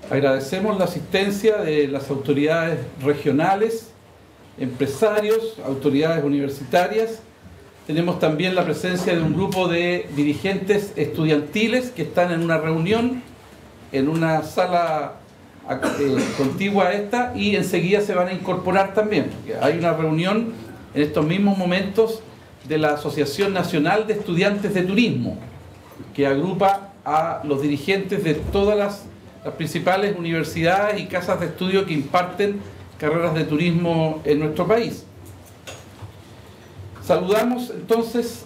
Agradecemos la asistencia de las autoridades regionales, empresarios, autoridades universitarias. Tenemos también la presencia de un grupo de dirigentes estudiantiles que están en una reunión en una sala contigua a esta, y enseguida se van a incorporar también. Hay una reunión en estos mismos momentos de la Asociación Nacional de Estudiantes de Turismo, que agrupa a los dirigentes de todas las principales universidades y casas de estudio que imparten carreras de turismo en nuestro país. Saludamos entonces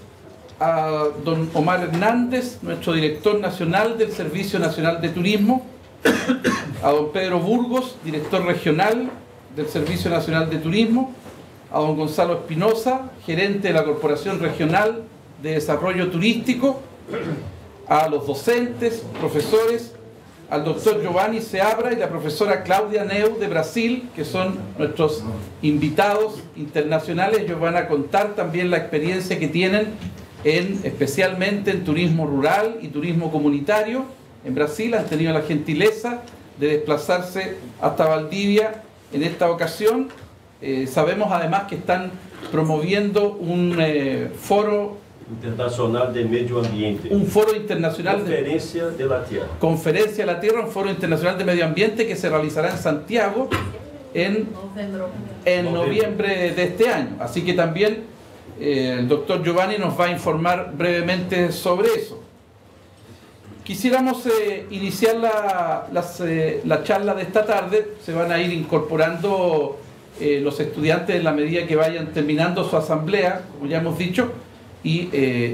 a don Omar Hernández, nuestro director nacional del Servicio Nacional de Turismo, a don Pedro Burgos, director regional del Servicio Nacional de Turismo, a don Gonzalo Espinosa, gerente de la Corporación Regional de Desarrollo Turístico, a los docentes, profesores, al doctor Giovanni Seabra y la profesora Claudia Neu de Brasil, que son nuestros invitados internacionales. Ellos van a contar también la experiencia que tienen especialmente en turismo rural y turismo comunitario. En Brasil han tenido la gentileza de desplazarse hasta Valdivia en esta ocasión. Sabemos además que están promoviendo un foro internacional de medio ambiente. Un foro internacional Conferencia de la Tierra. Conferencia de la Tierra, un foro internacional de medio ambiente que se realizará en Santiago en noviembre de este año. Así que también el doctor Giovanni nos va a informar brevemente sobre eso. Quisiéramos iniciar la charla de esta tarde. Se van a ir incorporando los estudiantes en la medida que vayan terminando su asamblea, como ya hemos dicho, y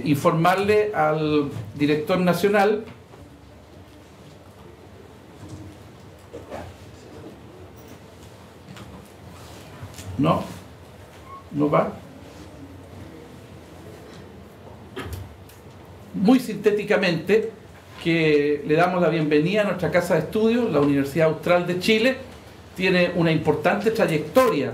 informarle al director nacional no va muy sintéticamente que le damos la bienvenida a nuestra casa de estudios. La Universidad Austral de Chile tiene una importante trayectoria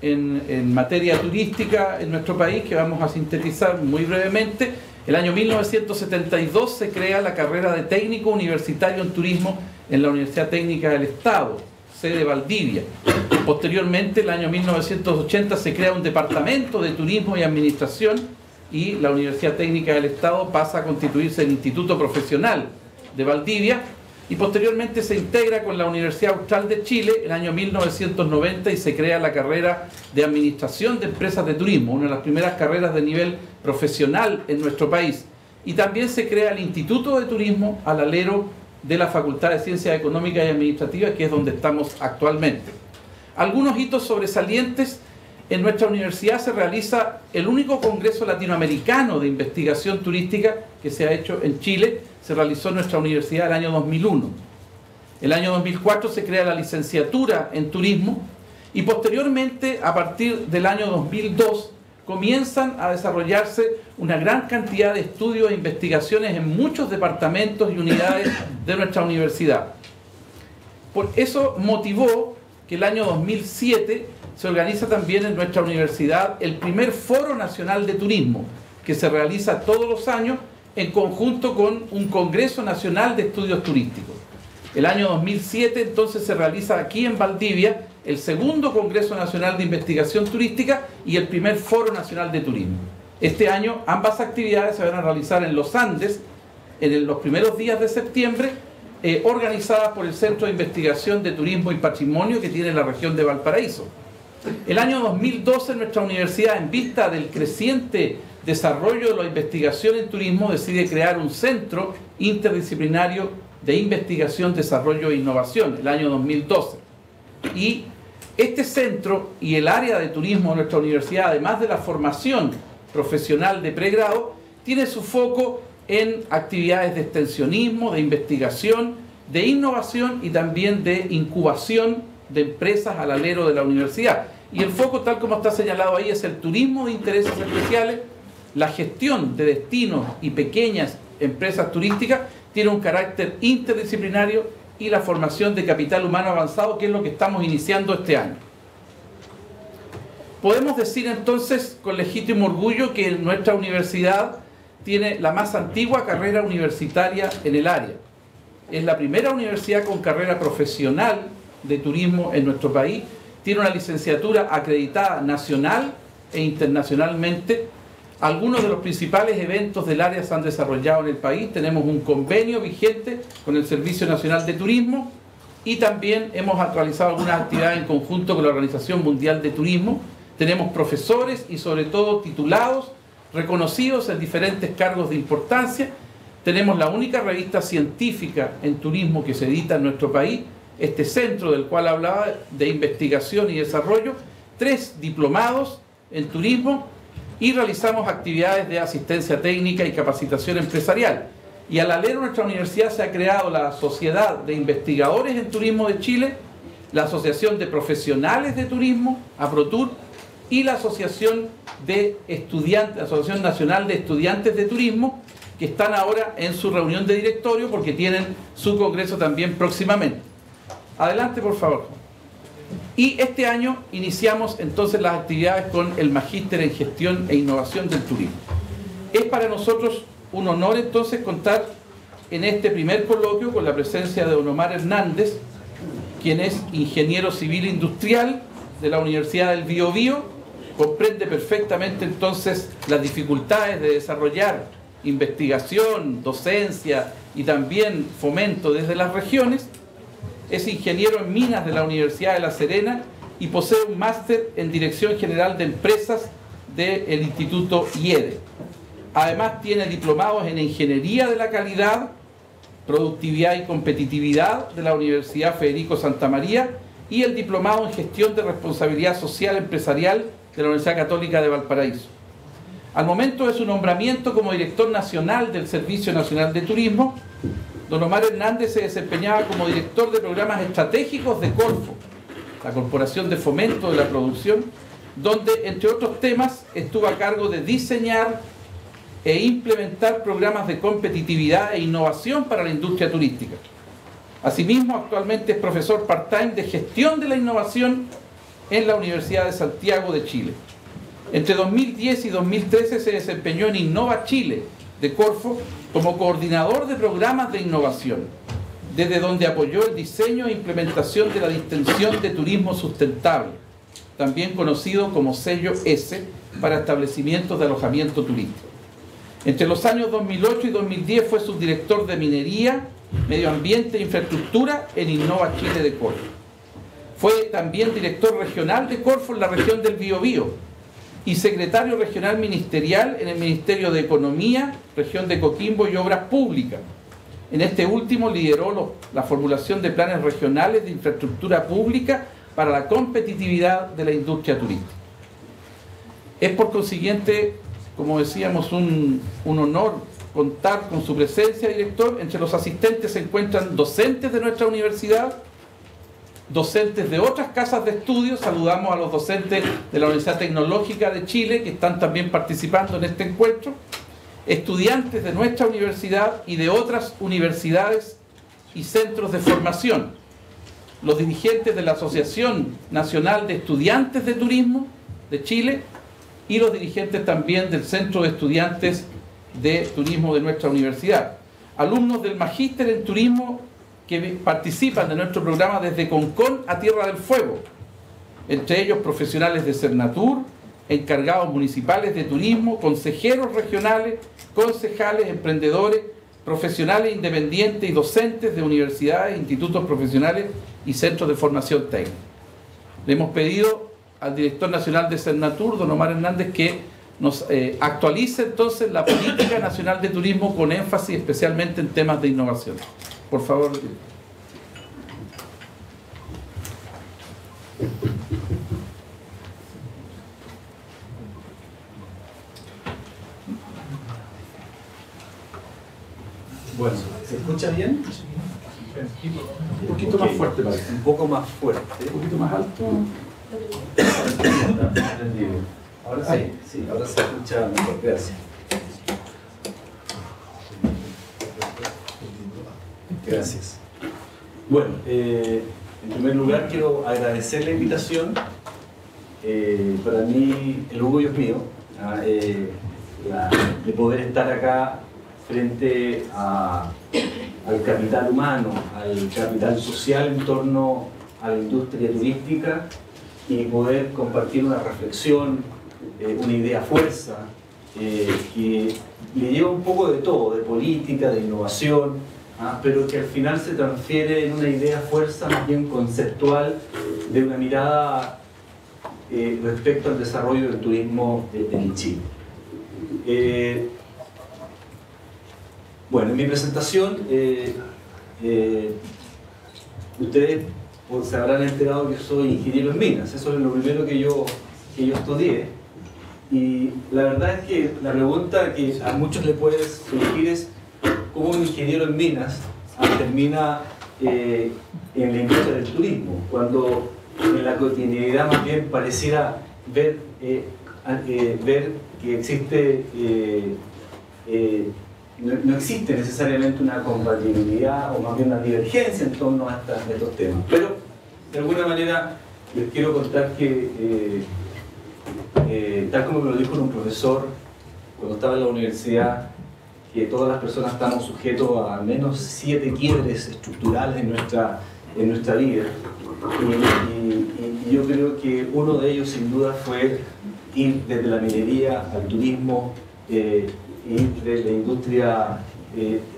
en materia turística en nuestro país, que vamos a sintetizar muy brevemente. El año 1972 se crea la carrera de técnico universitario en turismo en la Universidad Técnica del Estado, sede Valdivia. Posteriormente, el año 1980 se crea un departamento de turismo y administración, y la Universidad Técnica del Estado pasa a constituirse el Instituto Profesional de Valdivia, y posteriormente se integra con la Universidad Austral de Chile el año 1990 y se crea la carrera de Administración de Empresas de Turismo, una de las primeras carreras de nivel profesional en nuestro país. Y también se crea el Instituto de Turismo al alero de la Facultad de Ciencias Económicas y Administrativas, que es donde estamos actualmente. Algunos hitos sobresalientes: en nuestra universidad se realiza el único congreso latinoamericano de investigación turística que se ha hecho en Chile. Se realizó en nuestra universidad el año 2001. El año 2004 se crea la licenciatura en turismo, y posteriormente, a partir del año 2002, comienzan a desarrollarse una gran cantidad de estudios e investigaciones en muchos departamentos y unidades de nuestra universidad. Por eso motivó que el año 2007 se organiza también en nuestra universidad el primer Foro Nacional de Turismo, que se realiza todos los años en conjunto con un Congreso Nacional de Estudios Turísticos. El año 2007 entonces se realiza aquí en Valdivia el segundo Congreso Nacional de Investigación Turística y el primer Foro Nacional de Turismo. Este año ambas actividades se van a realizar en los Andes en los primeros días de septiembre, organizadas por el Centro de Investigación de Turismo y Patrimonio que tiene la región de Valparaíso. El año 2012 nuestra universidad, en vista del creciente desarrollo de la investigación en turismo, decide crear un centro interdisciplinario de investigación, desarrollo e innovación, el año 2012. Y este centro y el área de turismo de nuestra universidad, además de la formación profesional de pregrado, tiene su foco en actividades de extensionismo, de investigación, de innovación y también de incubación de empresas al alero de la universidad. Y el foco, tal como está señalado ahí, es el turismo de intereses especiales. La gestión de destinos y pequeñas empresas turísticas tiene un carácter interdisciplinario, y la formación de capital humano avanzado, que es lo que estamos iniciando este año. Podemos decir entonces con legítimo orgullo que nuestra universidad tiene la más antigua carrera universitaria en el área. Es la primera universidad con carrera profesional de turismo en nuestro país. Tiene una licenciatura acreditada nacional e internacionalmente. Algunos de los principales eventos del área se han desarrollado en el país. Tenemos un convenio vigente con el Servicio Nacional de Turismo y también hemos realizado algunas actividades en conjunto con la Organización Mundial de Turismo. Tenemos profesores y sobre todo titulados reconocidos en diferentes cargos de importancia. Tenemos la única revista científica en turismo que se edita en nuestro país, este centro del cual hablaba de investigación y desarrollo, 3 diplomados en turismo y realizamos actividades de asistencia técnica y capacitación empresarial. Y al alero de nuestra universidad se ha creado la Sociedad de Investigadores en Turismo de Chile, la Asociación de Profesionales de Turismo, APROTUR, y la Asociación de Estudiantes, la Asociación Nacional de Estudiantes de Turismo, que están ahora en su reunión de directorio porque tienen su congreso también próximamente. Adelante, por favor. Y este año iniciamos entonces las actividades con el Magíster en Gestión e Innovación del Turismo. Es para nosotros un honor entonces contar en este primer coloquio con la presencia de don Omar Hernández, quien es ingeniero civil industrial de la Universidad del Biobío, comprende perfectamente entonces las dificultades de desarrollar investigación, docencia y también fomento desde las regiones. Es ingeniero en minas de la Universidad de La Serena y posee un máster en Dirección General de Empresas del Instituto IEDE. Además tiene diplomados en Ingeniería de la Calidad, Productividad y Competitividad de la Universidad Federico Santa María y el diplomado en Gestión de Responsabilidad Social Empresarial de la Universidad Católica de Valparaíso. Al momento de su nombramiento como director nacional del Servicio Nacional de Turismo, don Omar Hernández se desempeñaba como director de programas estratégicos de Corfo, la Corporación de Fomento de la Producción, donde, entre otros temas, estuvo a cargo de diseñar e implementar programas de competitividad e innovación para la industria turística. Asimismo, actualmente es profesor part-time de Gestión de la Innovación en la Universidad de Santiago de Chile. Entre 2010 y 2013 se desempeñó en Innova Chile de Corfo como coordinador de programas de innovación, desde donde apoyó el diseño e implementación de la distinción de turismo sustentable, también conocido como sello S, para establecimientos de alojamiento turístico. Entre los años 2008 y 2010 fue subdirector de Minería, Medio Ambiente e Infraestructura en Innova Chile de Corfo. Fue también director regional de Corfo en la región del Biobío y secretario regional ministerial en el Ministerio de Economía, región de Coquimbo y Obras Públicas. En este último lideró la formulación de planes regionales de infraestructura pública para la competitividad de la industria turística. Es por consiguiente, como decíamos, un honor contar con su presencia, director. Entre los asistentes se encuentran docentes de nuestra universidad, docentes de otras casas de estudios. Saludamos a los docentes de la Universidad Tecnológica de Chile que están también participando en este encuentro, estudiantes de nuestra universidad y de otras universidades y centros de formación, los dirigentes de la Asociación Nacional de Estudiantes de Turismo de Chile y los dirigentes también del Centro de Estudiantes de Turismo de nuestra universidad, alumnos del Magíster en Turismo que participan de nuestro programa desde Concón a Tierra del Fuego, entre ellos profesionales de Cernatur, encargados municipales de turismo, consejeros regionales, concejales, emprendedores, profesionales independientes y docentes de universidades, institutos profesionales y centros de formación técnica. Le hemos pedido al director nacional de Cernatur, don Omar Hernández, que nos actualice entonces la política nacional de turismo con énfasis especialmente en temas de innovación. Por favor. Bueno, ¿se escucha bien? Un poquito más fuerte, parece. Un poco más fuerte. Un poquito más alto. Ahora sí, ahora se escucha mejor. Gracias. Gracias. Bueno, en primer lugar quiero agradecer la invitación. Para mí el orgullo es mío. de poder estar acá frente al capital humano, al capital social en torno a la industria turística y poder compartir una reflexión, una idea fuerza que le lleva un poco de todo, de política, de innovación, pero que al final se transfiere en una idea fuerza más bien conceptual de una mirada respecto al desarrollo del turismo en Chile. Bueno, en mi presentación ustedes se habrán enterado que soy ingeniero en minas. Eso es lo primero que yo estudié. Y la verdad es que la pregunta que a muchos le puede surgir es ¿cómo un ingeniero en minas termina en la industria del turismo? Cuando en la cotidianidad más bien pareciera ver que existe no existe necesariamente una compatibilidad o más bien una divergencia en torno a estos temas. Pero de alguna manera les quiero contar que tal como me lo dijo un profesor cuando estaba en la universidad, que todas las personas estamos sujetos a al menos 7 quiebres estructurales en nuestra vida. Y yo creo que uno de ellos sin duda fue ir desde la minería al turismo, ir de la industria,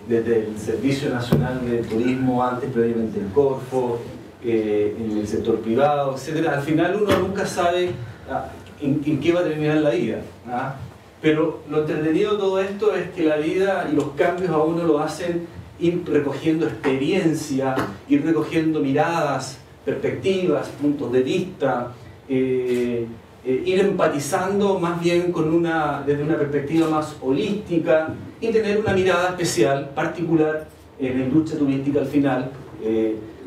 desde el Servicio Nacional de Turismo, antes previamente el Corfo, en el sector privado, etc. Al final uno nunca sabe en qué va a terminar la vida. Pero lo entretenido de todo esto es que la vida y los cambios a uno lo hacen ir recogiendo experiencia, ir recogiendo miradas, perspectivas, puntos de vista, ir empatizando más bien desde una perspectiva más holística y tener una mirada especial, particular en la industria turística al final,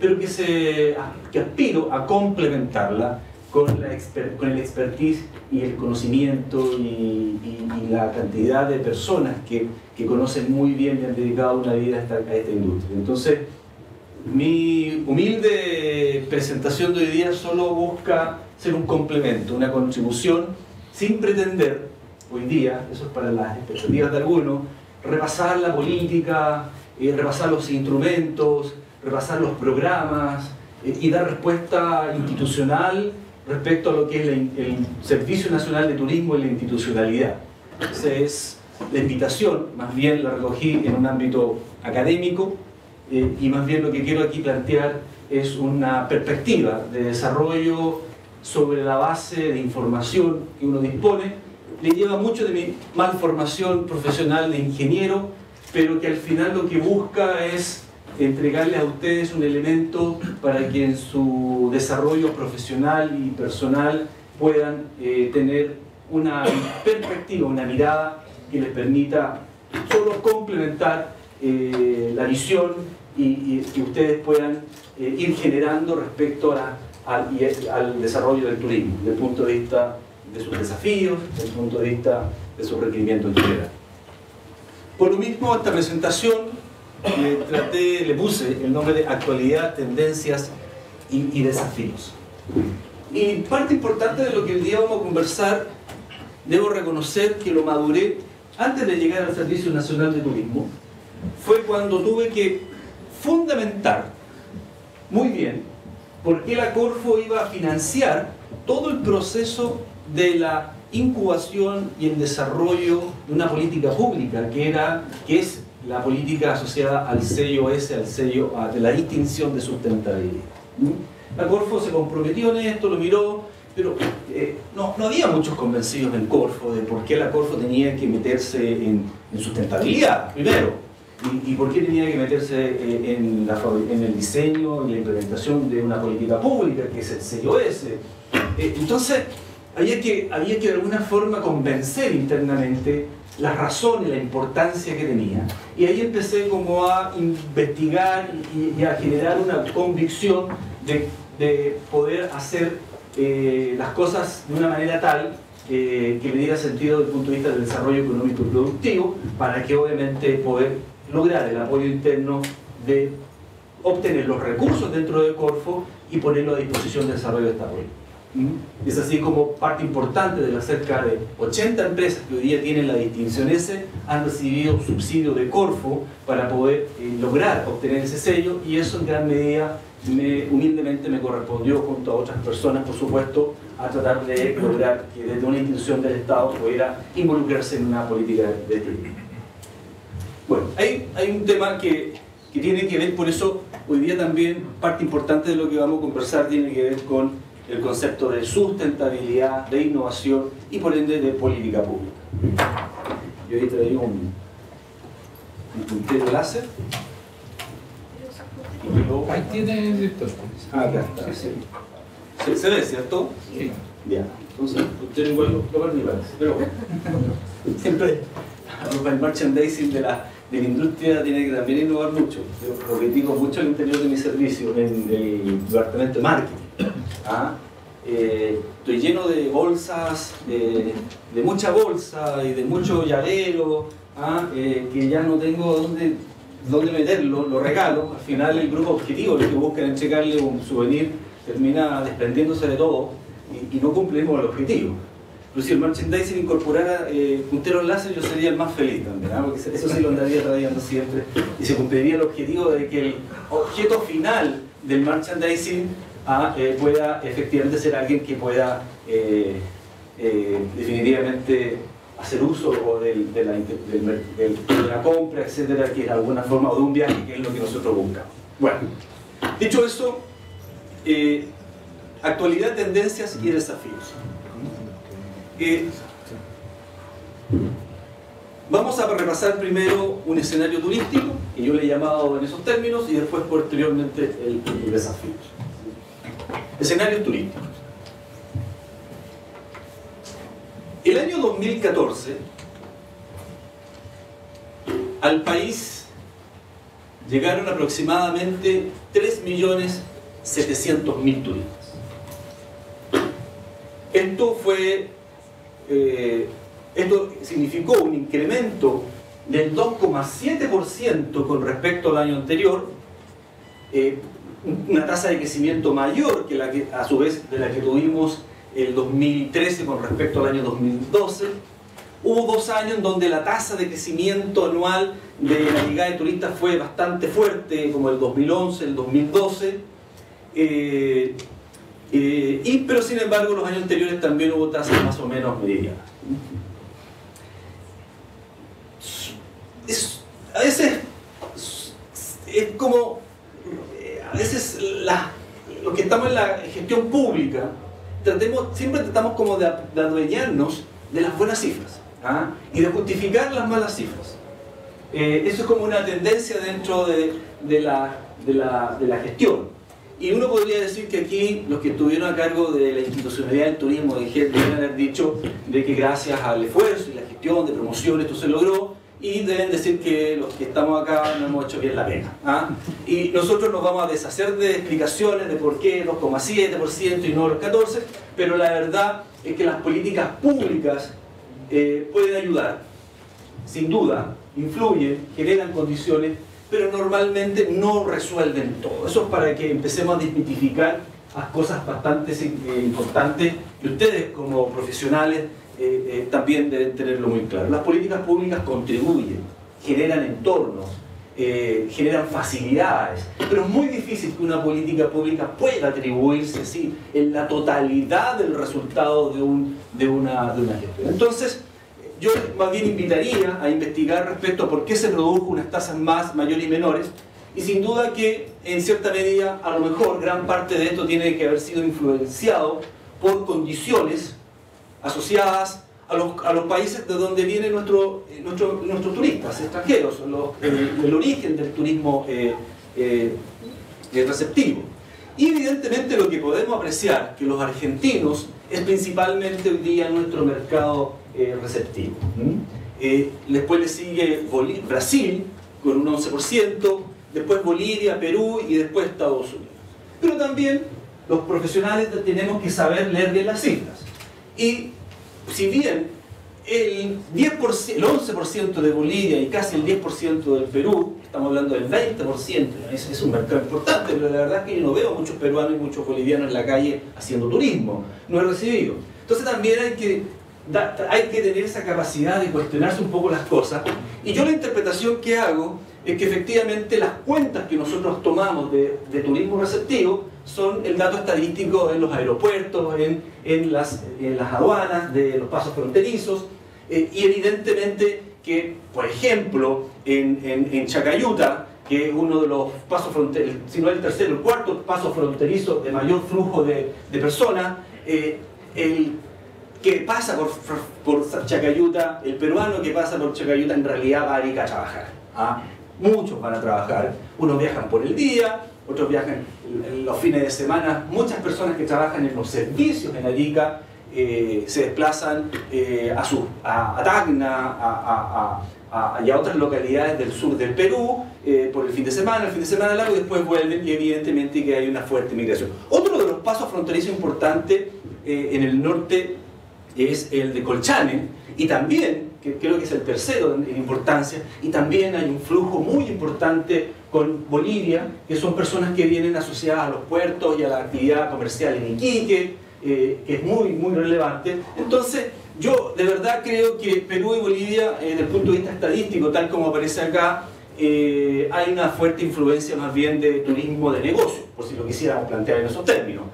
pero que aspiro a complementarla con el expertise y el conocimiento y la cantidad de personas que conocen muy bien y han dedicado una vida a esta industria. Entonces, mi humilde presentación de hoy día solo busca ser un complemento, una contribución, sin pretender, hoy día, eso es para las expectativas de algunos, repasar la política, repasar los instrumentos, repasar los programas y dar respuesta institucional respecto a lo que es el Servicio Nacional de Turismo y la institucionalidad. Esa es la invitación, más bien la recogí en un ámbito académico, y más bien lo que quiero aquí plantear es una perspectiva de desarrollo sobre la base de información que uno dispone. Le lleva mucho de mi malformación profesional de ingeniero, pero que al final lo que busca es entregarles a ustedes un elemento para que en su desarrollo profesional y personal puedan tener una perspectiva, una mirada que les permita solo complementar la visión y que ustedes puedan ir generando respecto al desarrollo del turismo, desde el punto de vista de sus desafíos, desde el punto de vista de sus requerimientos en general. Por lo mismo, a esta presentación le puse el nombre de Actualidad, Tendencias y Desafíos. Y parte importante de lo que hoy día vamos a conversar, debo reconocer que lo maduré antes de llegar al Servicio Nacional de Turismo, fue cuando tuve que fundamentar muy bien por qué la Corfo iba a financiar todo el proceso de la incubación y el desarrollo de una política pública que es la política asociada al sello S, al sello de la distinción de sustentabilidad. La Corfo se comprometió en esto, lo miró, pero no había muchos convencidos en Corfo de por qué la Corfo tenía que meterse en sustentabilidad, primero, y por qué tenía que meterse en el diseño y la implementación de una política pública, que es el sello S. Entonces, había que de alguna forma convencer internamente las razones, la importancia que tenía. Y ahí empecé como a investigar y a generar una convicción de poder hacer las cosas de una manera tal que le diera sentido desde el punto de vista del desarrollo económico y productivo, para que obviamente poder lograr el apoyo interno de obtener los recursos dentro de Corfo y ponerlo a disposición del desarrollo de esta política. Es así como parte importante de las cerca de 80 empresas que hoy día tienen la distinción S han recibido subsidio de Corfo para poder lograr obtener ese sello, y eso en gran medida humildemente me correspondió junto a otras personas, por supuesto, a tratar de lograr que desde una institución del Estado pudiera involucrarse en una política de turismo. Bueno, hay un tema que tiene que ver, por eso hoy día también parte importante de lo que vamos a conversar tiene que ver con el concepto de sustentabilidad, de innovación y por ende de política pública. Yo hoy traigo un puntero láser. Ahí tiene director. Acá está, sí. ¿Se ve, cierto? Sí. Ya, entonces usted igual lo va a parece, pero bueno. Siempre el merchandising de la industria tiene que también innovar mucho. Yo lo critico mucho al interior de mi servicio, en el departamento de marketing. Estoy lleno de bolsas, de mucha bolsa y de mucho llavero, que ya no tengo dónde meterlo, lo regalo. Al final el grupo objetivo, el que buscan entregarle un souvenir, termina desprendiéndose de todo y no cumplimos el objetivo. Pero si el merchandising incorporara punteros láser, yo sería el más feliz también, porque eso sí lo andaría trayendo siempre, y se cumpliría el objetivo de que el objeto final del merchandising pueda efectivamente ser alguien que pueda definitivamente hacer uso de la compra, etcétera, que es de alguna forma, o de un viaje, que es lo que nosotros buscamos. Bueno, dicho eso, actualidad, tendencias y desafíos. Vamos a repasar primero un escenario turístico, que yo le he llamado en esos términos, y después posteriormente el desafío. Escenarios turísticos. El año 2014, al país llegaron aproximadamente 3.700.000 turistas. Esto significó un incremento del 2,7% con respecto al año anterior, una tasa de crecimiento mayor que a su vez de la que tuvimos el 2013 con respecto al año 2012. Hubo 2 años en donde la tasa de crecimiento anual de la llegada de turistas fue bastante fuerte, como el 2011, el 2012, pero sin embargo los años anteriores también hubo tasas más o menos medianas. A veces es como los que estamos en la gestión pública siempre tratamos como de adueñarnos de las buenas cifras y de justificar las malas cifras. Eso es como una tendencia dentro de la gestión. Y uno podría decir que aquí los que estuvieron a cargo de la institucionalidad del turismo deben haber dicho de que gracias al esfuerzo y la gestión de promoción esto se logró, y deben decir que los que estamos acá no hemos hecho bien la pega. Y nosotros nos vamos a deshacer de explicaciones de por qué 2,7% y no los 14%, pero la verdad es que las políticas públicas pueden ayudar, sin duda, influyen, generan condiciones, pero normalmente no resuelven todo. Eso es para que empecemos a desmitificar las cosas bastante importantes, que ustedes como profesionales también deben tenerlo muy claro. Las políticas públicas contribuyen, generan entornos, generan facilidades, pero es muy difícil que una política pública pueda atribuirse así en la totalidad del resultado de una gestión. Entonces, yo más bien invitaría a investigar respecto a por qué se produjo unas tasas mayor y menores, y sin duda que en cierta medida, a lo mejor gran parte de esto tiene que haber sido influenciado por condiciones asociadas a los países de donde vienen nuestros turistas extranjeros, el origen del turismo receptivo. Y evidentemente lo que podemos apreciar, que los argentinos es principalmente hoy día nuestro mercado receptivo. Después le sigue Brasil con un 11%, después Bolivia, Perú y después Estados Unidos. Pero también los profesionales tenemos que saber leer bien las cifras. Y si bien el 11% de Bolivia y casi el 10% del Perú, estamos hablando del 20%, es un mercado importante, pero la verdad es que yo no veo muchos peruanos y muchos bolivianos en la calle haciendo turismo, no he recibido. Entonces también hay que tener esa capacidad de cuestionarse un poco las cosas, y yo la interpretación que hago es que efectivamente las cuentas que nosotros tomamos de turismo receptivo son el dato estadístico en los aeropuertos, en las aduanas, de los pasos fronterizos, y evidentemente que, por ejemplo, en Chacayuta, que es uno de los pasos fronterizos, si no el tercero, el cuarto paso fronterizo de mayor flujo de personas, el que pasa por Chacayuta, el peruano que pasa por Chacayuta en realidad va a Arica a trabajar. ¿Ah? Muchos van a trabajar, unos viajan por el día, otros viajan los fines de semana. Muchas personas que trabajan en los servicios en Arica se desplazan a Tacna y a otras localidades del sur del Perú por el fin de semana largo, y después vuelven, y evidentemente que hay una fuerte migración. Otro de los pasos fronterizos importantes en el norte es el de Colchane, y también, que creo que es el tercero en importancia, y también hay un flujo muy importante con Bolivia, que son personas que vienen asociadas a los puertos y a la actividad comercial en Iquique, que es muy, muy relevante. Entonces, yo de verdad creo que Perú y Bolivia, desde el punto de vista estadístico, tal como aparece acá, hay una fuerte influencia más bien de turismo de negocio, por si lo quisiéramos plantear en esos términos.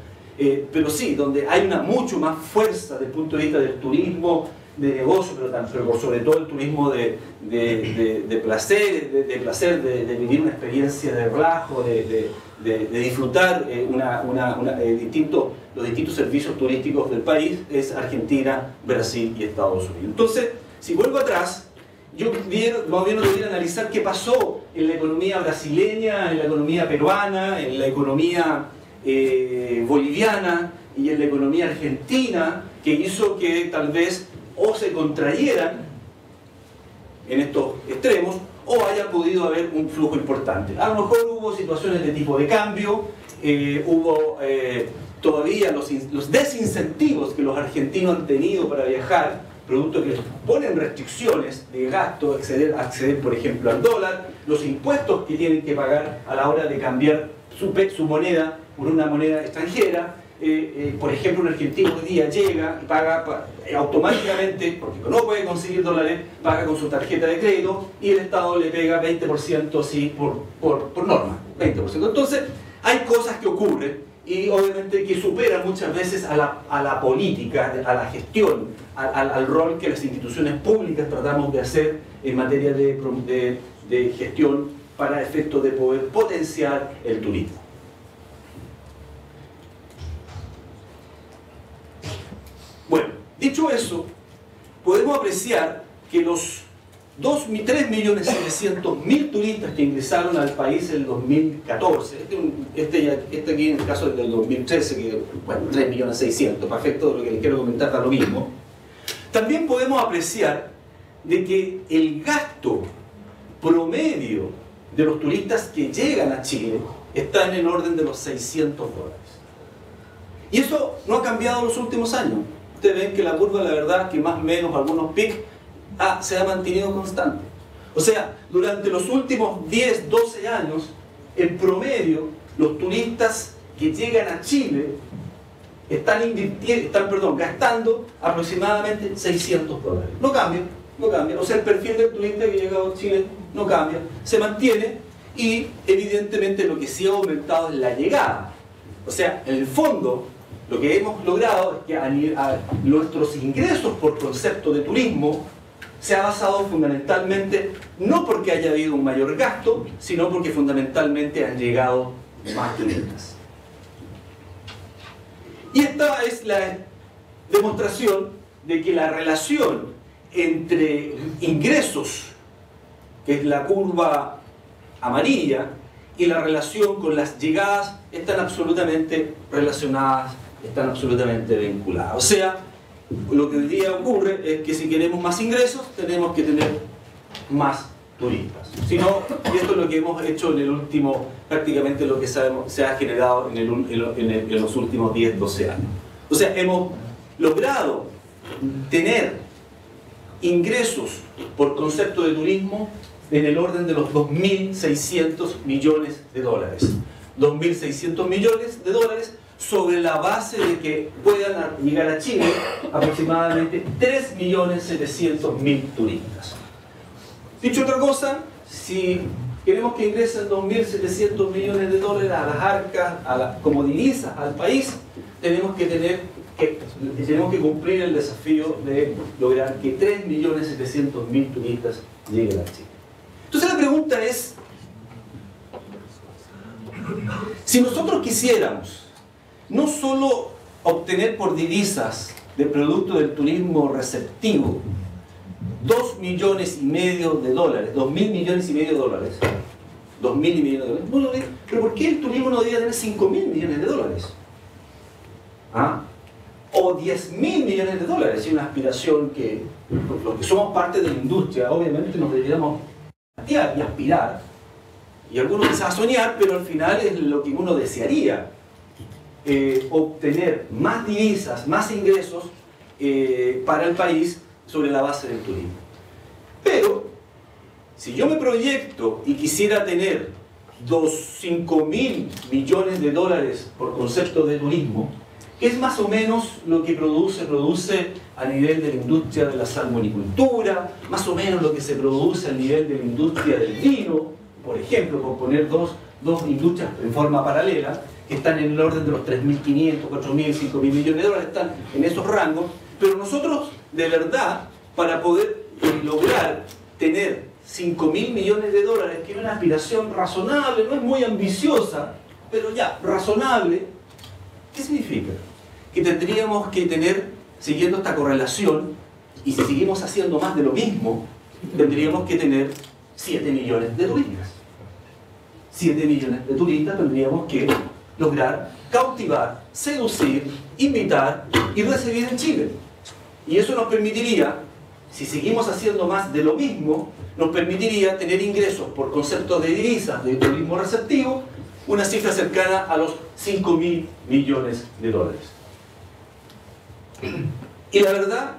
Pero sí, donde hay una mucho más fuerza desde el punto de vista del turismo de negocio, pero sobre todo el turismo de placer, de vivir una experiencia de relajo, de disfrutar los distintos servicios turísticos del país, es Argentina, Brasil y Estados Unidos. Entonces, si vuelvo atrás, yo más bien debería analizar qué pasó en la economía brasileña, en la economía peruana, en la economía boliviana y en la economía argentina, que hizo que tal vez o se contrayeran en estos extremos, o haya podido haber un flujo importante. A lo mejor hubo situaciones de tipo de cambio, hubo todavía los desincentivos que los argentinos han tenido para viajar, producto que ponen restricciones de gasto, acceder por ejemplo al dólar, los impuestos que tienen que pagar a la hora de cambiar su moneda por una moneda extranjera. Por ejemplo, un argentino hoy día llega y paga automáticamente, porque no puede conseguir dólares, paga con su tarjeta de crédito, y el Estado le pega 20% sí, por norma, 20%. Entonces, hay cosas que ocurren, y obviamente que superan muchas veces a la política, a la gestión, al rol que las instituciones públicas tratamos de hacer en materia de gestión para efectos de poder potenciar el turismo. Bueno, dicho eso, podemos apreciar que los 3.700.000 turistas que ingresaron al país en el 2014, este aquí en el caso del 2013, que bueno, 3.600.000, para efecto de lo que les quiero comentar da lo mismo, también podemos apreciar de que el gasto promedio de los turistas que llegan a Chile está en el orden de los $600. Y eso no ha cambiado en los últimos años. Ustedes ven que la curva, la verdad, que más o menos algunos picos se ha mantenido constante. O sea, durante los últimos 10, 12 años, en promedio, los turistas que llegan a Chile están gastando aproximadamente $600. No cambia, no cambia. O sea, el perfil del turista que llega a Chile no cambia, se mantiene, y evidentemente lo que sí ha aumentado es la llegada. O sea, en el fondo, lo que hemos logrado es que nuestros ingresos por concepto de turismo se ha basado fundamentalmente, no porque haya habido un mayor gasto, sino porque fundamentalmente han llegado más turistas. Y esta es la demostración de que la relación entre ingresos, que es la curva amarilla, y la relación con las llegadas están absolutamente relacionadas, están absolutamente vinculadas. O sea, lo que hoy día ocurre es que si queremos más ingresos, tenemos que tener más turistas. Si no, y esto es lo que hemos hecho en el último, prácticamente lo que se ha generado en los últimos 10, 12 años. O sea, hemos logrado tener ingresos por concepto de turismo en el orden de los 2.600 millones de dólares. 2.600 millones de dólares sobre la base de que puedan llegar a Chile aproximadamente 3.700.000 turistas. Dicho otra cosa, si queremos que ingresen 2.700 millones de dólares a las arcas, como divisas al país, tenemos que cumplir el desafío de lograr que 3.700.000 turistas lleguen a Chile. Entonces la pregunta es, si nosotros quisiéramos no solo obtener por divisas del producto del turismo receptivo 2,5 millones de dólares, 2.000 millones y medio de dólares, 2.000 millones de dólares, bueno, pero ¿por qué el turismo no debería tener 5.000 millones de dólares? ¿Ah? O 10.000 millones de dólares, es una aspiración que los que somos parte de la industria obviamente nos deberíamos plantear y aspirar, y algunos quizás soñar, pero al final es lo que uno desearía, obtener más divisas, más ingresos para el país sobre la base del turismo. Pero si yo me proyecto y quisiera tener 5.000 millones de dólares por concepto de turismo, que es más o menos lo que produce a nivel de la industria de la salmonicultura, más o menos lo que se produce a nivel de la industria del vino, por ejemplo, por poner dos industrias en forma paralela, que están en el orden de los 3.500, 4.000, 5.000 millones de dólares, están en esos rangos, pero nosotros, de verdad, para poder lograr tener 5.000 millones de dólares, que es una aspiración razonable, no es muy ambiciosa, pero ya, razonable, ¿qué significa? Que tendríamos que tener, siguiendo esta correlación, y si seguimos haciendo más de lo mismo, tendríamos que tener 7 millones de turistas. 7 millones de turistas tendríamos que lograr cautivar, seducir, invitar y recibir en Chile. Y eso nos permitiría, si seguimos haciendo más de lo mismo, nos permitiría tener ingresos por concepto de divisas, de turismo receptivo, una cifra cercana a los 5.000 millones de dólares. Y la verdad,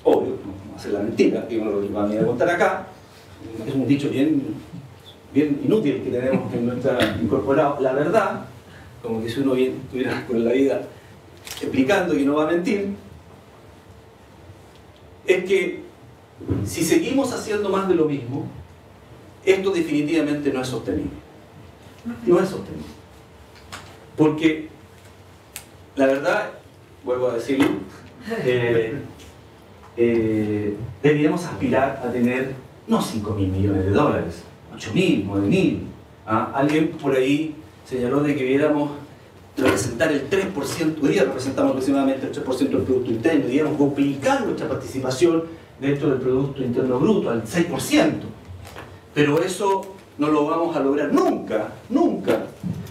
obvio, no vamos a hacer la mentira, que uno lo va a venir a contar acá, es un dicho bien inútil que tenemos en nuestra incorporado. La verdad, como que si uno bien estuviera por la vida explicando y no va a mentir, es que si seguimos haciendo más de lo mismo, esto definitivamente no es sostenible. No es sostenible. Porque, la verdad, vuelvo a decirlo, deberíamos aspirar a tener no 5.000 millones de dólares, 8.000, 9.000. ¿Ah? Alguien por ahí señaló de que debiéramos representar el 3%, hoy día representamos aproximadamente el 3% del Producto Interno, deberíamos duplicar nuestra participación dentro del Producto Interno Bruto al 6%. Pero eso no lo vamos a lograr nunca, nunca,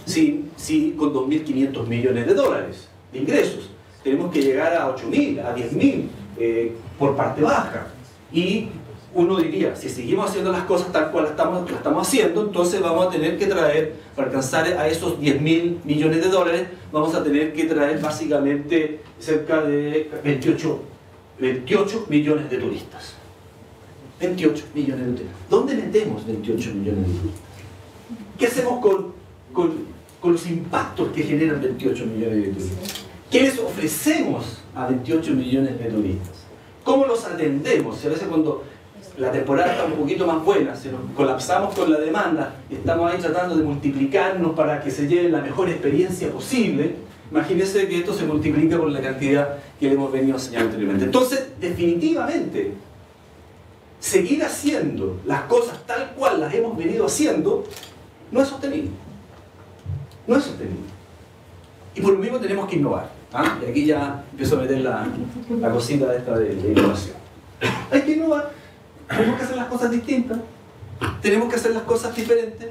si con 2.500 millones de dólares de ingresos. Tenemos que llegar a 8.000, a 10.000 por parte baja. Y uno diría, si seguimos haciendo las cosas tal cual las estamos haciendo, entonces vamos a tener que traer, para alcanzar a esos 10.000 millones de dólares, vamos a tener que traer básicamente cerca de 28 millones de turistas. 28 millones de turistas. ¿Dónde metemos 28 millones de turistas? ¿Qué hacemos con los impactos que generan 28 millones de turistas? ¿Qué les ofrecemos a 28 millones de turistas? ¿Cómo los atendemos? A veces cuando la temporada está un poquito más buena, se nos colapsamos con la demanda y estamos ahí tratando de multiplicarnos para que se lleven la mejor experiencia posible. Imagínense que esto se multiplica por la cantidad que le hemos venido enseñando anteriormente. Entonces, definitivamente, seguir haciendo las cosas tal cual las hemos venido haciendo no es sostenible. No es sostenible. Y por lo mismo tenemos que innovar. ¿Ah? Y aquí ya empiezo a meter la cosita esta de innovación. Hay que innovar. Tenemos que hacer las cosas distintas. Tenemos que hacer las cosas diferentes.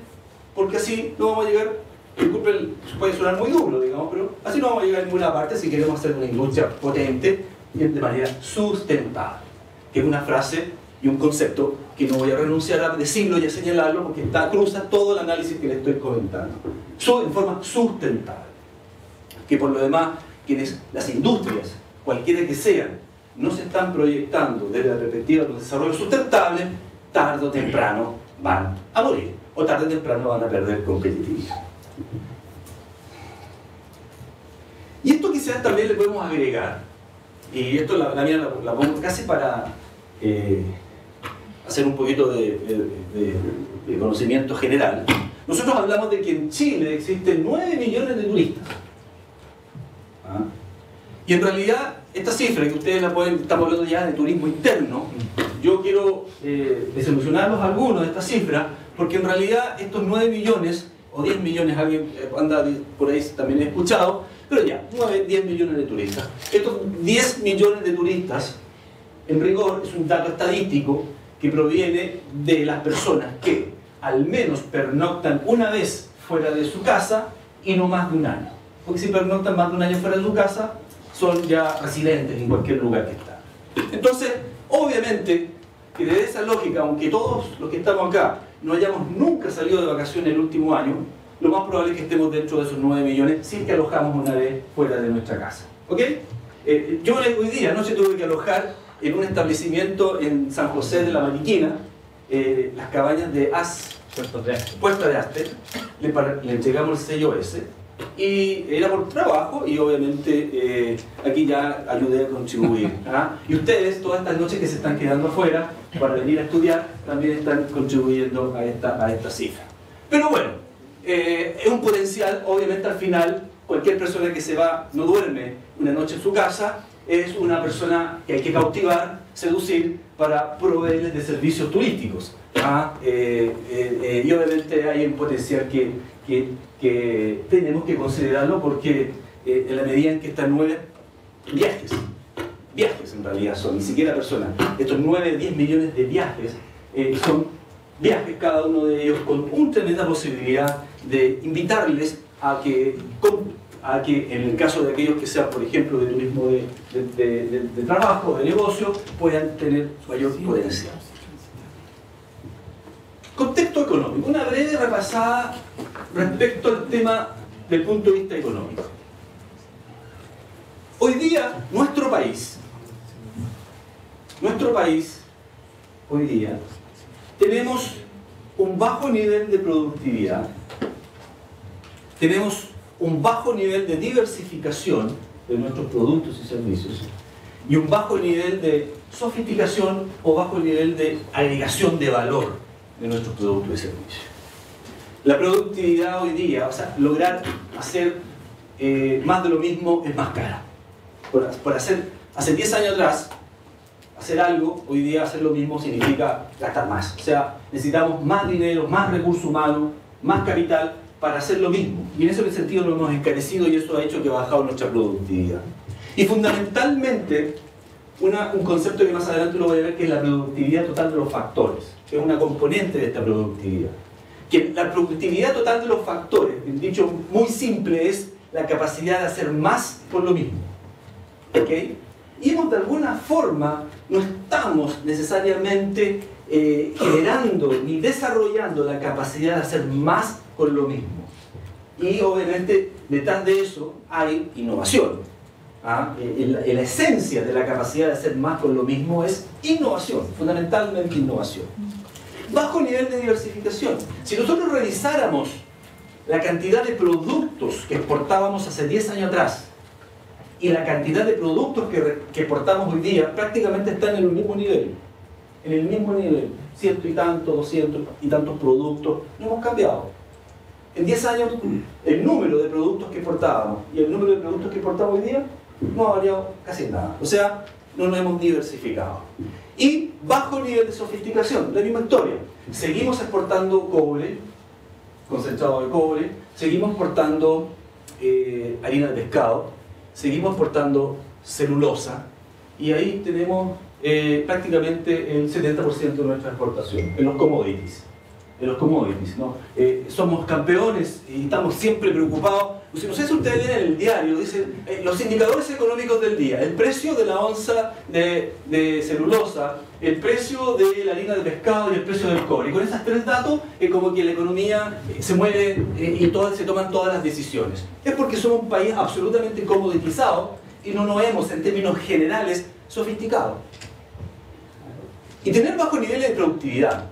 Porque así no vamos a llegar, disculpen, puede sonar muy duro, digamos, pero así no vamos a llegar a ninguna parte si queremos hacer una industria potente y de manera sustentable. Que es una frase y un concepto que no voy a renunciar a decirlo y a señalarlo porque cruza todo el análisis que le estoy comentando. En forma sustentable. Que por lo demás, las industrias, cualquiera que sean, no se están proyectando desde la perspectiva de los desarrollos sustentables, tarde o temprano van a morir, o tarde o temprano van a perder competitividad. Y esto quizás también le podemos agregar, y esto la mía la pongo casi para hacer un poquito de conocimiento general. Nosotros hablamos de que en Chile existen 9 millones de turistas. ¿Ah? Y en realidad, esta cifra que ustedes la pueden, estamos hablando ya de turismo interno, yo quiero desilusionarlos algunos de esta cifra, porque en realidad estos 9 millones, o 10 millones, alguien anda por ahí también he escuchado, pero ya, 9, 10 millones de turistas. Estos 10 millones de turistas, en rigor, es un dato estadístico que proviene de las personas que al menos pernoctan una vez fuera de su casa y no más de un año. Porque si pernoctan más de un año fuera de su casa, son ya residentes en cualquier lugar que están. Entonces, obviamente, que de esa lógica, aunque todos los que estamos acá no hayamos nunca salido de vacaciones el último año, lo más probable es que estemos dentro de esos 9 millones si es que alojamos una vez fuera de nuestra casa. ¿Ok? Yo hoy día anoche tuve que alojar en un establecimiento en San José de la Mariquina, las cabañas de Puerta de Aste. Le entregamos el sello S y era por trabajo y obviamente aquí ya ayudé a contribuir. ¿Ah? Y ustedes, todas estas noches que se están quedando afuera para venir a estudiar, también están contribuyendo a esta cifra. Pero bueno, es un potencial, obviamente al final, cualquier persona que se va, no duerme una noche en su casa, es una persona que hay que cautivar, seducir, para proveerles de servicios turísticos. ¿Ah? Y obviamente hay un potencial que tenemos que considerarlo porque en la medida en que estas 9 viajes en realidad son, ni siquiera personas, estos 9, 10 millones de viajes son viajes, cada uno de ellos con una tremenda posibilidad de invitarles a que en el caso de aquellos que sean, por ejemplo, de turismo de trabajo, de negocio, puedan tener mayor potencial. Contexto económico, una breve repasada respecto al tema del punto de vista económico. Hoy día, nuestro país, hoy día, tenemos un bajo nivel de productividad, tenemos un bajo nivel de diversificación de nuestros productos y servicios y un bajo nivel de sofisticación o bajo nivel de agregación de valor de nuestros productos y servicios. La productividad hoy día, o sea, lograr hacer más de lo mismo es más cara. Hace 10 años atrás, hacer algo, hoy día hacer lo mismo significa gastar más. O sea, necesitamos más dinero, más recursos humanos, más capital para hacer lo mismo. Y en ese sentido lo hemos encarecido y eso ha hecho que ha bajado nuestra productividad. Y fundamentalmente, un concepto que más adelante lo voy a ver, que es la productividad total de los factores, que es una componente de esta productividad. Que la productividad total de los factores, dicho muy simple, es la capacidad de hacer más por lo mismo. ¿Ok? Y de alguna forma no estamos necesariamente generando ni desarrollando la capacidad de hacer más con lo mismo. Y obviamente detrás de eso hay innovación. ¿Ah? La esencia de la capacidad de hacer más con lo mismo es innovación, fundamentalmente innovación. Bajo nivel de diversificación. Si nosotros revisáramos la cantidad de productos que exportábamos hace 10 años atrás y la cantidad de productos que exportamos hoy día, prácticamente están en el mismo nivel. En el mismo nivel. 100 y tantos, 200 y tantos productos. No hemos cambiado. En 10 años, el número de productos que exportábamos y el número de productos que exportamos hoy día no ha variado casi nada. O sea, no nos hemos diversificado. Y bajo nivel de sofisticación, la misma historia. Seguimos exportando cobre, concentrado de cobre, seguimos exportando harina de pescado, seguimos exportando celulosa, y ahí tenemos prácticamente el 70% de nuestra exportación, en los commodities. ¿No? Somos campeones y estamos siempre preocupados. No sé si ustedes ven en el diario, dicen los indicadores económicos del día: el precio de la onza de celulosa, el precio de la harina de pescado y el precio del cobre. Y con esos 3 datos es como que la economía se mueve y se toman todas las decisiones. Es porque somos un país absolutamente comoditizado y no nos hemos, en términos generales, sofisticado. Y tener bajos niveles de productividad,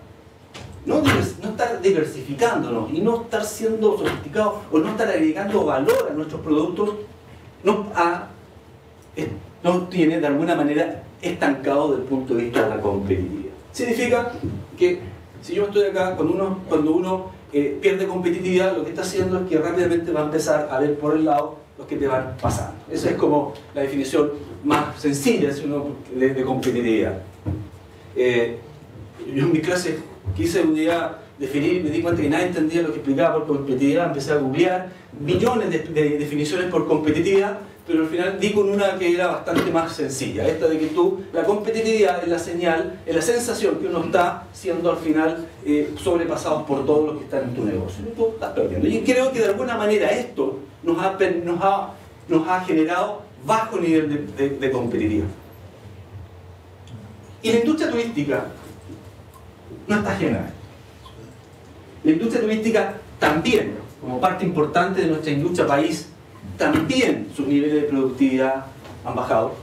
no estar diversificándonos y no estar siendo sofisticados o no estar agregando valor a nuestros productos, nos tiene de alguna manera estancado desde el punto de vista de la competitividad. Significa que si yo estoy acá, cuando uno pierde competitividad, lo que está haciendo es que rápidamente va a empezar a ver por el lado los que te van pasando. Esa es como la definición más sencilla de competitividad. Yo en mi clase quise un día definir, me di cuenta que nadie entendía lo que explicaba por competitividad, empecé a googlear millones de definiciones por competitividad, pero al final di con una que era bastante más sencilla, esta de que la competitividad es la señal, es la sensación que uno está siendo al final sobrepasado por todos los que están en tu negocio, y tú estás perdiendo. Y creo que de alguna manera esto nos ha generado bajo nivel de competitividad. Y la industria turística no está ajena a esto. La industria turística también, como parte importante de nuestra industria país, también sus niveles de productividad han bajado,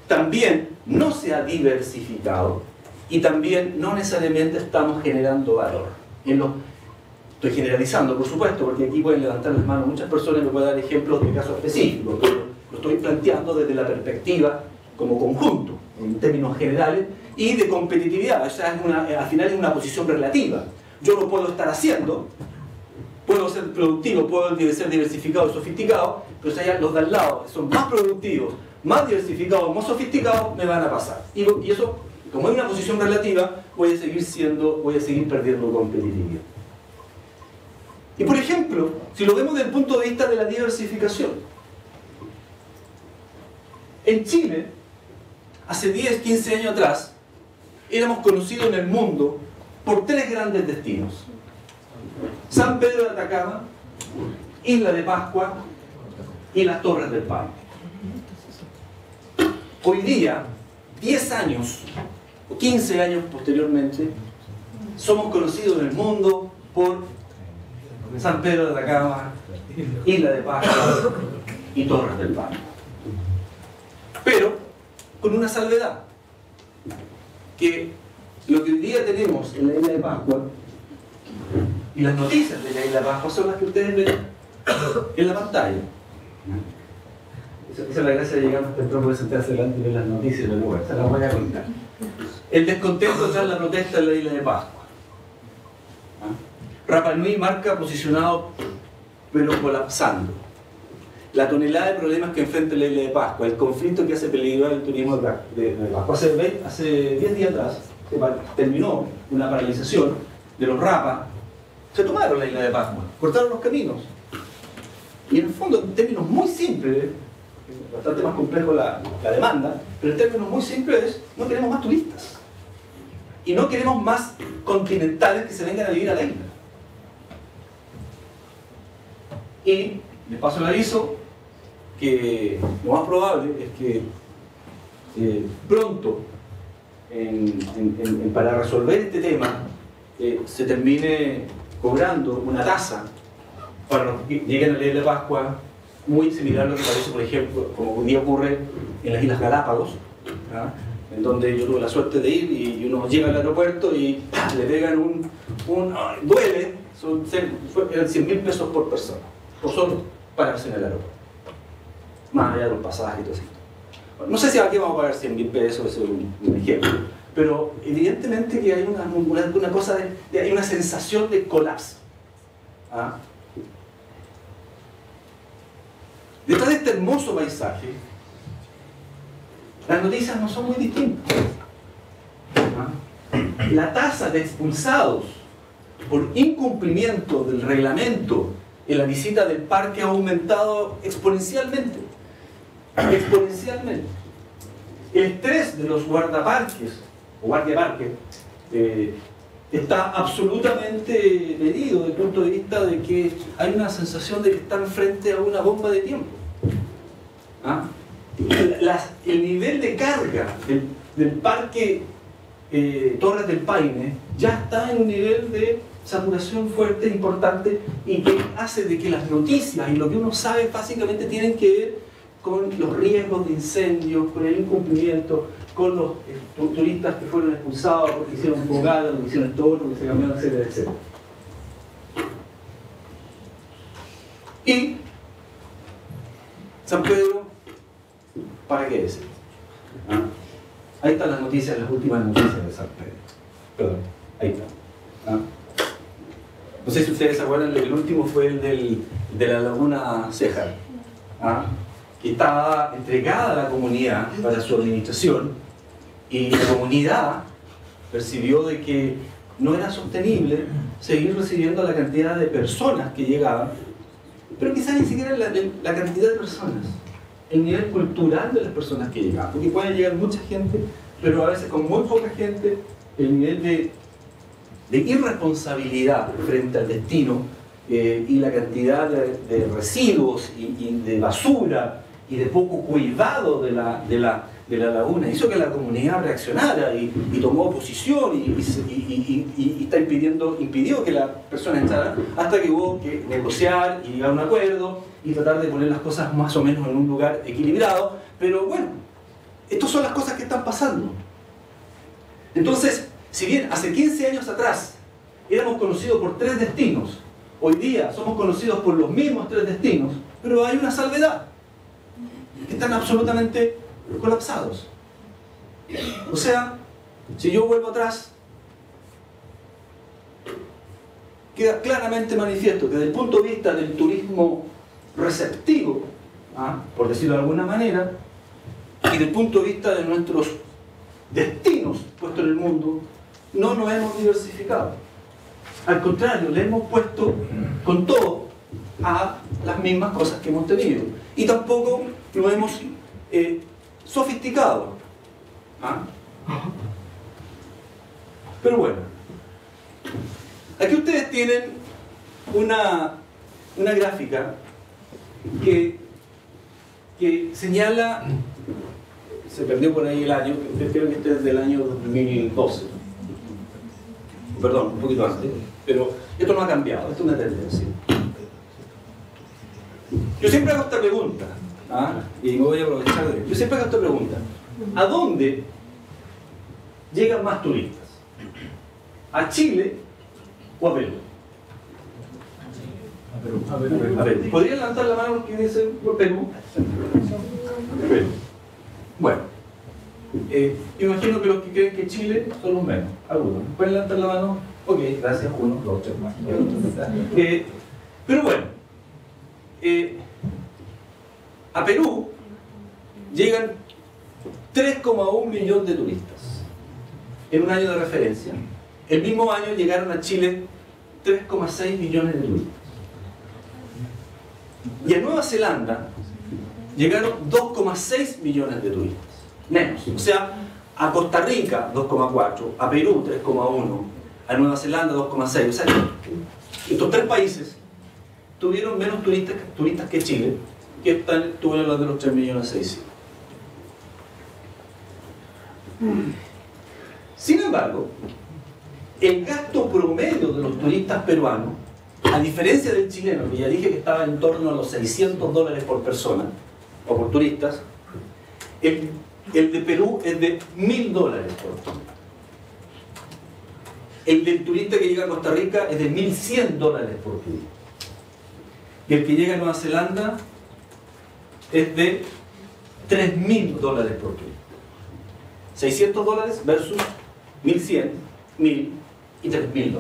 también no se ha diversificado y también no necesariamente estamos generando valor. Estoy generalizando, por supuesto, porque aquí pueden levantar las manos muchas personas y me pueden dar ejemplos de casos específicos, pero lo estoy planteando desde la perspectiva como conjunto, en términos generales, y de competitividad. O sea, al final es una posición relativa. Yo lo puedo estar haciendo, puedo ser productivo, puedo ser diversificado y sofisticado, pero si los de al lado son más productivos, más diversificados, más sofisticados, me van a pasar. Y eso, como es una posición relativa, voy a seguir perdiendo competitividad. Y por ejemplo, si lo vemos desde el punto de vista de la diversificación, en Chile, hace 10, 15 años atrás, éramos conocidos en el mundo por 3 grandes destinos: San Pedro de Atacama, Isla de Pascua y las Torres del Paine. Hoy día, 10 años o 15 años posteriormente, somos conocidos en el mundo por San Pedro de Atacama, Isla de Pascua y Torres del Paine. Pero con una salvedad, que lo que hoy día tenemos en la Isla de Pascua y las noticias de la Isla de Pascua son las que ustedes ven en la pantalla. Esa es la gracia de llegar temprano, poder sentarse delante y ver las noticias del lugar. Se las voy a contar. El descontento tras la protesta en la Isla de Pascua. Rapa Nui marca posicionado pero colapsando. La tonelada de problemas que enfrenta la Isla de Pascua, el conflicto que hace peligrar el turismo de Pascua. Hace 10 días atrás terminó una paralización de los Rapa. Se tomaron la Isla de Pascua, cortaron los caminos. Y en el fondo, en términos muy simples, bastante más complejo la demanda, pero en términos muy simples, no queremos más turistas. Y no queremos más continentales que se vengan a vivir a la isla. Y les paso el aviso que lo más probable es que pronto, para resolver este tema, se termine cobrando una tasa para los que lleguen a la Isla de Pascua, muy similar a lo que parece, por ejemplo, como un día ocurre en las Islas Galápagos, ¿verdad? En donde yo tuve la suerte de ir y uno llega al aeropuerto y le pegan duele, eran 100.000 pesos por persona, por solo pararse en el aeropuerto, más allá de los pasajes y todo eso. No sé si aquí vamos a pagar 100.000 pesos, eso es un ejemplo, pero evidentemente que hay una cosa hay una sensación de colapso. ¿Ah? Detrás de este hermoso paisaje, las noticias no son muy distintas. La tasa de expulsados por incumplimiento del reglamento en la visita del parque ha aumentado exponencialmente. Exponencialmente. El estrés de los guardaparques o guardiaparques está absolutamente medido desde el punto de vista de que hay una sensación de que están frente a una bomba de tiempo. ¿Ah? El nivel de carga del parque Torres del Paine ya está en un nivel de saturación fuerte, importante, y que hace de que las noticias y lo que uno sabe básicamente tienen que ver con los riesgos de incendios, con el incumplimiento, con los turistas que fueron expulsados porque hicieron fogata, porque hicieron esto otro, porque se cambiaron, etcétera, etcétera. Y San Pedro, ¿para qué decir? ¿Ah? Ahí están las noticias, las últimas noticias de San Pedro. Perdón, ahí está. ¿Ah? No sé si ustedes se acuerdan, el último fue el de la laguna Cejar, ¿ah? Que estaba entregada a la comunidad para su administración, y la comunidad percibió de que no era sostenible seguir recibiendo la cantidad de personas que llegaban, pero quizás ni siquiera la cantidad de personas, el nivel cultural de las personas que llegaban, porque puede llegar mucha gente, pero a veces con muy poca gente, el nivel de irresponsabilidad frente al destino y la cantidad de residuos y de basura y de poco cuidado de la laguna hizo que la comunidad reaccionara y tomó posición y está impidió que la persona entrara, hasta que hubo que negociar y llegar a un acuerdo y tratar de poner las cosas más o menos en un lugar equilibrado. Pero bueno, estas son las cosas que están pasando. Entonces, si bien hace 15 años atrás éramos conocidos por 3 destinos, hoy día somos conocidos por los mismos 3 destinos, pero hay una salvedad: que están absolutamente colapsados. O sea, si yo vuelvo atrás, queda claramente manifiesto que desde el punto de vista del turismo receptivo, por decirlo de alguna manera, y desde el punto de vista de nuestros destinos puestos en el mundo, no nos hemos diversificado. Al contrario, le hemos puesto con todo a las mismas cosas que hemos tenido, y tampoco lo hemos sofisticado. Pero bueno, aquí ustedes tienen una gráfica que señala, se perdió por ahí el año, creo que este es del año 2012, perdón, un poquito antes, pero esto no ha cambiado, esto es una tendencia. Yo siempre hago esta pregunta, y me voy a aprovechar de esto. Yo siempre hago esta pregunta: ¿a dónde llegan más turistas? ¿A Chile o a Perú? A Perú. ¿Podrían levantar la mano los que dicen por Perú? Perú. Bueno, imagino que los que creen que Chile son los menos, algunos. ¿Pueden levantar la mano? Ok, gracias, 1, 2, 3 más. Pero bueno, a Perú llegan 3,1 millones de turistas en un año de referencia. El mismo año llegaron a Chile 3,6 millones de turistas. Y a Nueva Zelanda llegaron 2,6 millones de turistas. Menos. O sea, a Costa Rica 2,4, a Perú 3,1, a Nueva Zelanda 2,6. O sea, estos 3 países tuvieron menos turistas que Chile, que tuvieron los de los 3,6 millones. Sin embargo, el gasto promedio de los turistas peruanos, a diferencia del chileno, que ya dije que estaba en torno a los $600 por persona, o por turistas, el de Perú es de $1.000 por turista. El del turista que llega a Costa Rica es de $1.100 por turista. Y el que llega a Nueva Zelanda es de $3.000 por turista. $600 versus 1.100, 1.000 y $3.000.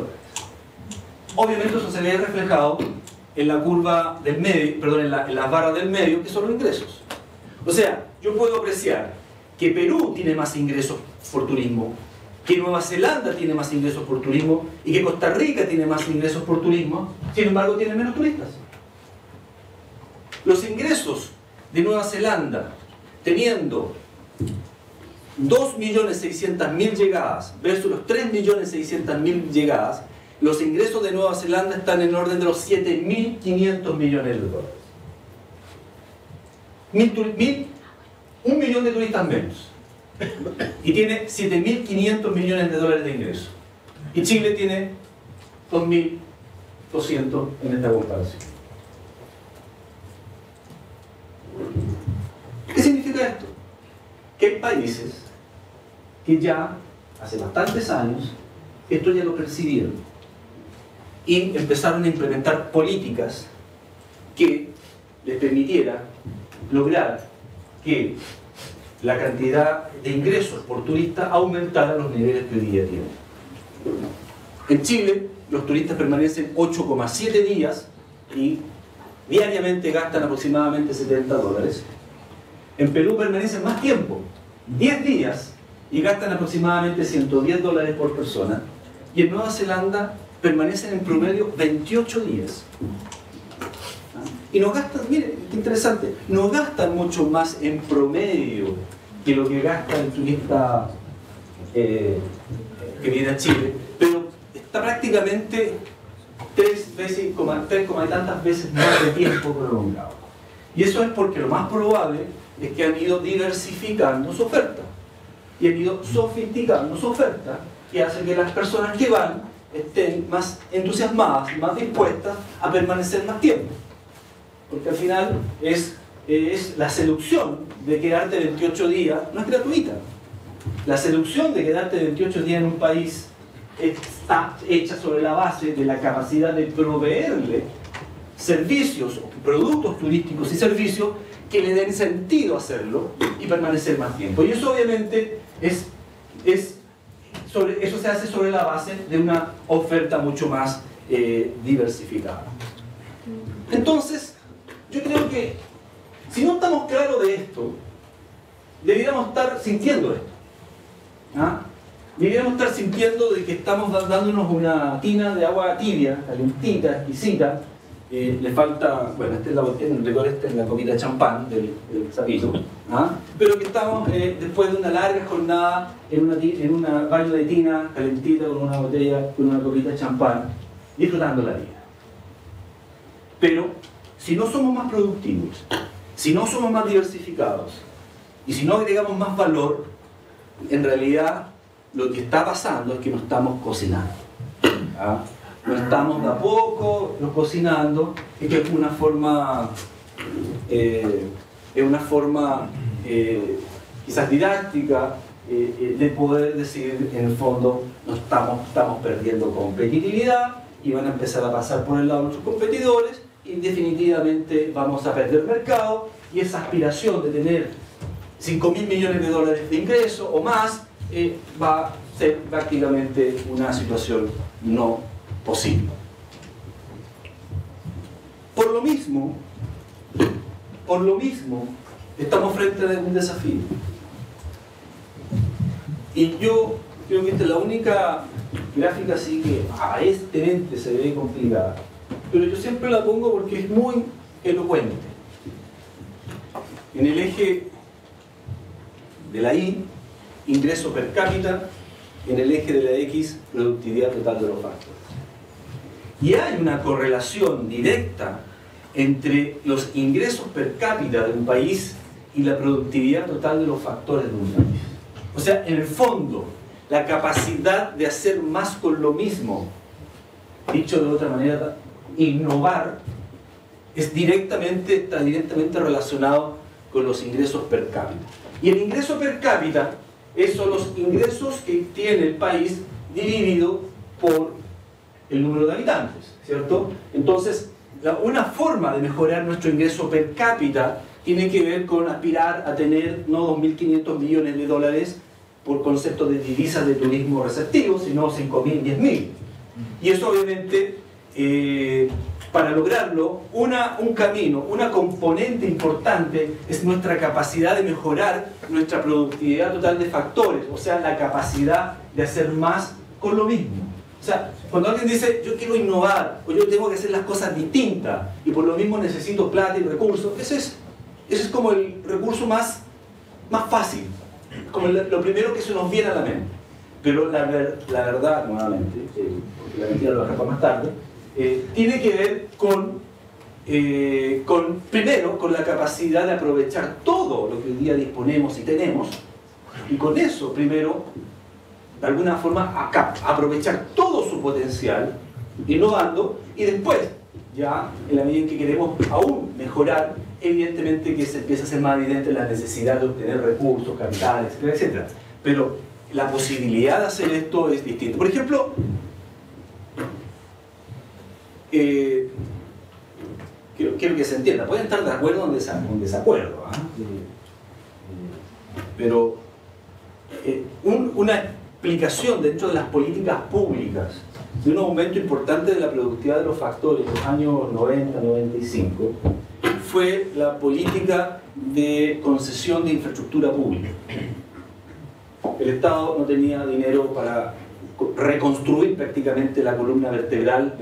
Obviamente eso se ve reflejado en la curva del medio, perdón, en las barras del medio, que son los ingresos. O sea, yo puedo apreciar que Perú tiene más ingresos por turismo, que Nueva Zelanda tiene más ingresos por turismo y que Costa Rica tiene más ingresos por turismo, sin embargo tiene menos turistas. Los ingresos de Nueva Zelanda, teniendo 2.600.000 llegadas versus los 3.600.000 llegadas, los ingresos de Nueva Zelanda están en orden de los 7.500 millones de dólares. 1 millón de turistas menos. Y tiene 7.500 millones de dólares de ingresos. Y Chile tiene 2.200 en esta comparación. países que ya, hace bastantes años, esto ya lo percibieron y empezaron a implementar políticas que les permitiera lograr que la cantidad de ingresos por turista aumentara a los niveles que hoy día tienen. En Chile, los turistas permanecen 8,7 días y diariamente gastan aproximadamente $70. En Perú permanecen más tiempo, 10 días, y gastan aproximadamente $110 por persona. Y en Nueva Zelanda permanecen en promedio 28 días. Y nos gastan, miren, qué interesante, nos gastan mucho más en promedio que lo que gasta el turista que viene a Chile, pero está prácticamente 3 y tantas veces más de tiempo prolongado. Y eso es porque lo más probable es que han ido diversificando su oferta y han ido sofisticando su oferta, que hace que las personas que van estén más entusiasmadas, más dispuestas a permanecer más tiempo. Porque al final es la seducción de quedarte 28 días, no es gratuita. La seducción de quedarte 28 días en un país está hecha sobre la base de la capacidad de proveerle servicios, productos turísticos y servicios que le den sentido hacerlo y permanecer más tiempo. Y eso obviamente eso se hace sobre la base de una oferta mucho más diversificada. Entonces, yo creo que si no estamos claros de esto, deberíamos estar sintiendo esto. ¿Ah? Deberíamos estar sintiendo de que estamos dándonos una tina de agua tibia, calentita, exquisita. Le falta, bueno, esta es la copita de champán del sapito, ¿ah? Pero que estamos después de una larga jornada en un baño de tina calentita con una botella, con una copita de champán, disfrutando la vida. Pero si no somos más productivos, si no somos más diversificados y si no agregamos más valor, en realidad lo que está pasando es que nos estamos cocinando. ¿Ah? No estamos de a poco cocinando, y que es una forma quizás didáctica de poder decir, en el fondo, no estamos perdiendo competitividad y van a empezar a pasar por el lado de nuestros competidores y definitivamente vamos a perder mercado, y esa aspiración de tener $5.000 millones de ingresos o más va a ser prácticamente una situación no posible. Por lo mismo, estamos frente a un desafío. Y yo creo que esta es la única gráfica así que aparentemente se ve complicada, pero yo siempre la pongo porque es muy elocuente. En el eje de la Y, ingreso per cápita; en el eje de la X, productividad total de los factores. Y hay una correlación directa entre los ingresos per cápita de un país y la productividad total de los factores de un país. O sea, en el fondo, la capacidad de hacer más con lo mismo, dicho de otra manera, innovar, está directamente relacionado con los ingresos per cápita. Y el ingreso per cápita son los ingresos que tiene el país dividido por el número de habitantes, ¿cierto? Entonces, una forma de mejorar nuestro ingreso per cápita tiene que ver con aspirar a tener no 2.500 millones de dólares por concepto de divisas de turismo receptivo, sino 5.000, 10.000. Y eso obviamente, para lograrlo, un camino, una componente importante es nuestra capacidad de mejorar nuestra productividad total de factores, o sea, la capacidad de hacer más con lo mismo. O sea, cuando alguien dice, yo quiero innovar, o yo tengo que hacer las cosas distintas, y por lo mismo necesito plata y recursos, ese es como el recurso más fácil, como lo primero que se nos viene a la mente. Pero la verdad, nuevamente, porque la mentira lo dejo para más tarde, tiene que ver primero con la capacidad de aprovechar todo lo que hoy día disponemos y tenemos, y con eso primero, de alguna forma, aprovechar todo su potencial, innovando, y después, ya en la medida en que queremos aún mejorar evidentemente que se empieza a hacer más evidente la necesidad de obtener recursos, capitales, etcétera, etcétera. Pero la posibilidad de hacer esto es distinta. Por ejemplo, quiero que se entienda, pueden estar de acuerdo o en desacuerdo, pero una explicación dentro de las políticas públicas de un aumento importante de la productividad de los factores en los años 90-95 fue la política de concesión de infraestructura pública. El Estado no tenía dinero para reconstruir prácticamente la columna vertebral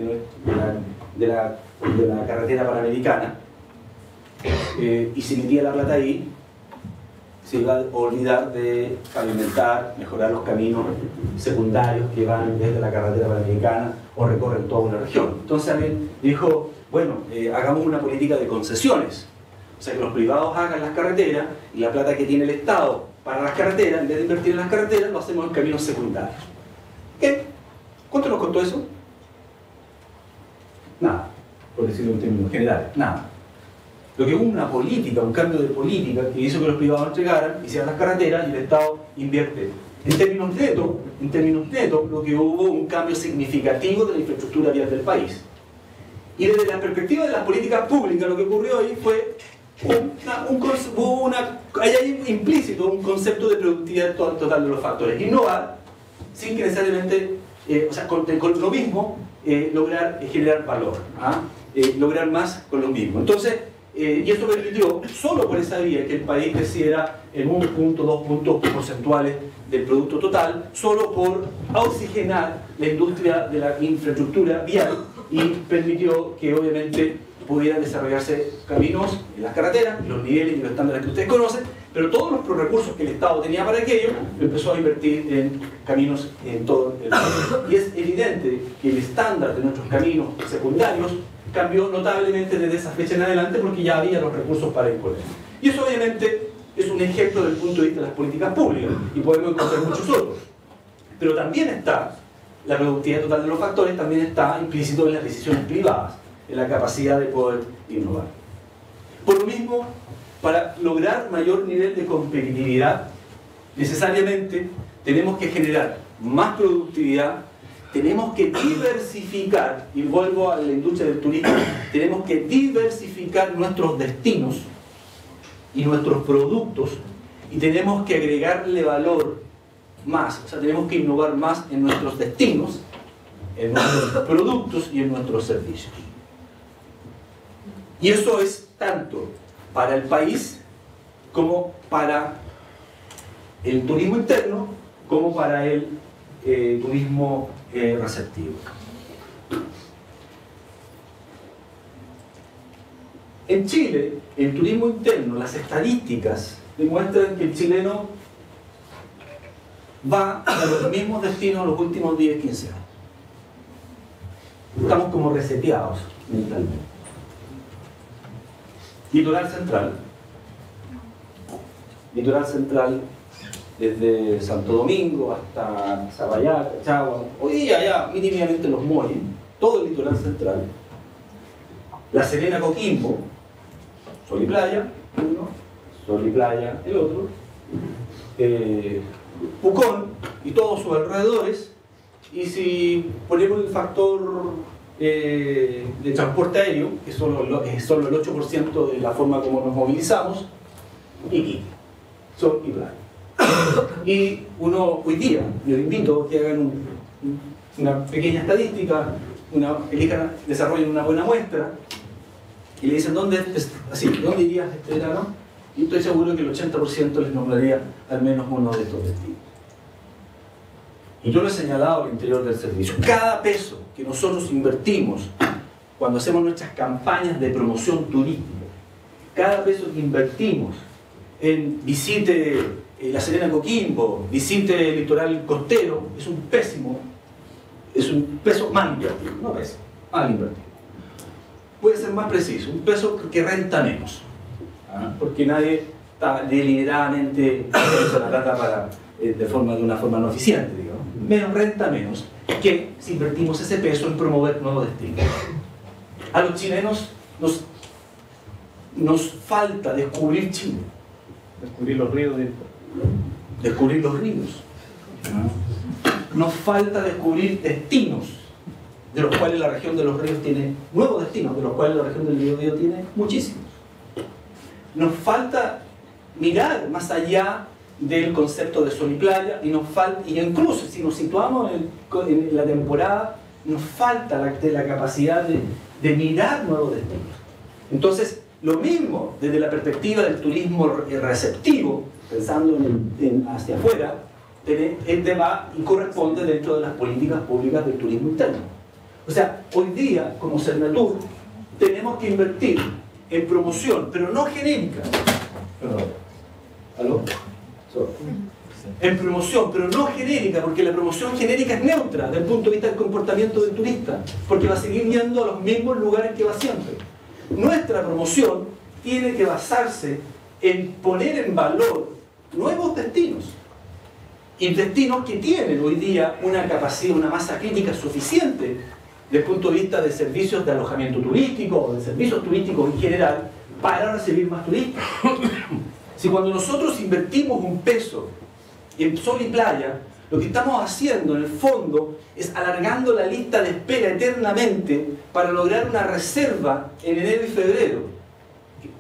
de la carretera panamericana, y si metía la plata ahí, se iba a olvidar de pavimentar, mejorar los caminos secundarios que van desde la carretera panamericana o recorren toda una región. Entonces alguien dijo, bueno, hagamos una política de concesiones, o sea que los privados hagan las carreteras y la plata que tiene el Estado para las carreteras, en vez de invertir en las carreteras, lo hacemos en caminos secundarios. ¿Qué? ¿Cuánto nos costó eso? Nada, por decirlo en términos generales, nada. Lo que hubo una política, un cambio de política que hizo que los privados entregaran, hicieran las carreteras y el Estado invierte. En términos netos, lo que hubo un cambio significativo de la infraestructura vial del país. Y desde la perspectiva de las políticas públicas, lo que ocurrió ahí fue hay ahí implícito un concepto de productividad total de los factores. Innovar sin que necesariamente, con lo mismo, lograr generar valor, lograr más con lo mismo. Entonces, y esto permitió, solo por esa vía, que el país creciera en 1 punto, 2 puntos porcentuales del producto total, solo por oxigenar la industria de la infraestructura vial, y permitió que obviamente pudieran desarrollarse caminos en las carreteras, los niveles y los estándares que ustedes conocen, pero todos los recursos que el Estado tenía para aquello, lo empezó a invertir en caminos en todo el país. Y es evidente que el estándar de nuestros caminos secundarios cambió notablemente desde esa fecha en adelante, porque ya había los recursos para imponer. Y eso obviamente es un ejemplo desde el punto de vista de las políticas públicas, y podemos encontrar muchos otros. Pero también está la productividad total de los factores, también está implícito en las decisiones privadas, en la capacidad de poder innovar. Por lo mismo, para lograr mayor nivel de competitividad, necesariamente tenemos que generar más productividad, tenemos que diversificar, y vuelvo a la industria del turismo, tenemos que diversificar nuestros destinos y nuestros productos, y tenemos que agregarle valor más, o sea, tenemos que innovar más en nuestros destinos, en nuestros productos y en nuestros servicios. Y eso es tanto para el país como para el turismo interno, como para el turismo receptivo. En Chile, el turismo interno, las estadísticas demuestran que el chileno va a los mismos destinos los últimos 10, 15 años. Estamos como reseteados mentalmente. Litoral central, desde Santo Domingo hasta Zapallar, Cachagua, hoy día ya mínimamente los muelles, todo el litoral central. La Serena, Coquimbo, Sol y Playa, uno, Sol y Playa, el otro. Pucón y todos sus alrededores, y si ponemos el factor de transporte aéreo, que es solo el 8% de la forma como nos movilizamos, Iquique, Sol y Playa. Y uno hoy día, les invito a que hagan una pequeña estadística, desarrollen una buena muestra, y le dicen, ¿dónde irías este verano? Y estoy seguro que el 80% les nombraría al menos uno de estos destinos. Y yo lo he señalado al interior del servicio. Cada peso que nosotros invertimos cuando hacemos nuestras campañas de promoción turística, cada peso que invertimos en visite la Serena, Coquimbo, visite el litoral costero, es un peso mal invertido, no peso, mal invertido. Puede ser más preciso, un peso que renta menos, porque nadie está deliberadamente haciendo la plata de una forma no eficiente, digamos. Menos renta menos que si invertimos ese peso en promover nuevos destinos. A los chilenos nos falta descubrir Chile. Descubrir los ríos de... Descubrir los ríos. Nos falta descubrir destinos, de los cuales la región de los ríos tiene, nuevos destinos, de los cuales la región del Biobío tiene muchísimos. Nos falta mirar más allá del concepto de sol y playa, y incluso si nos situamos en la temporada, nos falta la capacidad de mirar nuevos destinos. Entonces, lo mismo desde la perspectiva del turismo receptivo, pensando hacia afuera, va y corresponde dentro de las políticas públicas del turismo interno. O sea, hoy día, como Cernatur, tenemos que invertir en promoción, pero no genérica. Perdón. ¿Aló? En promoción, pero no genérica, porque la promoción genérica es neutra desde el punto de vista del comportamiento del turista, porque va a seguir yendo a los mismos lugares que va siempre. Nuestra promoción tiene que basarse en poner en valor nuevos destinos, y destinos que tienen hoy día una capacidad, una masa crítica suficiente desde el punto de vista de servicios de alojamiento turístico o de servicios turísticos en general para recibir más turistas. Si cuando nosotros invertimos un peso en sol y playa, lo que estamos haciendo en el fondo es alargando la lista de espera eternamente para lograr una reserva en enero y febrero,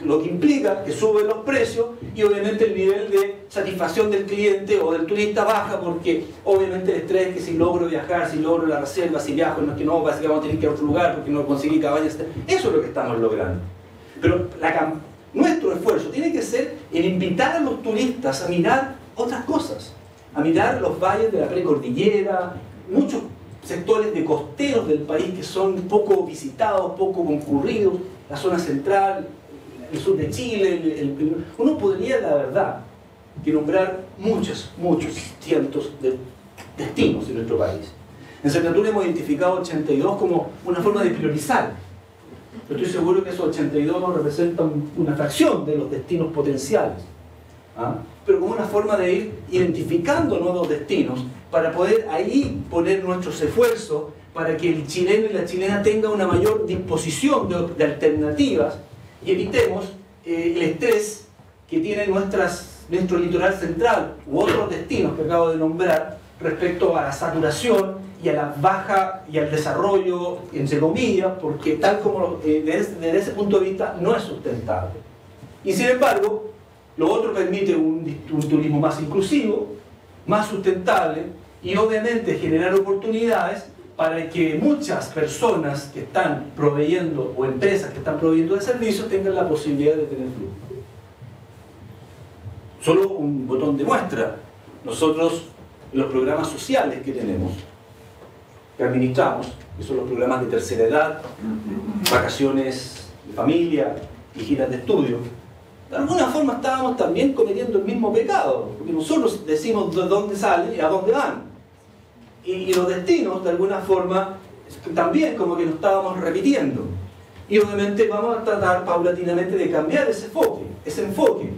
lo que implica que suben los precios y obviamente el nivel de satisfacción del cliente o del turista baja, porque obviamente el estrés que si logro viajar, si logro la reserva, si viajo, no es que no, parece que vamos a tener que ir a otro lugar porque no conseguí cabañas. Eso es lo que estamos logrando. Pero nuestro esfuerzo tiene que ser en invitar a los turistas a mirar otras cosas, a mirar los valles de la precordillera, muchos sectores de costeros del país que son poco visitados, poco concurridos, la zona central, el sur de Chile. Uno podría, la verdad, que nombrar muchos cientos de destinos en nuestro país. En Cernatur hemos identificado 82 como una forma de priorizar. Pero estoy seguro que esos 82 no representan una fracción de los destinos potenciales. Pero como una forma de ir identificando nuevos destinos para poder ahí poner nuestros esfuerzos para que el chileno y la chilena tengan una mayor disposición de alternativas y evitemos el estrés que tiene nuestro litoral central u otros destinos que acabo de nombrar respecto a la saturación y a la baja y al desarrollo, entre comillas, porque tal como desde ese punto de vista no es sustentable. Y sin embargo, lo otro permite un turismo más inclusivo, más sustentable y obviamente generar oportunidades para que muchas personas que están proveyendo o empresas que están proveyendo de servicios tengan la posibilidad de tener flujo. Solo un botón de muestra. Nosotros, los programas sociales que tenemos, que administramos, que son los programas de tercera edad, vacaciones de familia y giras de estudio, de alguna forma estábamos también cometiendo el mismo pecado, porque nosotros decimos de dónde salen y a dónde van. Y los destinos, de alguna forma, también como que nos estábamos repitiendo. Y obviamente vamos a tratar paulatinamente de cambiar ese enfoque.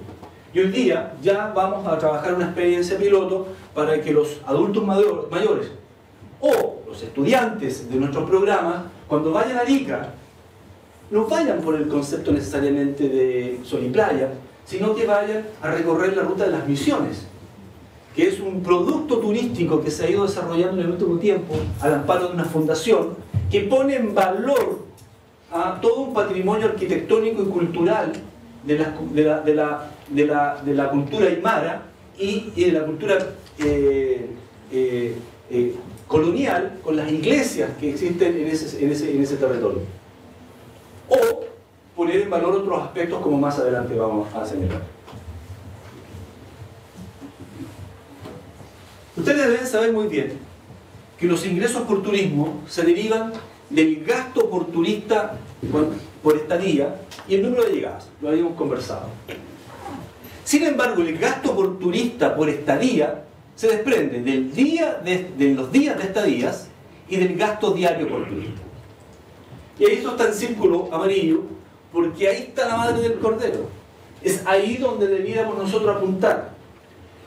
Y hoy día ya vamos a trabajar una experiencia piloto para que los adultos mayores o los estudiantes de nuestros programas, cuando vayan a Arica, no vayan por el concepto necesariamente de sol y playa, sino que vayan a recorrer la ruta de las Misiones, que es un producto turístico que se ha ido desarrollando en el último tiempo al amparo de una fundación que pone en valor a todo un patrimonio arquitectónico y cultural de la cultura aymara y de la cultura colonial, con las iglesias que existen en ese territorio. O poner en valor otros aspectos como más adelante vamos a señalar. Ustedes deben saber muy bien que los ingresos por turismo se derivan del gasto por turista por estadía y el número de llegadas. Lo habíamos conversado. Sin embargo, el gasto por turista por estadía se desprende de los días de estadías y del gasto diario por turista. Y ahí esto está en círculo amarillo porque ahí está la madre del cordero. Es ahí donde debiéramos nosotros apuntar.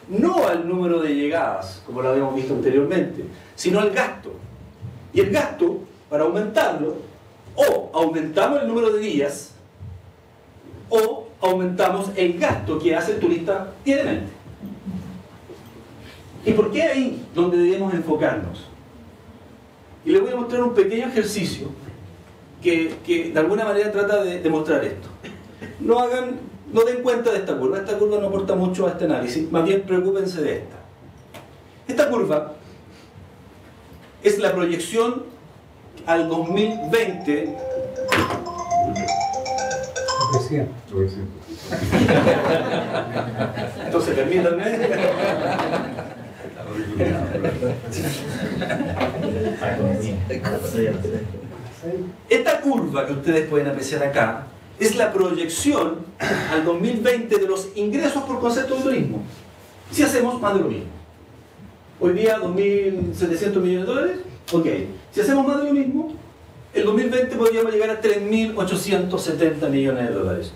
No al número de llegadas, como lo habíamos visto anteriormente, sino al gasto. Y el gasto, para aumentarlo, o aumentamos el número de días, o aumentamos el gasto que hace el turista diariamente. ¿Y por qué ahí donde debemos enfocarnos? Y les voy a mostrar un pequeño ejercicio que de alguna manera trata de demostrar esto. No den cuenta de esta curva no aporta mucho a este análisis, más bien preocúpense de esta. Esta curva es la proyección al 2020. Entonces, permítanme. Esta curva que ustedes pueden apreciar acá es la proyección al 2020 de los ingresos por concepto de turismo. Si hacemos más de lo mismo. Hoy día 2.700 millones de dólares. Ok. Si hacemos más de lo mismo, el 2020 podríamos llegar a 3.870 millones de dólares.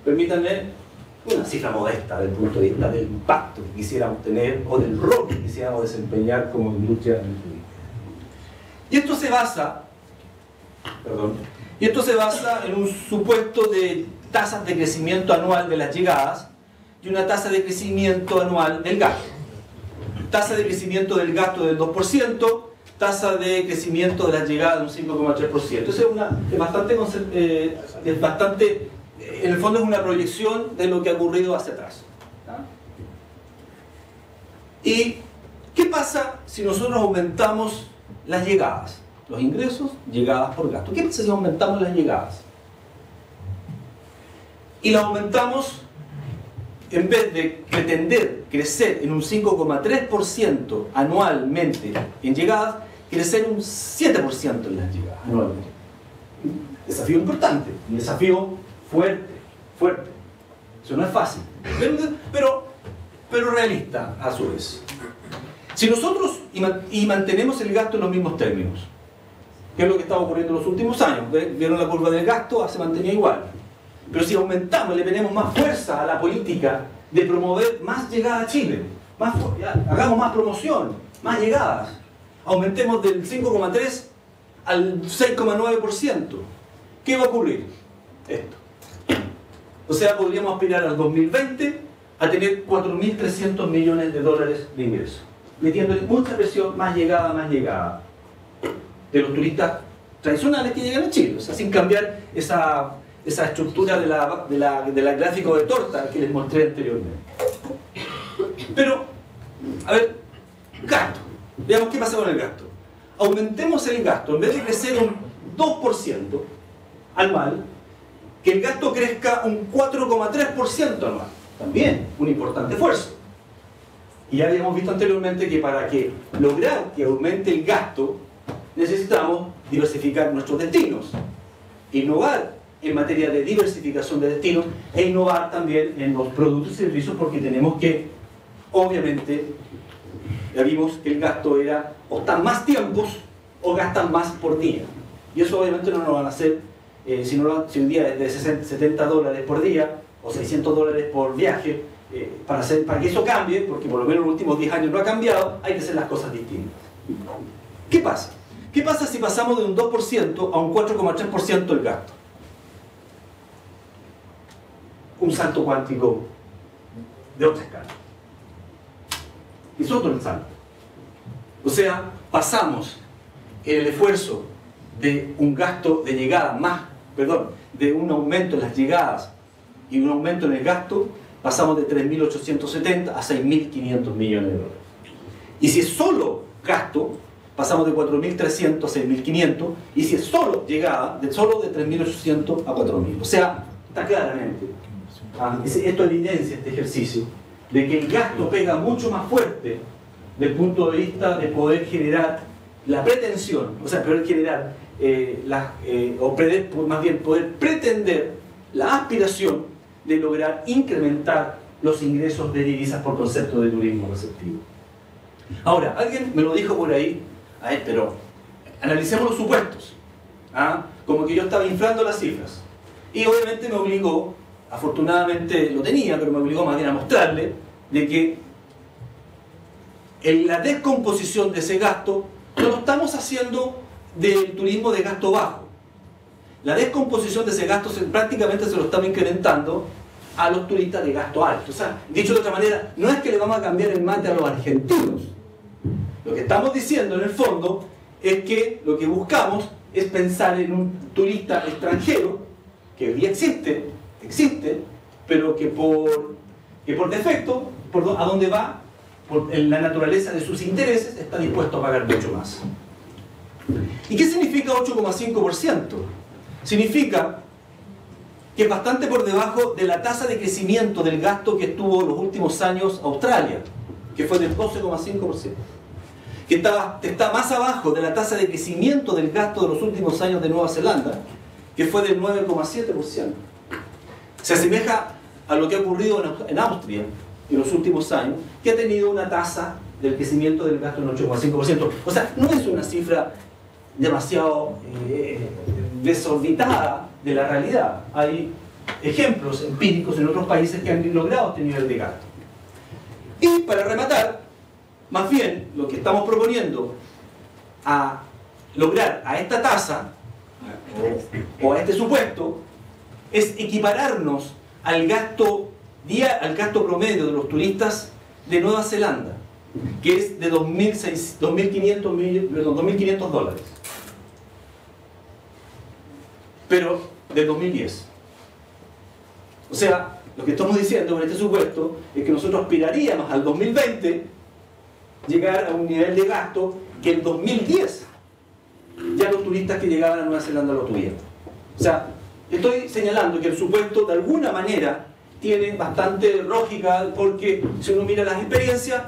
Permítanme una cifra modesta desde el punto de vista del impacto que quisiéramos tener o del rol que quisiéramos desempeñar como industria del turismo. Y esto se basa, en un supuesto de tasas de crecimiento anual de las llegadas y una tasa de crecimiento anual del gasto. Tasa de crecimiento del gasto del 2%, tasa de crecimiento de las llegadas de un 5,3%. Eso es bastante, en el fondo es una proyección de lo que ha ocurrido hacia atrás. ¿Y qué pasa si nosotros aumentamos las llegadas? Los ingresos, llegadas por gasto. ¿Qué pasa si aumentamos las llegadas? Y las aumentamos, en vez de pretender crecer en un 5,3% anualmente en llegadas, crecer un 7% en las llegadas anualmente. Desafío importante, un desafío fuerte. Eso no es fácil, pero realista a su vez. Si nosotros mantenemos el gasto en los mismos términos, que es lo que estaba ocurriendo en los últimos años, vieron la curva del gasto, se mantenía igual. Pero si aumentamos, le ponemos más fuerza a la política de promover más llegada a Chile, hagamos más promoción, más llegadas, aumentemos del 5,3 al 6,9%, ¿qué va a ocurrir? Esto. O sea, podríamos aspirar al 2020 a tener 4.300 millones de dólares de ingresos, metiéndole mucha presión, más llegada de los turistas tradicionales que llegan a Chile, o sea, sin cambiar esa estructura de la gráfico de torta que les mostré anteriormente. Pero, a ver, gasto. Veamos qué pasa con el gasto. Aumentemos el gasto, en vez de crecer un 2% anual, que el gasto crezca un 4,3% anual. También un importante esfuerzo. Y ya habíamos visto anteriormente que para lograr que aumente el gasto, necesitamos diversificar nuestros destinos, innovar en materia de diversificación de destinos e innovar también en los productos y servicios, porque tenemos que, obviamente, ya vimos que el gasto era o están más tiempos o gastan más por día. Y eso obviamente no lo van a hacer si un día es de 70 dólares por día o 600 dólares por viaje. Para que eso cambie, porque por lo menos en los últimos 10 años no ha cambiado, hay que hacer las cosas distintas. ¿Qué pasa? ¿Qué pasa si pasamos de un 2% a un 4,3% del gasto? Un salto cuántico de otra escala. Es otro salto. O sea, pasamos en el esfuerzo de un gasto de llegada de un aumento en las llegadas y un aumento en el gasto, pasamos de 3.870 a 6.500 millones de dólares. Y si es solo gasto, pasamos de 4.300 a 6.500, y si es solo llegada, solo de 3.800 a 4.000. O sea, está claramente, esto evidencia este ejercicio, de que el gasto pega mucho más fuerte desde el punto de vista de poder generar la pretensión, o sea, poder generar, poder pretender la aspiración de lograr incrementar los ingresos de divisas por concepto de turismo receptivo. Ahora, alguien me lo dijo por ahí, pero analicemos los supuestos, como que yo estaba inflando las cifras, y obviamente me obligó, afortunadamente lo tenía, pero me obligó más bien a mostrarle de que en la descomposición de ese gasto no lo estamos haciendo del turismo de gasto bajo, la descomposición de ese gasto prácticamente se lo estamos incrementando a los turistas de gasto alto. O sea, dicho de otra manera, no es que le vamos a cambiar el mate a los argentinos. Lo que estamos diciendo en el fondo es que lo que buscamos es pensar en un turista extranjero que hoy día existe, pero que por defecto, a dónde va, por la naturaleza de sus intereses, está dispuesto a pagar mucho más. ¿Y qué significa 8,5%? Significa que es bastante por debajo de la tasa de crecimiento del gasto que tuvo los últimos años Australia, que fue del 12,5%. Que está más abajo de la tasa de crecimiento del gasto de los últimos años de Nueva Zelanda, que fue del 9,7%. Se asemeja a lo que ha ocurrido en Austria en los últimos años, que ha tenido una tasa del crecimiento del gasto del 8,5%. O sea, no es una cifra demasiado desorbitada de la realidad. Hay ejemplos empíricos en otros países que han logrado este nivel de gasto. Y para rematar, más bien lo que estamos proponiendo a lograr a esta tasa o a este supuesto es equipararnos al gasto promedio de los turistas de Nueva Zelanda, que es de $2.500 dólares, pero del 2010. O sea, lo que estamos diciendo con este supuesto es que nosotros aspiraríamos al 2020 llegar a un nivel de gasto que en 2010 ya los turistas que llegaban a Nueva Zelanda lo tuvieron. O sea, estoy señalando que el supuesto de alguna manera tiene bastante lógica, porque si uno mira las experiencias,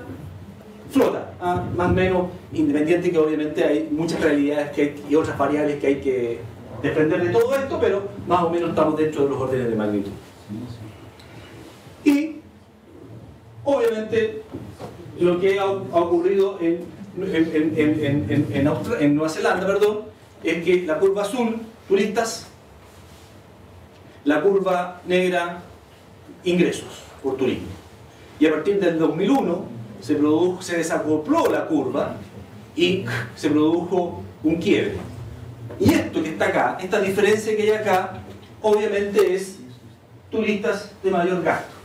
flota, más o menos, independiente que obviamente hay muchas realidades y otras variables que hay que desprender de todo esto, pero más o menos estamos dentro de los órdenes de magnitud. Y obviamente lo que ha ocurrido en Nueva Zelanda, es que la curva azul, turistas, la curva negra, ingresos por turismo. Y a partir del 2001 se desacopló la curva y se produjo un quiebre. Y esto que está acá, esta diferencia que hay acá, obviamente es turistas de mayor gasto,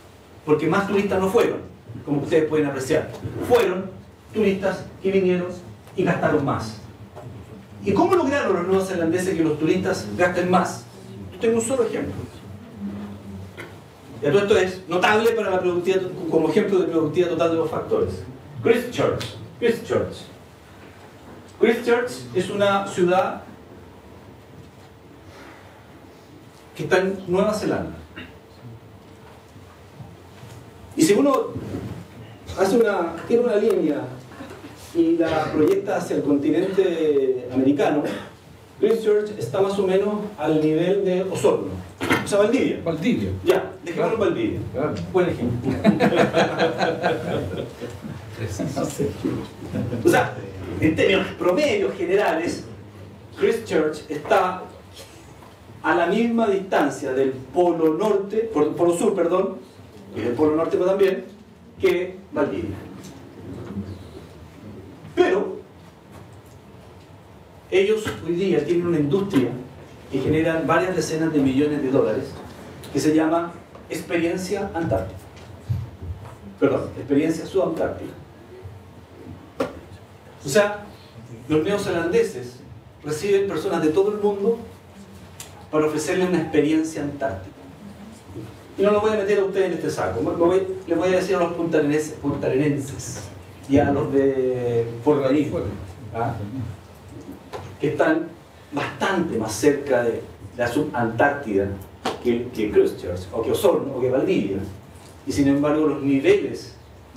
porque más turistas no fueron, como ustedes pueden apreciar. Fueron turistas que vinieron y gastaron más. ¿Y cómo lograron los neozelandeses que los turistas gasten más? Yo tengo un solo ejemplo. Y todo esto es notable para la productividad, como ejemplo de productividad total de los factores. Christchurch. Christchurch es una ciudad que está en Nueva Zelanda. Y si uno tiene una línea y la proyecta hacia el continente americano, Christchurch está más o menos al nivel de Osorno. O sea, Valdivia. Valdivia. Ya, dejémoslo en Valdivia. Claro. Buen ejemplo. O sea, en términos promedios generales, Christchurch está a la misma distancia del polo norte, polo sur, perdón, y del polo norte también, que Valdivia. Pero ellos hoy día tienen una industria que genera varias decenas de millones de dólares, que se llama Experiencia Antártica. Perdón, Experiencia Subantártica. O sea, los neozelandeses reciben personas de todo el mundo para ofrecerles una experiencia antártica. Y no lo voy a meter a ustedes en este saco, les voy a decir a los puntarenenses y a los de Forlanís, que están bastante más cerca de la subantártida que Christchurch, o que Osorno, o que Valdivia. Y sin embargo los niveles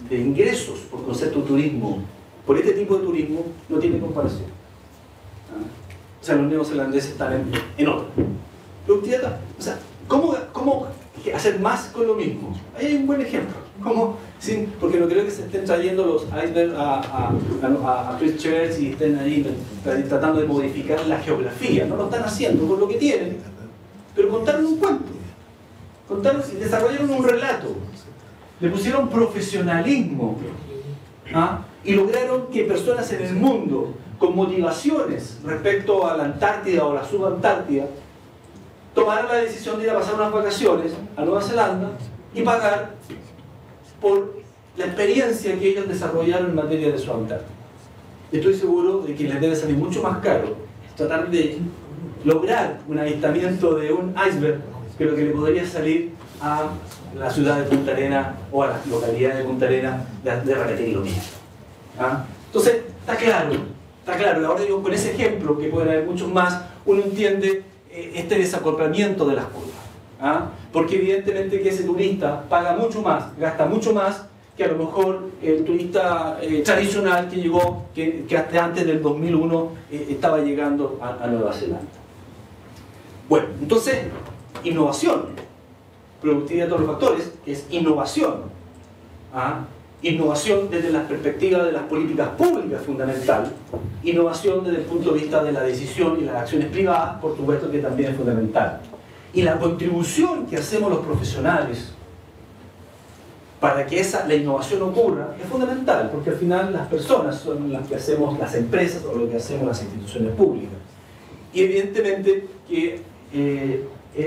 de ingresos por concepto de turismo, por este tipo de turismo, no tienen comparación. O sea, los neozelandeses están en otra. Productividad, o sea, ¿cómo hacer más con lo mismo? Ahí hay un buen ejemplo. ¿Cómo? Sí, porque no creo que se estén trayendo los icebergs a Christchurch y estén ahí tratando de modificar la geografía. No lo están haciendo con lo que tienen, pero contaron un cuento. Desarrollaron un relato. Le pusieron profesionalismo. Y lograron que personas en el mundo con motivaciones respecto a la Antártida o la subantártida tomaran la decisión de ir a pasar unas vacaciones a Nueva Zelanda y pagar por la experiencia que ellos desarrollaron en materia de su hábitat. Estoy seguro de que les debe salir mucho más caro tratar de lograr un avistamiento de un iceberg que lo que le podría salir a la ciudad de Punta Arenas o a las localidades de Punta Arenas de repetir lo mismo. ¿Ah? Entonces, está claro. Ahora digo, con ese ejemplo, que pueden haber muchos más, uno entiende este desacoplamiento de las curvas. ¿Ah? Porque evidentemente que ese turista paga mucho más, gasta mucho más que a lo mejor el turista tradicional que llegó, que hasta antes del 2001 estaba llegando a Nueva Zelanda. Bueno, entonces, innovación, productividad de todos los factores, es innovación. ¿Ah? Innovación desde la perspectiva de las políticas públicas fundamental, innovación desde el punto de vista de la decisión y las acciones privadas, por supuesto que también es fundamental. Y la contribución que hacemos los profesionales para que la innovación ocurra es fundamental, porque al final las personas son las que hacemos las empresas o lo que hacemos las instituciones públicas. Y evidentemente que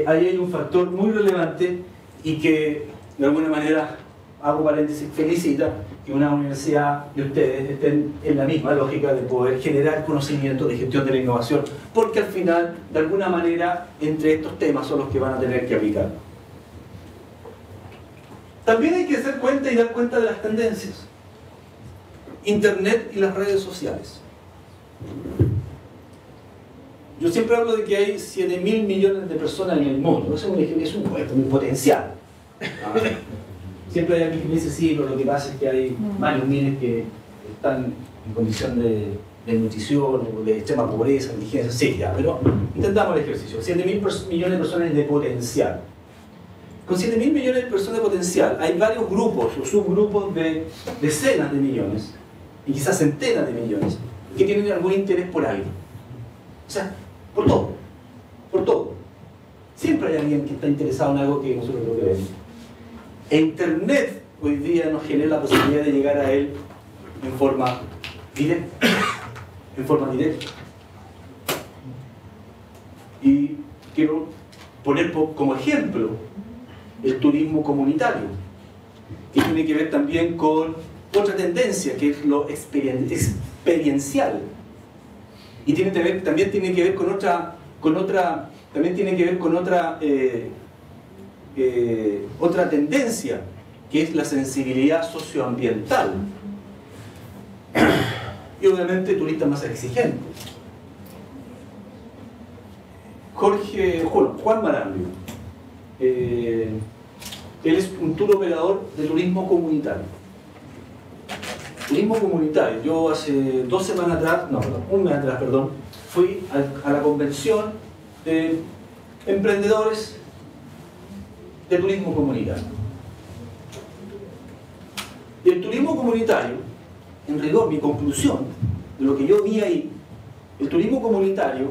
ahí hay un factor muy relevante y que de alguna manera, hago paréntesis, felicita que una universidad de ustedes estén en la misma lógica de poder generar conocimiento de gestión de la innovación, porque al final, de alguna manera, entre estos temas son los que van a tener que aplicar. También hay que hacer cuenta y dar cuenta de las tendencias. Internet y las redes sociales. Yo siempre hablo de que hay 7.000 millones de personas en el mundo. Eso es un potencial. Siempre hay alguien que me dice, sí, pero lo que pasa es que hay varios miles que están en condición de nutrición o de extrema pobreza, indigencia, sí, ya, pero intentamos el ejercicio. 7.000 millones de personas de potencial. Con 7.000 millones de personas de potencial hay varios grupos o subgrupos de decenas de millones y quizás centenas de millones que tienen algún interés por algo. O sea, por todo. Por todo. Siempre hay alguien que está interesado en algo que nosotros no queremos. E Internet hoy día nos genera la posibilidad de llegar a él en forma directa. En forma directa. Y quiero poner como ejemplo el turismo comunitario, que tiene que ver también con otra tendencia, que es lo experiencial. Y también tiene que ver con otra tendencia, que es la sensibilidad socioambiental. Y obviamente turistas más exigentes. Juan Marambio, él es un tour operador de turismo comunitario. Turismo comunitario. Yo hace 2 semanas atrás, un mes atrás, perdón, fui a la convención de emprendedores de turismo comunitario. Y el turismo comunitario, en rigor, mi conclusión de lo que yo vi ahí, el turismo comunitario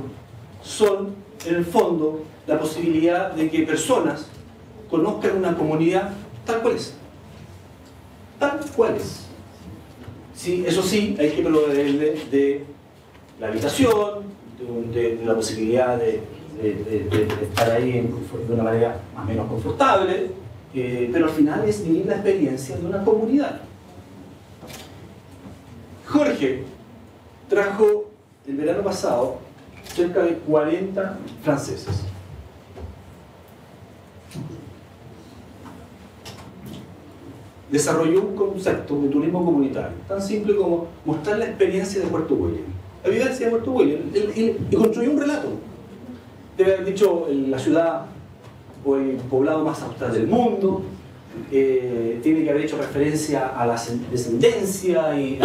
son, en el fondo, la posibilidad de que personas conozcan una comunidad tal cual es. Tal cual es. Sí, eso sí, hay que proveerle de la habitación, de la posibilidad de estar ahí de una manera más o menos confortable, pero al final es vivir la experiencia de una comunidad. Jorge trajo el verano pasado cerca de 40 franceses. Desarrolló un concepto de turismo comunitario, tan simple como mostrar la experiencia de Puerto William, la vivencia de Puerto William, y construyó un relato. Debe haber dicho la ciudad o el poblado más austral del mundo, tiene que haber hecho referencia a la descendencia y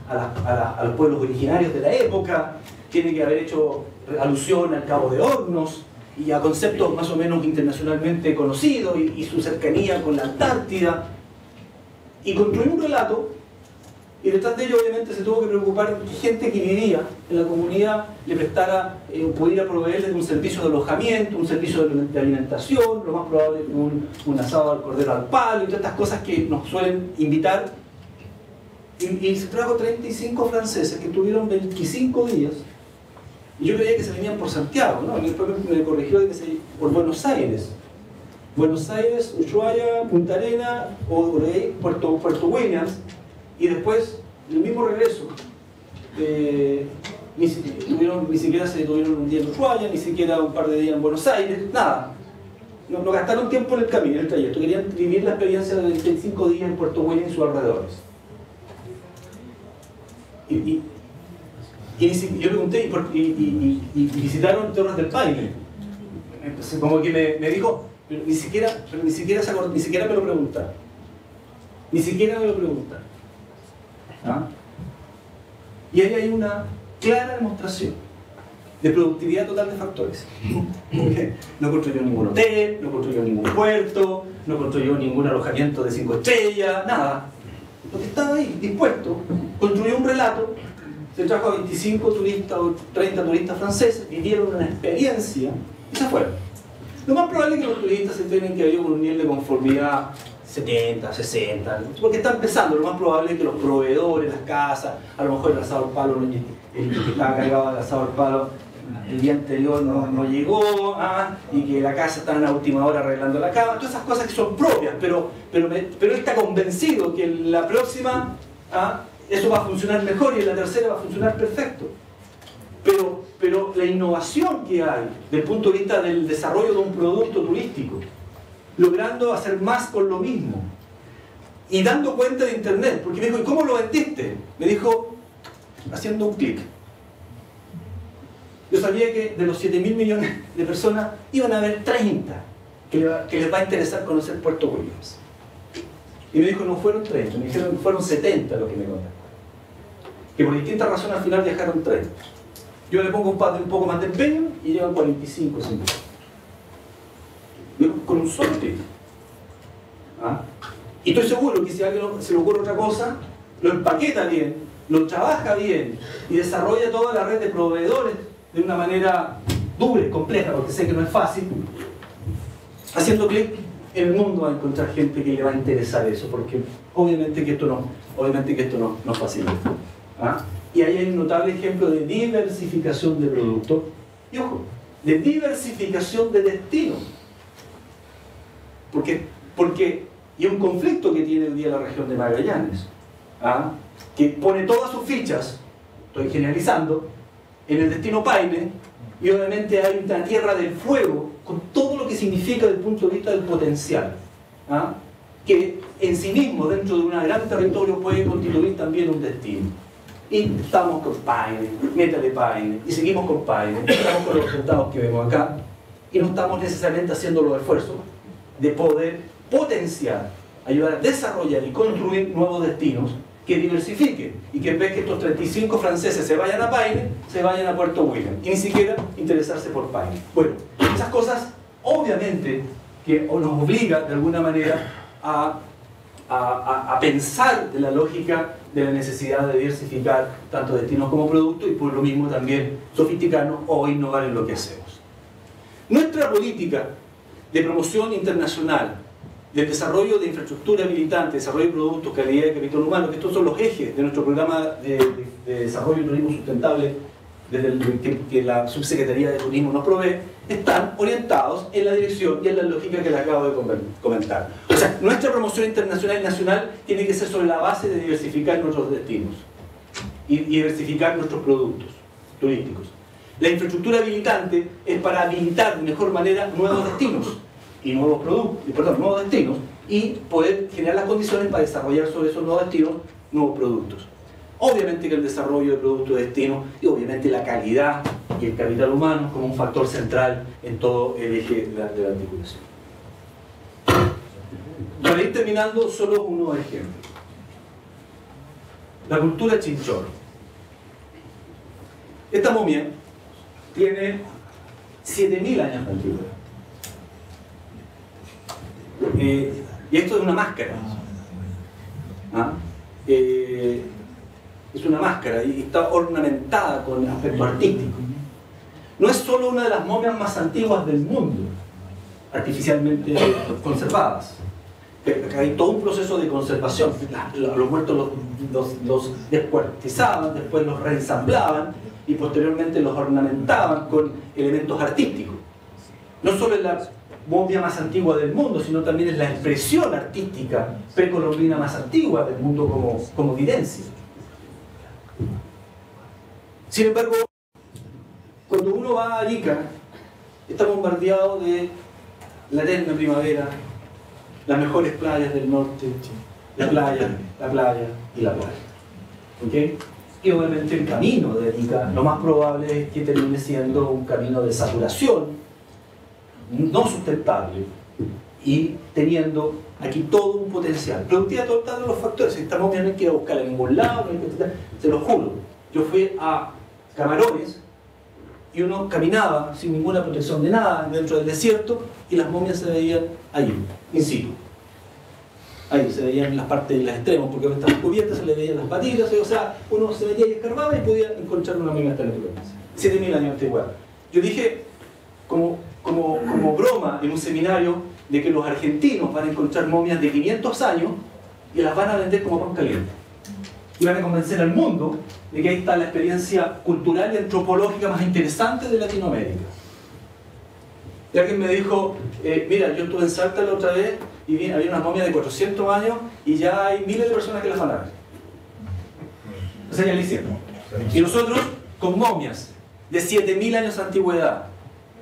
a los pueblos originarios de la época, tiene que haber hecho alusión al Cabo de Hornos y a conceptos más o menos internacionalmente conocidos y su cercanía con la Antártida. Y construyó un relato, y detrás de ello obviamente se tuvo que preocupar que gente que vivía en la comunidad le prestara, pudiera proveerle un servicio de alojamiento, un servicio de alimentación, lo más probable un asado al cordero al palo y todas estas cosas que nos suelen invitar. Y se trajo 35 franceses que tuvieron 25 días Y yo creía que se venían por Santiago, ¿no? Y después me corrigió de que por Buenos Aires. Buenos Aires, Ushuaia, Punta Arena, o por ahí, Puerto Williams, y después el mismo regreso. Ni siquiera se tuvieron un día en Ushuaia, ni siquiera un par de días en Buenos Aires, nada. No gastaron tiempo en el camino, en el trayecto. Querían vivir la experiencia de 25 días en Puerto Williams y sus alrededores. Y yo pregunté, y visitaron Torres del Paine. Entonces, como que me dijo, pero ni siquiera me lo preguntaron. Ni siquiera me lo preguntaron. ¿Ah? Y ahí hay una clara demostración de productividad total de factores. No construyó ningún hotel, no construyó ningún puerto, no construyó ningún alojamiento de 5 estrellas, nada. Porque estaba ahí, dispuesto, construyó un relato, se trajo a 25 turistas o 30 turistas franceses, vivieron una experiencia y se fueron. Lo más probable es que los turistas se enteren que había un nivel de conformidad 70, 60, porque está empezando. Lo más probable es que los proveedores, las casas, a lo mejor el asado al palo, el que estaba cargado del asado al palo el día anterior no llegó, y que la casa está en la última hora arreglando la cama, todas esas cosas que son propias, pero él está convencido que en la próxima eso va a funcionar mejor y en la tercera va a funcionar perfecto. Pero la innovación que hay desde el punto de vista del desarrollo de un producto turístico, logrando hacer más con lo mismo y dando cuenta de internet, porque me dijo, ¿y cómo lo vendiste? Me dijo, haciendo un clic. Yo sabía que de los 7.000 millones de personas iban a haber 30 que les va a interesar conocer Puerto Williams. Y me dijo, no fueron 30, me dijeron que fueron 70 los que me contaron, que por distintas razones al final viajaron 30. Yo le pongo un poco más de empeño y llevan 45, 50. Con un solo clic. Y estoy seguro que si a alguien se le ocurre otra cosa, lo empaqueta bien, lo trabaja bien y desarrolla toda la red de proveedores de una manera dura y compleja, porque sé que no es fácil. Haciendo clic, en el mundo va a encontrar gente que le va a interesar eso, porque obviamente que esto no facilita. Y ahí hay un notable ejemplo de diversificación de productos y, ojo, de diversificación de destinos. Y un conflicto que tiene hoy día la región de Magallanes, que pone todas sus fichas, estoy generalizando, en el destino Paine, y obviamente hay una tierra del fuego con todo lo que significa desde el punto de vista del potencial, que en sí mismo dentro de un gran territorio puede constituir también un destino. Y estamos con Paine, métale Paine, y seguimos con Paine, estamos con los resultados que vemos acá, y no estamos necesariamente haciendo los esfuerzos de poder potenciar, ayudar a desarrollar y construir nuevos destinos que diversifiquen y que en vez que estos 35 franceses se vayan a Paine, se vayan a Puerto Williams y ni siquiera interesarse por Paine. Bueno, esas cosas obviamente que nos obliga de alguna manera a pensar de la lógica de la necesidad de diversificar tanto destinos como productos y por lo mismo también sofisticarnos o innovar en lo que hacemos. Nuestra política de promoción internacional, del desarrollo de infraestructura habilitante, desarrollo de productos, calidad y capital humano, que estos son los ejes de nuestro programa de desarrollo y turismo sustentable que la Subsecretaría de Turismo nos provee, están orientados en la dirección y en la lógica que les acabo de comentar. O sea, nuestra promoción internacional y nacional tiene que ser sobre la base de diversificar nuestros destinos y diversificar nuestros productos turísticos. La infraestructura habilitante es para habilitar de mejor manera nuevos destinos y nuevos destinos y poder generar las condiciones para desarrollar sobre esos nuevos destinos nuevos productos. Obviamente que el desarrollo de productos de destino y obviamente la calidad y el capital humano como un factor central en todo el eje de la articulación. Para ir terminando, solo unos ejemplos. La cultura chinchorro. Esta momia tiene 7.000 años de antigüedad. Y esto es una máscara. Es una máscara y está ornamentada con aspecto artístico. No es solo una de las momias más antiguas del mundo, artificialmente conservadas. Hay todo un proceso de conservación. Los muertos los descuartizaban, después los reensamblaban y posteriormente los ornamentaban con elementos artísticos. No solo es la momia más antigua del mundo, sino también es la expresión artística precolombina más antigua del mundo como evidencia. Sin embargo, cuando uno va a Arica, está bombardeado de la eterna primavera, las mejores playas del norte, la playa y la playa. ¿Okay? Y obviamente el camino de Arica, lo más probable es que termine siendo un camino de saturación, no sustentable, y teniendo aquí todo un potencial. Productividad total de los factores. Esta momia no hay que ir a buscarla en ningún lado, se lo juro. Yo fui a Camarones y uno caminaba sin ninguna protección de nada dentro del desierto y las momias se veían ahí, in situ. Ahí se veían las partes de los extremos porque estaban cubiertas, se le veían las patitas, o sea, uno se metía y escarbaba y podía encontrar una momia hasta la naturaleza. 7000 años de antigüedad. Yo dije, como broma en un seminario, de que los argentinos van a encontrar momias de 500 años y las van a vender como pan caliente. Y van a convencer al mundo de que ahí está la experiencia cultural y antropológica más interesante de Latinoamérica. Y alguien me dijo, mira, yo estuve en Salta la otra vez y había unas momias de 400 años y ya hay miles de personas que las van a ver. O sea, ya lo hicieron. Y nosotros, con momias de 7000 años de antigüedad,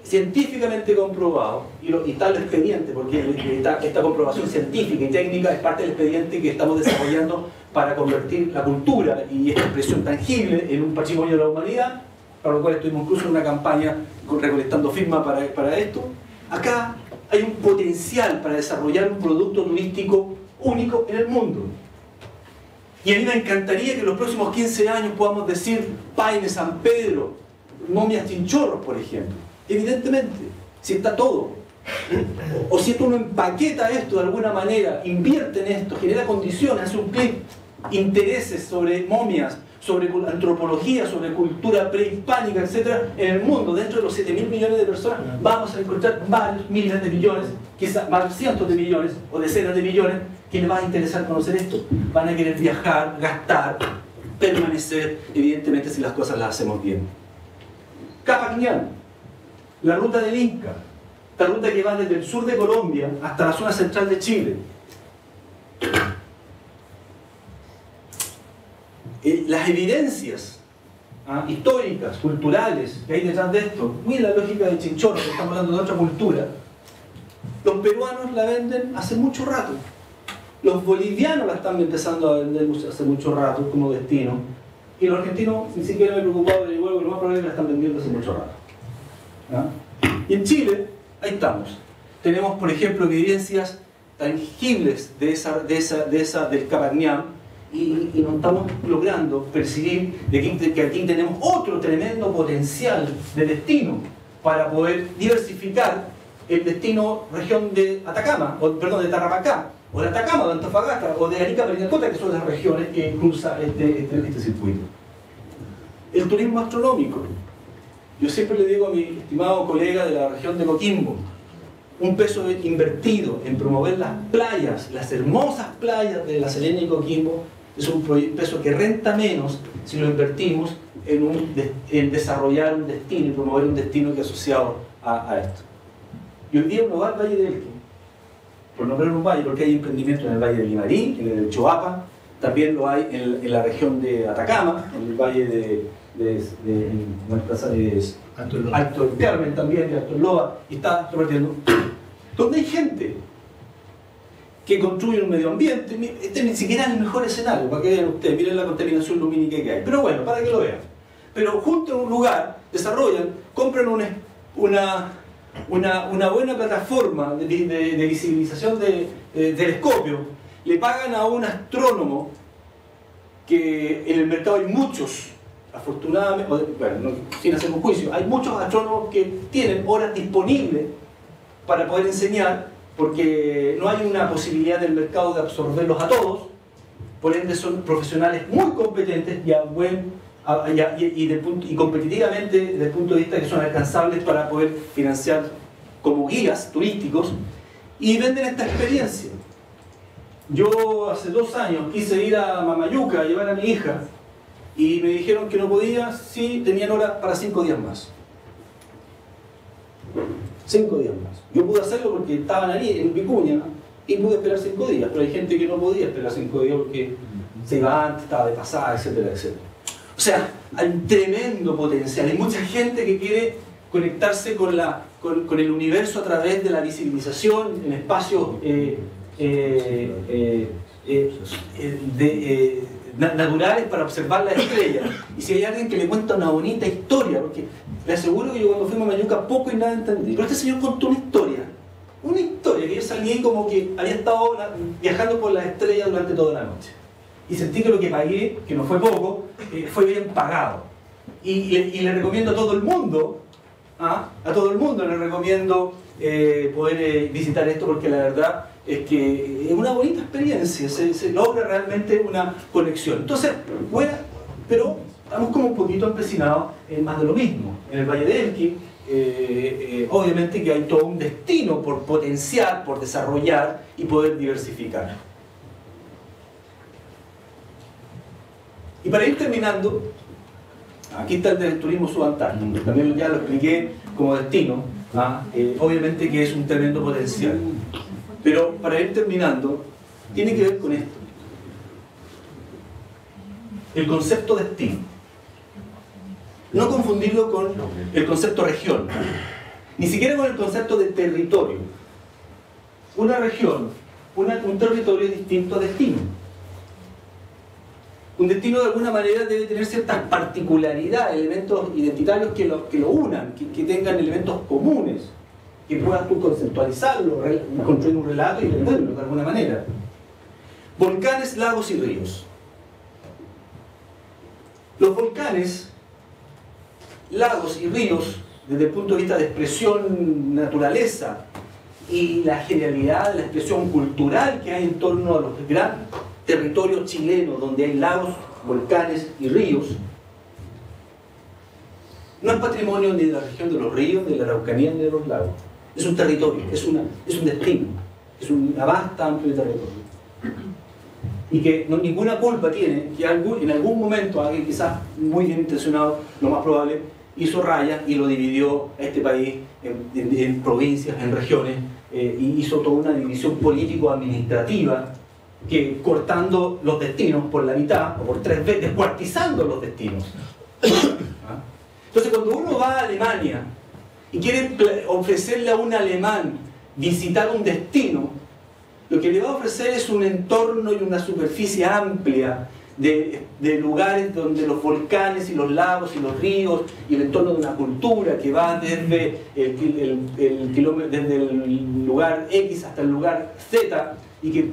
científicamente comprobado, y está el expediente, porque esta comprobación científica y técnica es parte del expediente que estamos desarrollando para convertir la cultura y esta expresión tangible en un patrimonio de la humanidad, para lo cual estuvimos incluso en una campaña recolectando firmas para esto. Acá hay un potencial para desarrollar un producto turístico único en el mundo. Y a mí me encantaría que en los próximos 15 años podamos decir Paine, San Pedro, momias Chinchorros, por ejemplo. Evidentemente, si está todo. O si uno empaqueta esto de alguna manera, invierte en esto, genera condiciones, hace un clic, intereses sobre momias, sobre antropología, sobre cultura prehispánica, etc. en el mundo, dentro de los 7.000 millones de personas, vamos a encontrar varios miles de millones, quizás más cientos de millones o decenas de millones, que les va a interesar conocer esto. Van a querer viajar, gastar, permanecer, evidentemente si las cosas las hacemos bien. Capac Ñan, la ruta del Inca, esta ruta que va desde el sur de Colombia hasta la zona central de Chile. Las evidencias históricas, culturales que hay detrás de esto, muy la lógica de Chinchorro, que estamos hablando de otra cultura, los peruanos la venden hace mucho rato. Los bolivianos la están empezando a vender hace mucho rato como destino. Y los argentinos ni siquiera me he preocupado de averiguar, lo más probable es que la están vendiendo hace mucho rato. Y en Chile, ahí estamos. Tenemos, por ejemplo, evidencias tangibles del Capac Ñan y nos estamos logrando percibir que aquí tenemos otro tremendo potencial de destino para poder diversificar el destino región de Atacama, de Tarapacá, o de Atacama, de Antofagasta, o de Arica, Parinacota, que son las regiones que cruza este circuito. El turismo astronómico. Yo siempre le digo a mi estimado colega de la región de Coquimbo, un peso invertido en promover las playas, las hermosas playas de La Serena y Coquimbo, es un peso que renta menos si lo invertimos en desarrollar un destino y promover un destino que es asociado a esto. Y hoy día uno va al Valle del Elqui, por nombrar un valle, porque hay emprendimiento en el Valle de Limarí, en el Choapa, también lo hay en la región de Atacama, en el Valle Alto del Carmen también, de Alto Loa, y está repartiendo. Donde hay gente que construye un medio ambiente, este ni siquiera es el mejor escenario, para que vean ustedes, miren la contaminación lumínica que hay. Pero bueno, para que lo vean. Pero junto a un lugar, desarrollan, compran una buena plataforma de visibilización de telescopio, le pagan a un astrónomo, que en el mercado hay muchos, afortunadamente, bueno, sin hacer un juicio, hay muchos astrónomos que tienen horas disponibles para poder enseñar, porque no hay una posibilidad del mercado de absorberlos a todos, por ende son profesionales muy competentes y competitivamente desde el punto de vista que son alcanzables para poder financiar como guías turísticos y venden esta experiencia. Yo hace 2 años quise ir a Mamayuca a llevar a mi hija y me dijeron que no podía si tenían hora para 5 días más. 5 días más. Yo pude hacerlo porque estaban ahí en Vicuña y pude esperar 5 días, pero hay gente que no podía esperar 5 días porque se iba antes, estaba de pasada, etcétera, etcétera. O sea, hay un tremendo potencial. Hay mucha gente que quiere conectarse con el universo a través de la visibilización en espacios naturales para observar las estrellas. Y si hay alguien que le cuenta una bonita historia, porque le aseguro que yo cuando fuimos a Mayuca poco y nada entendí, pero este señor contó una historia que yo salí ahí como que había estado viajando por las estrellas durante toda la noche. Y sentí que lo que pagué, que no fue poco, fue bien pagado. Y le recomiendo a todo el mundo, a todo el mundo le recomiendo poder visitar esto, porque la verdad es que es una bonita experiencia, se logra realmente una conexión. Entonces, bueno, pero estamos como un poquito empecinados en más de lo mismo. En el Valle de Elqui, obviamente que hay todo un destino por potenciar, por desarrollar y poder diversificar. Y para ir terminando, aquí está el del turismo subantártico, también ya lo expliqué como destino, obviamente que es un tremendo potencial. Pero para ir terminando, tiene que ver con esto. El concepto destino. No confundirlo con el concepto región, ni siquiera con el concepto de territorio. Una región, un territorio es distinto a destino. Un destino de alguna manera debe tener ciertas particularidades, elementos identitarios que lo unan, que tengan elementos comunes, que puedas tú conceptualizarlo, construir un relato y venderlo de alguna manera. Volcanes, lagos y ríos. Los volcanes, lagos y ríos, desde el punto de vista de expresión naturaleza y la genialidad de la expresión cultural que hay en torno a los grandes territorios chilenos donde hay lagos, volcanes y ríos, no es patrimonio ni de la región de los ríos, ni de la Araucanía, ni de los lagos. Es un territorio, es un destino, es una vasta, amplio territorio. Y que ninguna culpa tiene que en algún momento alguien quizás muy bien intencionado, lo más probable, hizo rayas y lo dividió a este país en provincias, en regiones, y hizo toda una división político-administrativa que cortando los destinos por la mitad o por 3 veces, descuartizando los destinos. Entonces cuando uno va a Alemania y quiere ofrecerle a un alemán visitar un destino, lo que le va a ofrecer es un entorno y una superficie amplia de lugares donde los volcanes y los lagos y los ríos y el entorno de una cultura que va desde desde el lugar X hasta el lugar Z, y que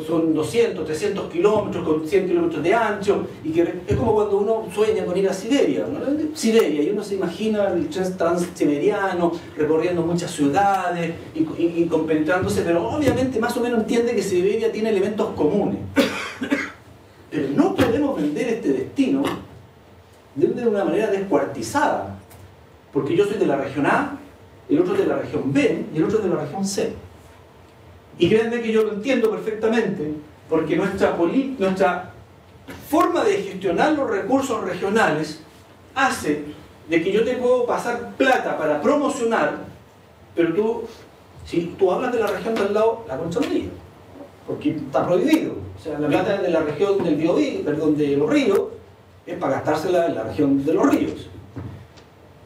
son 200, 300 kilómetros con 100 kilómetros de ancho, y que es como cuando uno sueña con ir a Siberia, ¿no? Siberia, y uno se imagina el transsiberiano recorriendo muchas ciudades y compenetrándose, pero obviamente más o menos entiende que Siberia tiene elementos comunes. Pero no podemos vender este destino de una manera descuartizada, porque yo soy de la región A, el otro es de la región B y el otro es de la región C. Y créanme que yo lo entiendo perfectamente, porque nuestra forma de gestionar los recursos regionales hace de que yo te puedo pasar plata para promocionar, pero si tú hablas de la región del lado, la concha no diga, porque está prohibido. O sea, la plata de la región del Biobío, perdón, de los ríos, es para gastársela en la región de los ríos.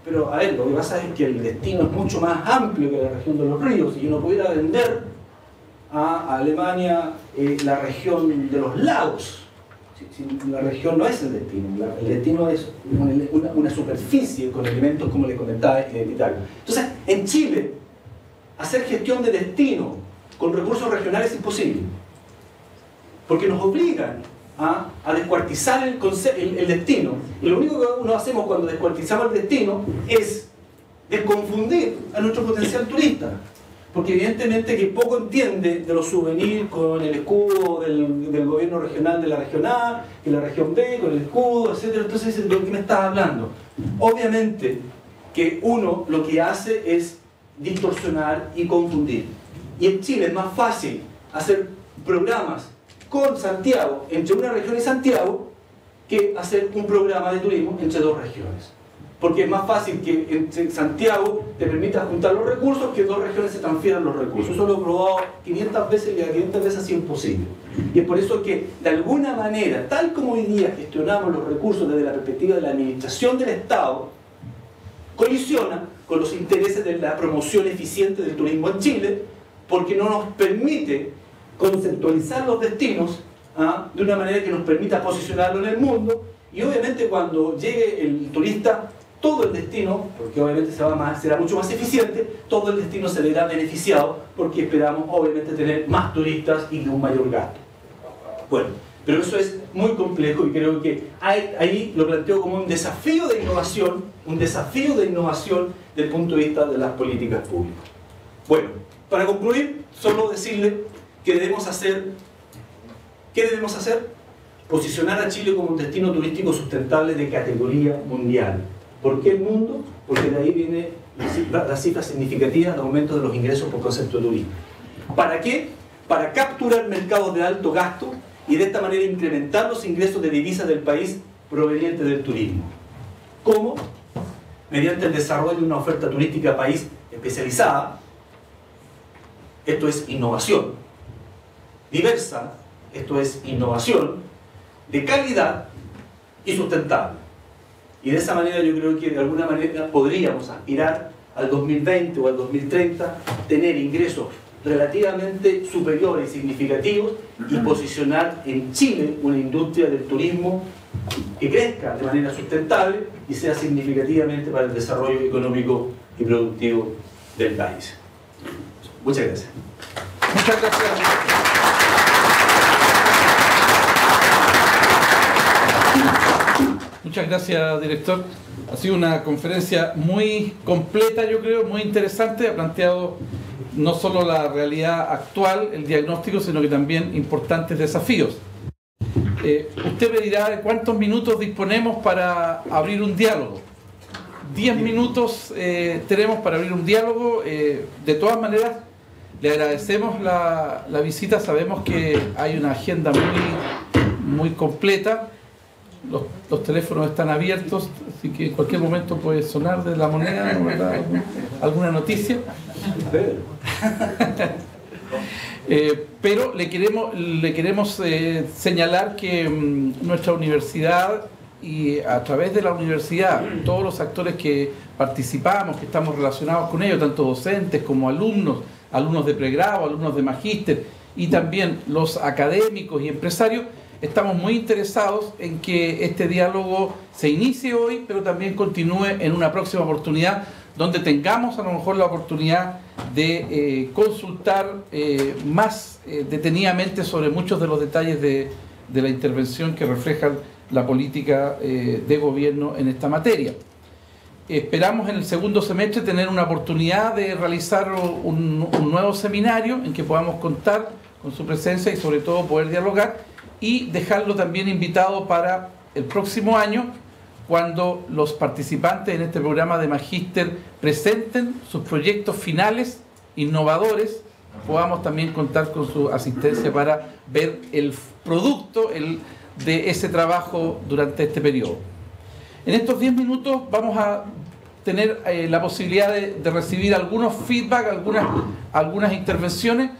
Pero a ver, lo que pasa es que el destino es mucho más amplio que la región de los ríos, y yo no pudiera vender a Alemania la región de los lagos. La región no es el destino, el destino es una superficie con elementos, como les comentaba, identitarios. Entonces, en Chile, hacer gestión de destino con recursos regionales es imposible, porque nos obligan a descuartizar el destino. Y lo único que nosotros hacemos cuando descuartizamos el destino es desconfundir a nuestro potencial turista, porque evidentemente que poco entiende de los souvenirs con el escudo del gobierno regional de la región A y la región B con el escudo, etc. Entonces, ¿de qué me estás hablando? Obviamente que uno lo que hace es distorsionar y confundir. Y en Chile es más fácil hacer programas con Santiago, entre una región y Santiago, que hacer un programa de turismo entre dos regiones. Porque es más fácil que en Santiago te permita juntar los recursos que dos regiones se transfieran los recursos. Eso lo he probado 500 veces y a 500 veces ha sido imposible. Y es por eso que, de alguna manera, tal como hoy día gestionamos los recursos desde la perspectiva de la administración del Estado, colisiona con los intereses de la promoción eficiente del turismo en Chile, porque no nos permite conceptualizar los destinos de una manera que nos permita posicionarlo en el mundo, y obviamente cuando llegue el turista, todo el destino, porque obviamente será mucho más eficiente, todo el destino se verá beneficiado, porque esperamos obviamente tener más turistas y un mayor gasto. Bueno, pero eso es muy complejo y creo que ahí lo planteo como un desafío de innovación desde el punto de vista de las políticas públicas. Bueno, para concluir, solo decirle que debemos hacer. ¿Qué debemos hacer? Posicionar a Chile como un destino turístico sustentable de categoría mundial. ¿Por qué el mundo? Porque de ahí viene la cifra significativa de aumento de los ingresos por concepto de turismo. ¿Para qué? Para capturar mercados de alto gasto y de esta manera incrementar los ingresos de divisas del país provenientes del turismo. ¿Cómo? Mediante el desarrollo de una oferta turística país especializada. Esto es innovación. Diversa. Esto es innovación. De calidad y sustentable. Y de esa manera yo creo que de alguna manera podríamos aspirar al 2020 o al 2030, tener ingresos relativamente superiores y significativos y posicionar en Chile una industria del turismo que crezca de manera sustentable y sea significativamente para el desarrollo económico y productivo del país. Muchas gracias. Muchas gracias. Muchas gracias, director. Ha sido una conferencia muy completa, yo creo, muy interesante. Ha planteado no solo la realidad actual, el diagnóstico, sino que también importantes desafíos. Usted me dirá de cuántos minutos disponemos para abrir un diálogo. 10 minutos tenemos para abrir un diálogo. De todas maneras, le agradecemos la visita. Sabemos que hay una agenda muy completa. Los teléfonos están abiertos, así que en cualquier momento puede sonar de la moneda, ¿no? ¿Verdad? ¿Alguna noticia? Pero le queremos señalar que nuestra universidad, y a través de la universidad, todos los actores que participamos, que estamos relacionados con ellos, tanto docentes como alumnos de pregrado, alumnos de magíster, y también los académicos y empresarios, estamos muy interesados en que este diálogo se inicie hoy, pero también continúe en una próxima oportunidad, donde tengamos a lo mejor la oportunidad de consultar más detenidamente sobre muchos de los detalles de la intervención que reflejan la política de gobierno en esta materia. Esperamos en el segundo semestre tener una oportunidad de realizar un nuevo seminario en que podamos contar con su presencia y sobre todo poder dialogar, y dejarlo también invitado para el próximo año, cuando los participantes en este programa de Magíster presenten sus proyectos finales innovadores, podamos también contar con su asistencia para ver el producto de ese trabajo durante este periodo. En estos 10 minutos vamos a tener la posibilidad de recibir algunos feedback, algunas intervenciones.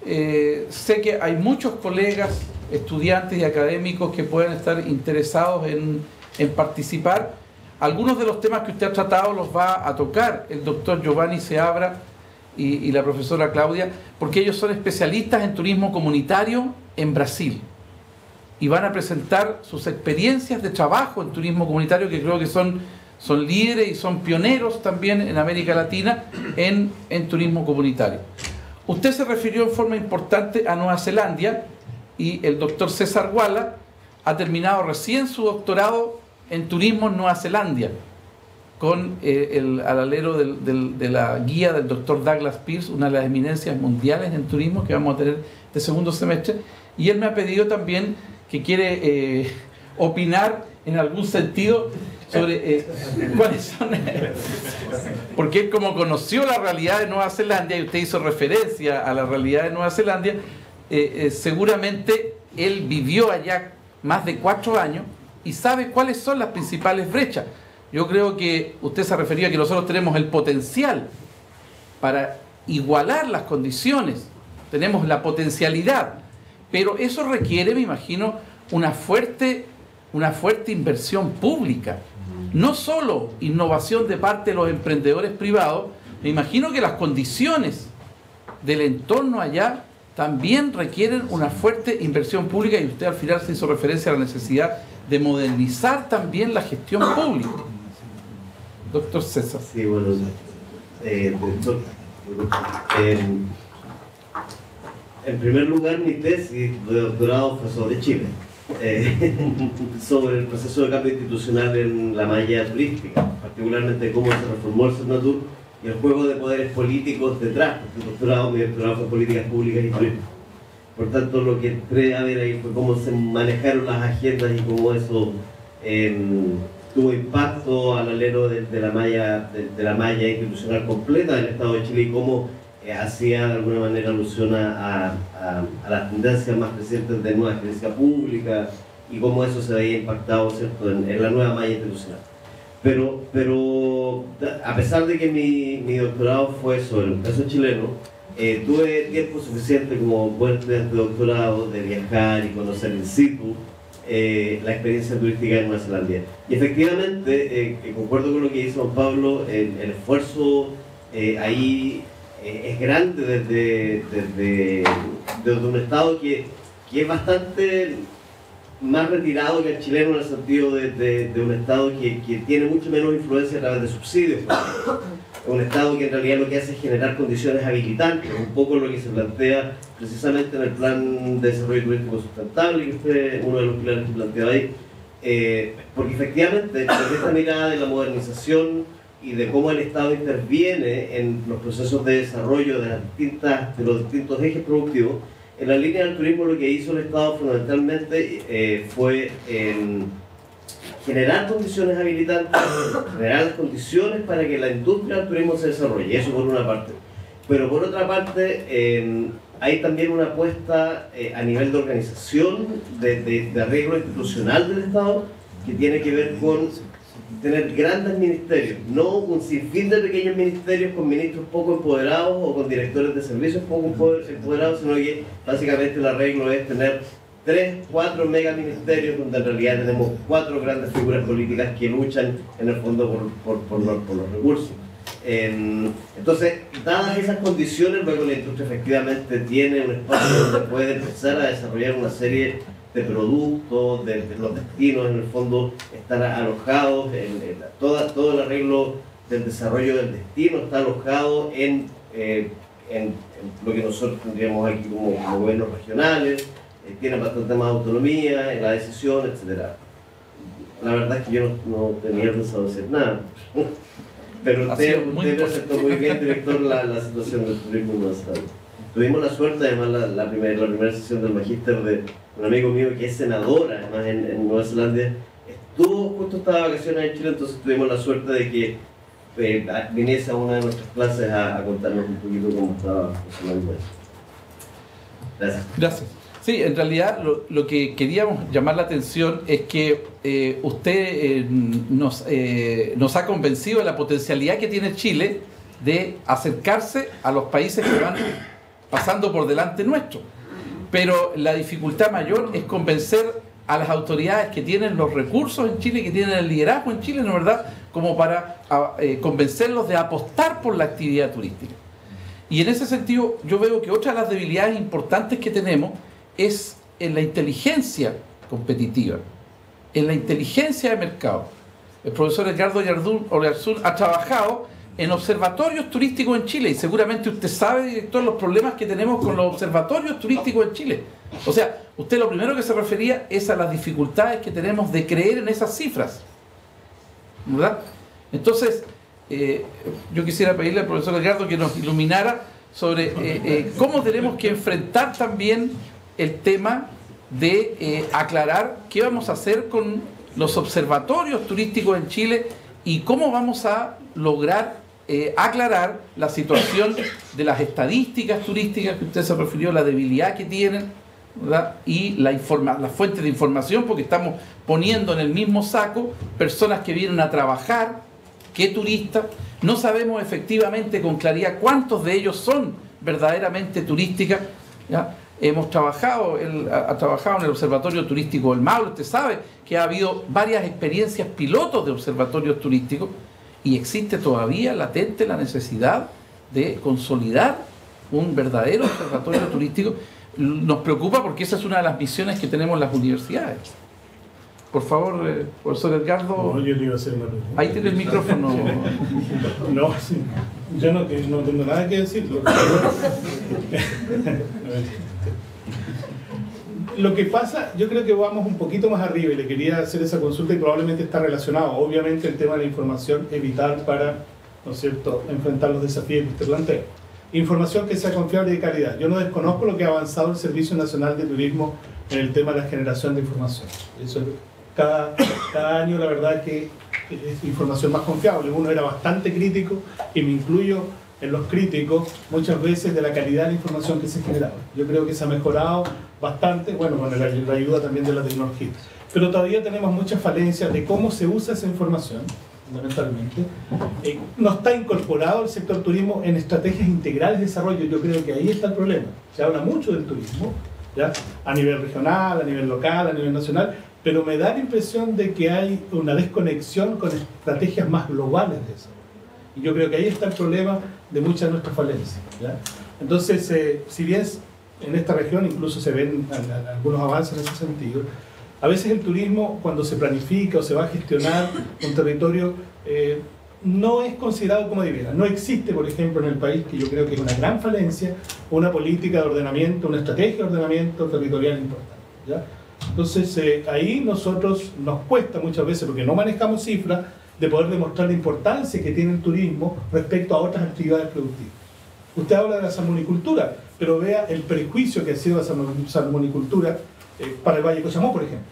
Sé que hay muchos colegas, estudiantes y académicos que pueden estar interesados en participar. Algunos de los temas que usted ha tratado los va a tocar el doctor Giovanni Seabra y la profesora Claudia, porque ellos son especialistas en turismo comunitario en Brasil y van a presentar sus experiencias de trabajo en turismo comunitario, que creo que son líderes y son pioneros también en América Latina en turismo comunitario. Usted se refirió en forma importante a Nueva Zelanda, y el doctor César Guala ha terminado recién su doctorado en turismo en Nueva Zelanda, con al alero de la guía del doctor Douglas Pearce, una de las eminencias mundiales en turismo que vamos a tener de segundo semestre, y él me ha pedido también que quiere opinar en algún sentido sobre cuáles son, porque él, como conoció la realidad de Nueva Zelanda y usted hizo referencia a la realidad de Nueva Zelanda, seguramente él vivió allá más de 4 años y sabe cuáles son las principales brechas. Yo creo que usted se refería a que nosotros tenemos el potencial para igualar las condiciones, tenemos la potencialidad, pero eso requiere, me imagino, una fuerte inversión pública, no solo innovación de parte de los emprendedores privados. Me imagino que las condiciones del entorno allá también requieren una fuerte inversión pública, y usted al final se hizo referencia a la necesidad de modernizar también la gestión pública. Doctor César. Sí, bueno, doctor, en primer lugar, mi tesis de doctorado fue sobre Chile, sobre el proceso de cambio institucional en la malla turística, particularmente cómo se reformó el Senatur y el juego de poderes políticos detrás. Mi doctorado fue en políticas públicas y turismo. Por tanto, lo que entré a ver ahí fue cómo se manejaron las agendas y cómo eso tuvo impacto al alero de la malla institucional completa del Estado de Chile, y cómo hacía de alguna manera alusión a las tendencias más recientes de nueva gerencia pública y cómo eso se veía impactado, ¿cierto?, en la nueva malla institucional. Pero a pesar de que mi doctorado fue sobre el caso chileno, tuve tiempo suficiente como buen estudiante de doctorado de viajar y conocer in situ la experiencia turística en Nueva Zelanda. Y efectivamente, concuerdo con lo que dice Juan Pablo, el esfuerzo ahí es grande desde un estado que es bastante más retirado que el chileno, en el sentido de un estado que tiene mucho menos influencia a través de subsidios. Es un estado que en realidad lo que hace es generar condiciones habilitantes, un poco lo que se plantea precisamente en el Plan de Desarrollo Turístico Sustentable, que fue uno de los pilares que planteaba ahí, porque efectivamente desde esta mirada de la modernización y de cómo el Estado interviene en los procesos de desarrollo de los distintos ejes productivos, en la línea del turismo lo que hizo el Estado fundamentalmente fue generar condiciones habilitantes, generar las condiciones para que la industria del turismo se desarrolle, eso por una parte. Pero por otra parte, hay también una apuesta a nivel de organización, de arreglo institucional del Estado, que tiene que ver con tener grandes ministerios, no un sinfín de pequeños ministerios con ministros poco empoderados o con directores de servicios poco empoderados, sino que básicamente el arreglo es tener 3, 4 megaministerios donde en realidad tenemos 4 grandes figuras políticas que luchan en el fondo por los recursos. Entonces, dadas esas condiciones, luego la industria efectivamente tiene un espacio donde puede empezar a desarrollar una serie de productos, de los destinos, en el fondo están alojados, todo el arreglo del desarrollo del destino está alojado en lo que nosotros tendríamos aquí como gobiernos regionales, tienen bastante más autonomía en la decisión, etc. La verdad es que yo no tenía pensado hacer nada, pero usted presentó muy bien, director, la situación del turismo en Nueva Zelanda. Tuvimos la suerte, además, la primera sesión del magíster de un amigo mío que es senador, además, en Nueva Zelanda, justo estaba de vacaciones en Chile, entonces tuvimos la suerte de que viniese a una de nuestras clases a contarnos un poquito cómo estaba funcionando eso. Gracias. Gracias. Sí, en realidad lo que queríamos llamar la atención es que usted nos ha convencido de la potencialidad que tiene Chile de acercarse a los países que van pasando por delante nuestro. Pero la dificultad mayor es convencer a las autoridades que tienen los recursos en Chile, que tienen el liderazgo en Chile, ¿no es verdad?, como para convencerlos de apostar por la actividad turística. Y en ese sentido yo veo que otra de las debilidades importantes que tenemos es en la inteligencia competitiva, en la inteligencia de mercado. El profesor Edgardo Oyarzún ha trabajado en observatorios turísticos en Chile, y seguramente usted sabe, director, los problemas que tenemos con los observatorios turísticos en Chile. O sea, usted lo primero que se refería es a las dificultades que tenemos de creer en esas cifras, ¿verdad? Entonces, yo quisiera pedirle al profesor Edgardo que nos iluminara sobre cómo tenemos que enfrentar también el tema de aclarar qué vamos a hacer con los observatorios turísticos en Chile y cómo vamos a lograr aclarar la situación de las estadísticas turísticas que usted se refirió, la debilidad que tienen, ¿verdad? Y la fuente de información, porque estamos poniendo en el mismo saco personas que vienen a trabajar que turistas. No sabemos efectivamente con claridad cuántos de ellos son verdaderamente turísticas, ¿ya? Ha trabajado en el Observatorio Turístico del Maule. Usted sabe que ha habido varias experiencias pilotos de observatorios turísticos y existe todavía latente la necesidad de consolidar un verdadero observatorio turístico. Nos preocupa porque esa es una de las misiones que tenemos en las universidades. Por favor, profesor Edgardo. No, yo le iba a hacer una pregunta. Ahí tiene el micrófono. No, sí. Yo no tengo nada que decir. Lo que pasa, yo creo que vamos un poquito más arriba y le quería hacer esa consulta y probablemente está relacionado. Obviamente el tema de la información es vital para, ¿no es cierto?, enfrentar los desafíos que usted plantea. Información que sea confiable y de calidad. Yo no desconozco lo que ha avanzado el Servicio Nacional de Turismo en el tema de la generación de información. Eso, cada año la verdad es que es información más confiable. Uno era bastante crítico y me incluyo en los críticos muchas veces de la calidad de la información que se generaba. Yo creo que se ha mejorado bastante, bueno, con la ayuda también de la tecnología. Pero todavía tenemos muchas falencias de cómo se usa esa información, fundamentalmente. No está incorporado el sector turismo en estrategias integrales de desarrollo. Yo creo que ahí está el problema. Se habla mucho del turismo, ¿ya?, a nivel regional, a nivel local, a nivel nacional, pero me da la impresión de que hay una desconexión con estrategias más globales de desarrollo. Y yo creo que ahí está el problema de muchas de nuestras falencias, ¿ya? Entonces, si bien en esta región incluso se ven algunos avances en ese sentido, a veces el turismo, cuando se planifica o se va a gestionar un territorio, no es considerado como debiera. No existe, por ejemplo, en el país, que yo creo que es una gran falencia, una política de ordenamiento, una estrategia de ordenamiento territorial importante, ¿ya? Entonces, ahí nosotros nos cuesta muchas veces, porque no manejamos cifras, de poder demostrar la importancia que tiene el turismo respecto a otras actividades productivas. Usted habla de la salmonicultura, pero vea el prejuicio que ha sido la salmonicultura para el Valle de Cochamó, por ejemplo.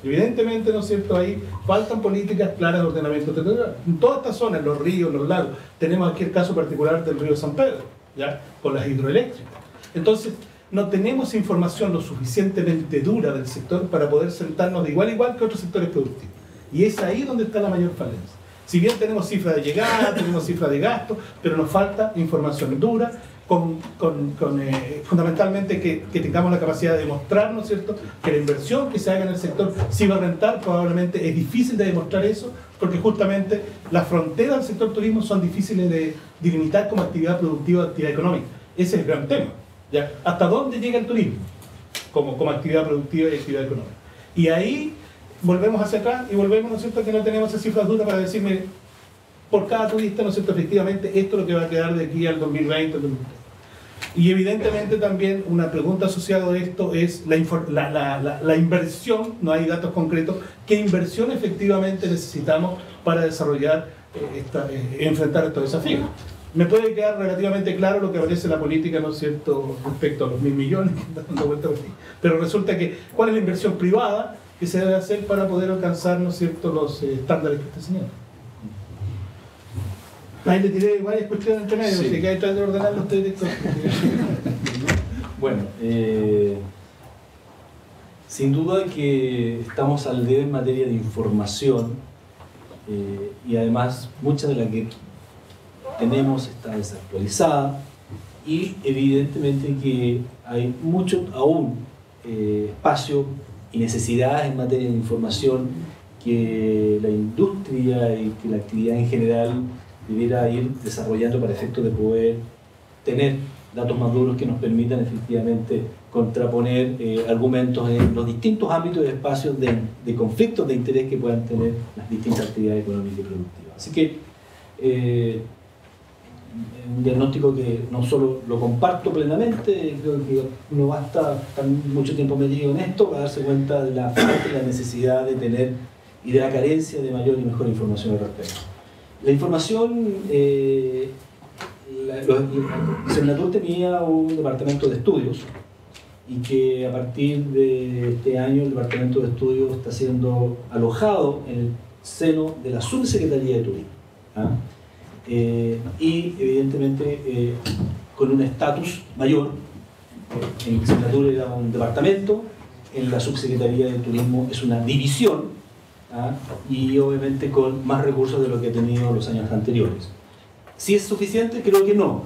Evidentemente, ¿no es cierto?, ahí faltan políticas claras de ordenamiento territorial. En toda esta zona, en los ríos, en los lagos, tenemos aquí el caso particular del río San Pedro, ¿ya?, con las hidroeléctricas. Entonces, no tenemos información lo suficientemente dura del sector para poder sentarnos de igual a igual que otros sectores productivos. Y es ahí donde está la mayor falencia. Si bien tenemos cifras de llegada, tenemos cifras de gasto, pero nos falta información dura, fundamentalmente que tengamos la capacidad de demostrar, ¿no es cierto?, que la inversión que se haga en el sector sí va a rentar. Probablemente es difícil de demostrar eso, porque justamente las fronteras del sector turismo son difíciles de delimitar como actividad productiva o actividad económica. Ese es el gran tema, ¿ya? ¿Hasta dónde llega el turismo como actividad productiva y actividad económica? Y ahí volvemos hacia atrás y volvemos, ¿no es cierto?, que no tenemos esas cifras duras para decirme por cada turista, ¿no es cierto?, efectivamente esto es lo que va a quedar de aquí al 2020, al 2030. Y evidentemente también una pregunta asociada a esto es la inversión. No hay datos concretos. ¿Qué inversión efectivamente necesitamos para desarrollar, enfrentar estos desafíos? Me puede quedar relativamente claro lo que aparece en la política, ¿no es cierto?, respecto a los 1.000 millones que están dando vuelta por aquí. Pero resulta que, ¿cuál es la inversión privada que se debe hacer para poder alcanzar, ¿no es cierto?, los estándares que usted señala? Ahí le tiré varias cuestiones entre medio, sí. Así que hay que tratar de ordenarlo usted directo. Bueno, sin duda que estamos al debe en materia de información, y además mucha de la que tenemos está desactualizada, y evidentemente que hay mucho aún espacio y necesidades en materia de información que la industria y que la actividad en general debiera ir desarrollando para efectos de poder tener datos más duros que nos permitan efectivamente contraponer argumentos en los distintos ámbitos y espacios de conflictos de interés que puedan tener las distintas actividades económicas y productivas. Así que un diagnóstico que no solo lo comparto plenamente, creo que no basta estar mucho tiempo metido en esto para darse cuenta de la falta y la necesidad de tener y de la carencia de mayor y mejor información al respecto. La información, Senatur tenía un departamento de estudios y que a partir de este año el departamento de estudios está siendo alojado en el seno de la Subsecretaría de Turismo, ¿ah? Y evidentemente con un estatus mayor en Senatur era un departamento, en la Subsecretaría de Turismo es una división, y obviamente con más recursos de lo que ha tenido los años anteriores. ¿Si es suficiente? Creo que no,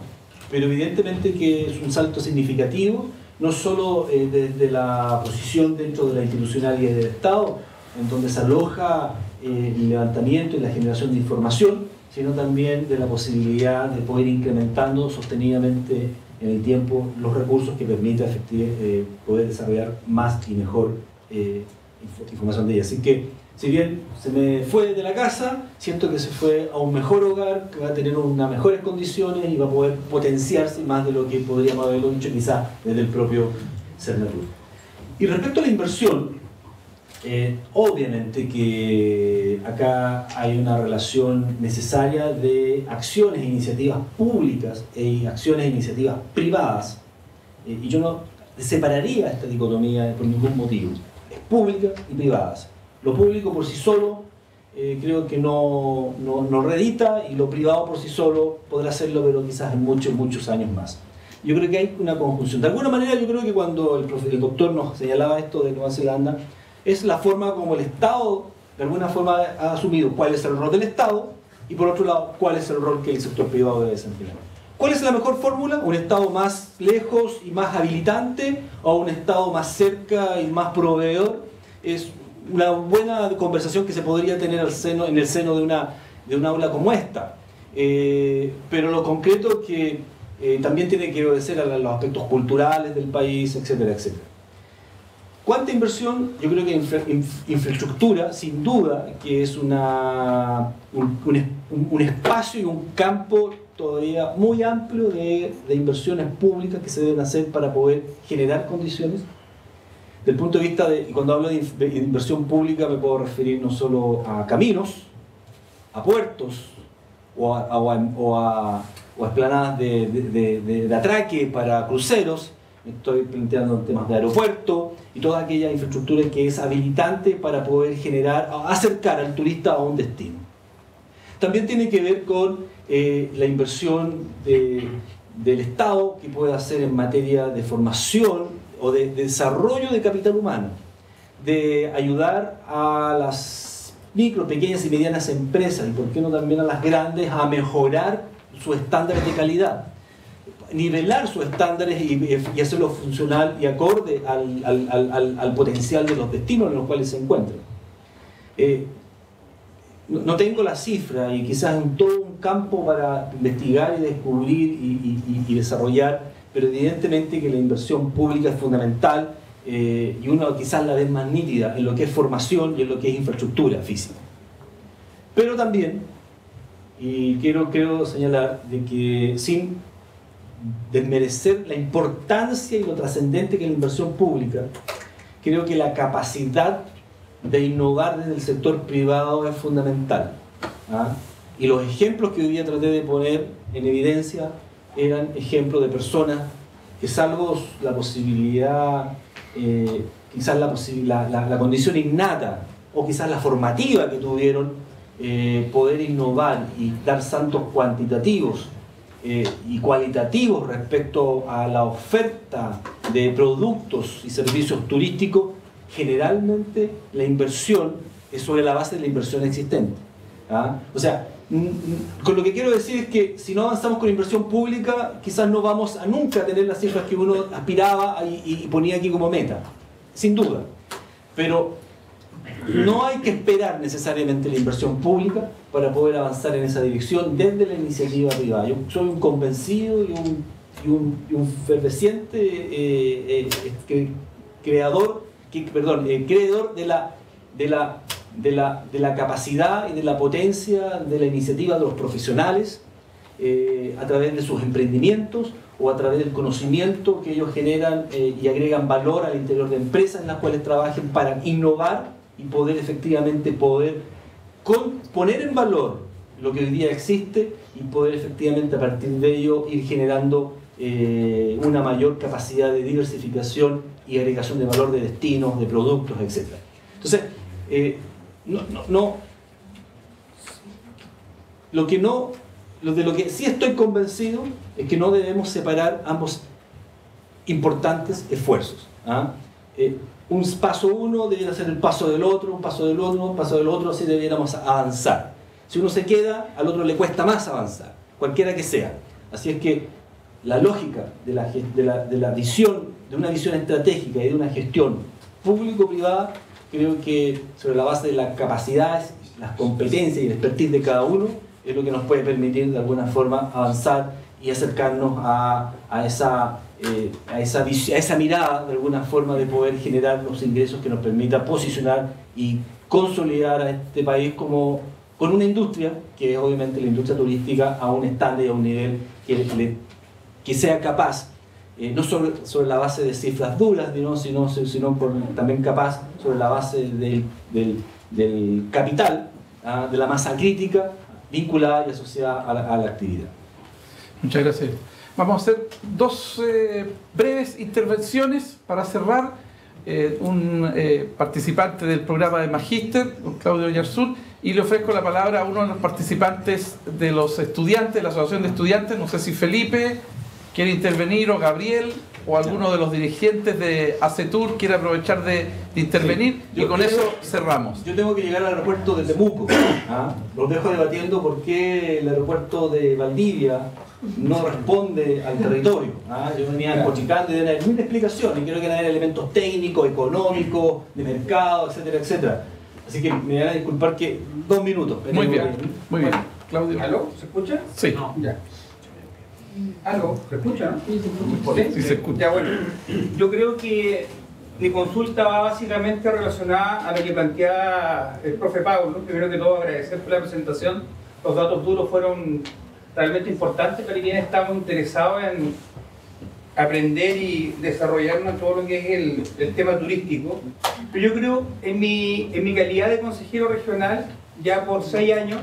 pero evidentemente que es un salto significativo, no solo desde la posición dentro de la institucionalidad del Estado, en donde se aloja el levantamiento y la generación de información, sino también de la posibilidad de poder ir incrementando sostenidamente en el tiempo los recursos que permita poder desarrollar más y mejor información de ella. Así que, si bien se me fue de la casa, siento que se fue a un mejor hogar, que va a tener unas mejores condiciones y va a poder potenciarse más de lo que podríamos haberlo dicho quizás desde el propio Senatur. Y respecto a la inversión, obviamente que acá hay una relación necesaria de acciones e iniciativas públicas y acciones e iniciativas privadas, y yo no separaría esta dicotomía por ningún motivo. Es pública y privadas. Lo público por sí solo creo que no redita, y lo privado por sí solo podrá hacerlo, pero quizás en muchos años más. Yo creo que hay una conjunción. De alguna manera yo creo que cuando el doctor nos señalaba esto de Nueva Zelanda, es la forma como el Estado de alguna forma ha asumido cuál es el rol del Estado, y por otro lado cuál es el rol que el sector privado debe desempeñar. ¿Cuál es la mejor fórmula? ¿Un Estado más lejos y más habilitante, o un Estado más cerca y más proveedor? Es una buena conversación que se podría tener en el seno de una aula como esta. Pero lo concreto que también tiene que obedecer a los aspectos culturales del país, etcétera, etcétera. ¿Cuánta inversión? Yo creo que infraestructura, sin duda, que es un espacio y un campo todavía muy amplio de inversiones públicas que se deben hacer para poder generar condiciones. Del punto de vista y cuando hablo de inversión pública me puedo referir no solo a caminos, a puertos o a esplanadas de atraque para cruceros. Estoy planteando temas de aeropuerto y toda aquella infraestructura que es habilitante para poder acercar al turista a un destino. También tiene que ver con la inversión del Estado que puede hacer en materia de formación o de desarrollo de capital humano, de ayudar a las micro, pequeñas y medianas empresas, y por qué no también a las grandes, a mejorar sus estándares de calidad, nivelar sus estándares y hacerlo funcional y acorde al potencial de los destinos en los cuales se encuentran. No tengo la cifra, y quizás en todo un campo para investigar y descubrir y desarrollar, pero evidentemente que la inversión pública es fundamental, y uno quizás la ve más nítida en lo que es formación y en lo que es infraestructura física. Pero también, y quiero señalar de que sin desmerecer la importancia y lo trascendente que es la inversión pública, creo que la capacidad de innovar desde el sector privado es fundamental. Y los ejemplos que hoy día traté de poner en evidencia eran ejemplos de personas que, salvo la posibilidad, quizás la condición innata o quizás la formativa que tuvieron, poder innovar y dar saltos cuantitativos y cualitativos respecto a la oferta de productos y servicios turísticos, generalmente la inversión es sobre la base de la inversión existente. O sea, con lo que quiero decir es que si no avanzamos con inversión pública, quizás no vamos a nunca tener las cifras que uno aspiraba y ponía aquí como meta, sin duda. Pero no hay que esperar necesariamente la inversión pública para poder avanzar en esa dirección desde la iniciativa privada. Yo soy un convencido y un fervesciente creedor de la capacidad y de la potencia de la iniciativa de los profesionales, a través de sus emprendimientos o a través del conocimiento que ellos generan y agregan valor al interior de empresas en las cuales trabajen para innovar y poder efectivamente poner en valor lo que hoy día existe y poder efectivamente a partir de ello ir generando una mayor capacidad de diversificación y agregación de valor de destinos, de productos, etc. Entonces, de lo que sí estoy convencido es que no debemos separar ambos importantes esfuerzos. Un paso uno debería ser el paso del otro, un paso del otro, un paso del otro, así deberíamos avanzar. Si uno se queda, al otro le cuesta más avanzar, cualquiera que sea. Así es que la lógica de la visión, de una visión estratégica y de una gestión público-privada, creo que sobre la base de las capacidades, las competencias y el expertise de cada uno, es lo que nos puede permitir de alguna forma avanzar y acercarnos a esa mirada de alguna forma de poder generar los ingresos que nos permita posicionar y consolidar a este país con una industria que es obviamente la industria turística a un estándar y a un nivel que sea capaz, no sobre la base de cifras duras, sino también capaz sobre la base del capital, de la masa crítica vinculada y asociada a la actividad. Muchas gracias. Vamos a hacer dos breves intervenciones para cerrar. Un participante del programa de Magíster, Claudio Yarzún, y le ofrezco la palabra a uno de los participantes de los estudiantes, de la Asociación de Estudiantes. No sé si Felipe quiere intervenir, o Gabriel, o alguno de los dirigentes de ACETUR quiere aprovechar de intervenir, sí. Y con eso cerramos. Yo tengo que llegar al aeropuerto de Temuco. Los dejo debatiendo por qué el aeropuerto de Valdivia no responde al territorio. Yo venía empochicando y de una explicación, y creo que eran elementos técnicos, económicos, de mercado, etcétera, etcétera. Así que me van a disculpar que 2 minutos. Muy bien, muy bien. Claudio. ¿Aló? ¿Se escucha? Sí. No, ya. ¿Aló? ¿Se escucha? ¿No? Sí, se escucha. Ya, bueno. Yo creo que mi consulta va básicamente relacionada a lo que plantea el profe Pablo. Primero que todo, agradecer por la presentación. Los datos duros fueron realmente importantes para quienes estamos interesados en aprender y desarrollarnos en todo lo que es el tema turístico. Pero yo creo, en mi calidad de consejero regional, ya por 6 años,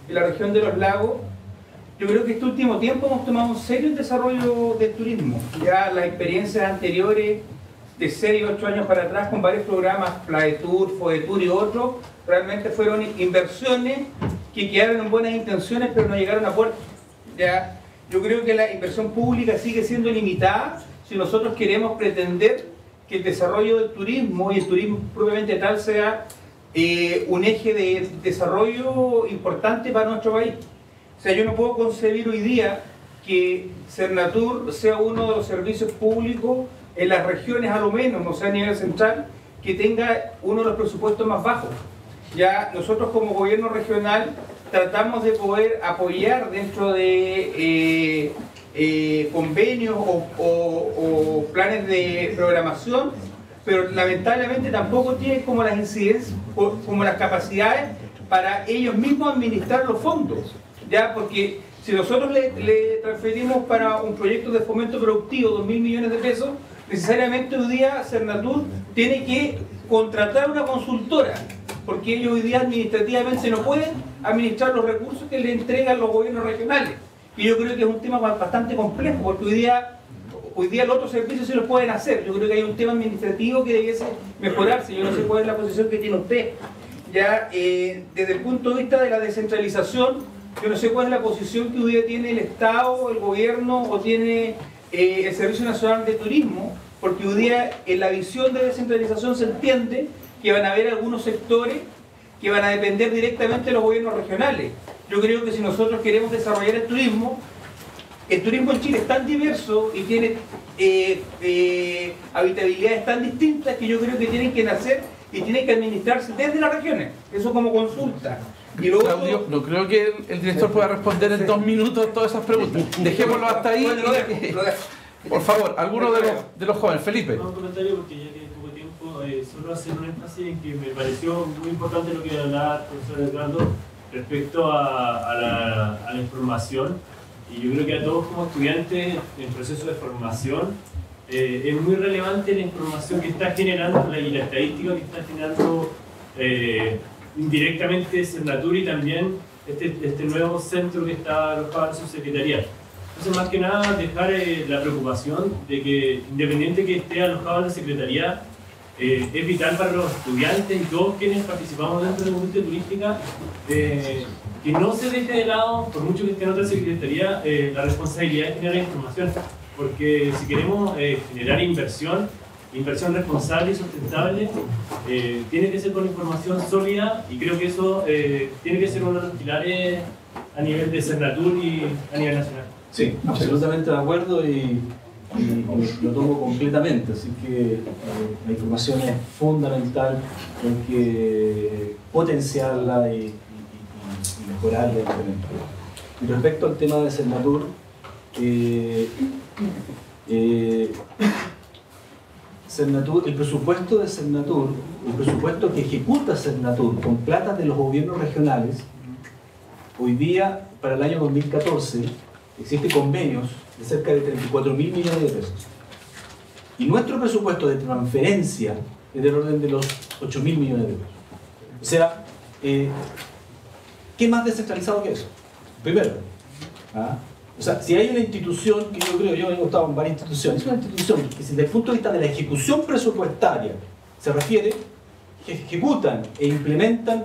en la región de los lagos, yo creo que este último tiempo hemos tomado un serio desarrollo del turismo. Ya las experiencias anteriores, de 6 y 8 años para atrás, con varios programas, Plaetur, Fodetur y otros, realmente fueron inversiones que quedaron en buenas intenciones, pero no llegaron a puerto. Ya, yo creo que la inversión pública sigue siendo limitada si nosotros queremos pretender que el desarrollo del turismo y el turismo propiamente tal sea un eje de desarrollo importante para nuestro país. O sea, yo no puedo concebir hoy día que Cernatur sea uno de los servicios públicos en las regiones, a lo menos, no sea a nivel central, que tenga uno de los presupuestos más bajos. Ya nosotros como gobierno regional tratamos de poder apoyar dentro de convenios o planes de programación, pero lamentablemente tampoco tienen como las incidencias, como las capacidades para ellos mismos administrar los fondos. Ya, porque si nosotros le transferimos para un proyecto de fomento productivo 2.000 millones de pesos, necesariamente hoy día Cernatur tiene que contratar una consultora, porque ellos hoy día administrativamente no pueden administrar los recursos que le entregan los gobiernos regionales. Y yo creo que es un tema bastante complejo, porque hoy día los otros servicios sí los pueden hacer. Yo creo que hay un tema administrativo que debiese mejorarse. Yo no sé cuál es la posición que tiene usted. Ya, desde el punto de vista de la descentralización, yo no sé cuál es la posición que hoy día tiene el Estado, el gobierno o tiene el Servicio Nacional de Turismo, porque hoy día en la visión de descentralización se entiende que van a haber algunos sectores que van a depender directamente de los gobiernos regionales. Yo creo que si nosotros queremos desarrollar el turismo en Chile es tan diverso y tiene habitabilidades tan distintas que yo creo que tienen que nacer y tienen que administrarse desde las regiones. Eso como consulta. Y luego, Claudio, no creo que el director pueda responder en 2 minutos todas esas preguntas. Dejémoslo hasta ahí. Bueno, lo dejo. Por favor, alguno de los jóvenes. Felipe. Un comentario, porque ya que tuve tiempo, solo hacer un énfasis en que me pareció muy importante lo que hablaba el profesor Edgardo respecto a la información. Y yo creo que a todos como estudiantes en proceso de formación es muy relevante la información que está generando y la estadística que está generando indirectamente Cernatur y también este nuevo centro que está alojado en la subsecretaría. Entonces, más que nada, dejar la preocupación de que, independiente que esté alojado en la secretaría, es vital para los estudiantes y todos quienes participamos dentro de la industria turística, que no se deje de lado, por mucho que esté en otra secretaría, la responsabilidad de generar información. porque si queremos generar inversión responsable y sustentable, tiene que ser con información sólida, y creo que eso tiene que ser uno de los pilares a nivel de Sernatur y a nivel nacional. Sí, absolutamente de acuerdo y lo tomo completamente, así que la información es fundamental, hay que potenciarla y mejorarla. Y respecto al tema de Sernatur, el presupuesto de Sernatur, el presupuesto que ejecuta Sernatur con plata de los gobiernos regionales, hoy día, para el año 2014, existen convenios de cerca de 34.000 millones de pesos. Y nuestro presupuesto de transferencia es del orden de los 8.000 millones de pesos. O sea, ¿qué más descentralizado que eso? Primero, o sea, si hay una institución que yo he estado en varias instituciones, es una institución que desde el punto de vista de la ejecución presupuestaria se refiere, que ejecutan e implementan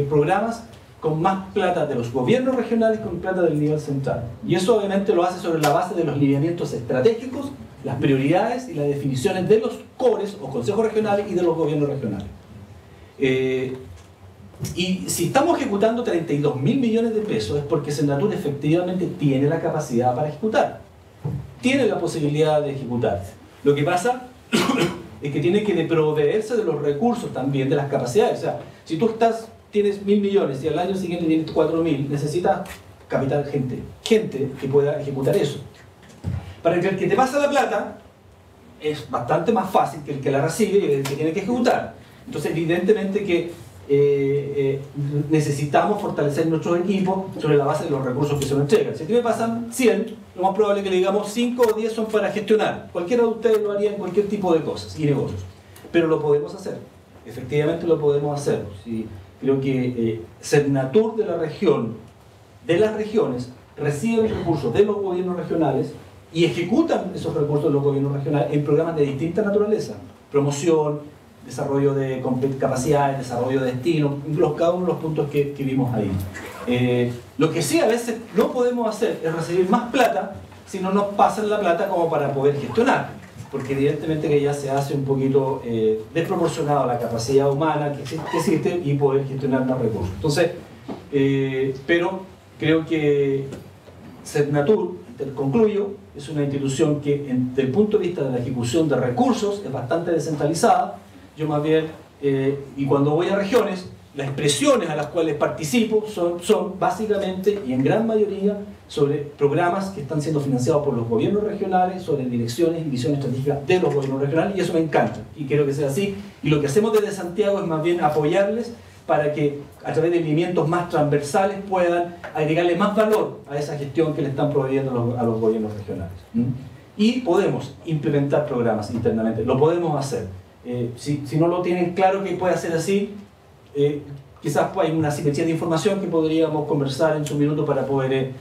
programas con más plata de los gobiernos regionales con plata del nivel central. Y eso obviamente lo hace sobre la base de los lineamientos estratégicos, las prioridades y las definiciones de los CORES o consejos regionales y de los gobiernos regionales. Y si estamos ejecutando 32.000 millones de pesos es porque Sernatur efectivamente tiene la capacidad para ejecutar. Tiene la posibilidad de ejecutar. Lo que pasa es que tiene que proveerse de los recursos también, de las capacidades. O sea, si tú tienes 1.000 millones y al año siguiente tienes 4.000, necesitas capital, gente que pueda ejecutar eso. Para el que te pasa la plata, es bastante más fácil que el que la recibe y el que tiene que ejecutar. Entonces, evidentemente que necesitamos fortalecer nuestros equipos sobre la base de los recursos que se nos entregan. Si a ti me pasan 100, lo más probable es que le digamos 5 o 10 son para gestionar. Cualquiera de ustedes lo haría en cualquier tipo de cosas y negocios. Pero lo podemos hacer. Efectivamente lo podemos hacer. ¿Sí? Creo que Sernatur de la región, de las regiones, reciben recursos de los gobiernos regionales y ejecutan esos recursos de los gobiernos regionales en programas de distinta naturaleza. Promoción, desarrollo de capacidades, desarrollo de destino, cada uno de los puntos que vimos ahí. Lo que sí a veces no podemos hacer es recibir más plata si no nos pasan la plata como para poder gestionar, porque evidentemente que ya se hace un poquito desproporcionado la capacidad humana que existe y poder gestionar más recursos. Entonces, pero creo que Sernatur, concluyo, es una institución que desde el punto de vista de la ejecución de recursos es bastante descentralizada. Yo más bien, y cuando voy a regiones, las expresiones a las cuales participo son básicamente y en gran mayoría sobre programas que están siendo financiados por los gobiernos regionales, sobre direcciones y visiones estratégicas de los gobiernos regionales, y eso me encanta y quiero que sea así. Y lo que hacemos desde Santiago es más bien apoyarles para que a través de lineamientos más transversales puedan agregarle más valor a esa gestión que le están proveyendo a los gobiernos regionales. Y podemos implementar programas internamente, lo podemos hacer. Si no lo tienen claro que puede hacer así, quizás hay una simetría de información que podríamos conversar en su minuto para poder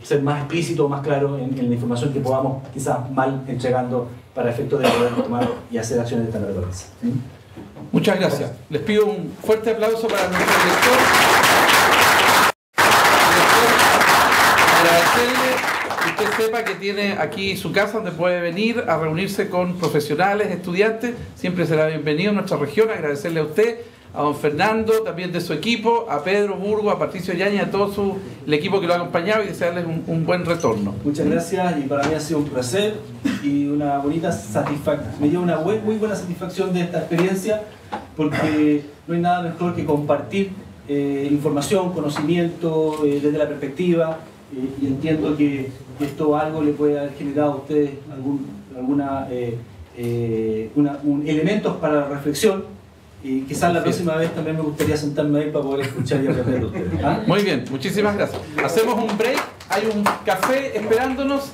ser más explícito, más claro en la información que podamos quizás mal entregando para efectos de poder tomar y hacer acciones de esta naturaleza. Muchas gracias. Les pido un fuerte aplauso para nuestro director. Agradecerle que usted sepa que tiene aquí su casa donde puede venir a reunirse con profesionales, estudiantes. Siempre será bienvenido en nuestra región. Agradecerle a usted, a don Fernando, también de su equipo, a Pedro Burgo, a Patricio Yáñez, a todo el equipo que lo ha acompañado y desearles un buen retorno. Muchas gracias y para mí ha sido un placer y una bonita satisfacción. Me lleva una muy buena satisfacción de esta experiencia porque no hay nada mejor que compartir información, conocimiento desde la perspectiva y entiendo que esto algo le puede haber generado a ustedes elementos para la reflexión. Y quizás la próxima vez también me gustaría sentarme ahí para poder escuchar y aprender de ustedes. Muy bien, muchísimas gracias. Hacemos un break, hay un café esperándonos.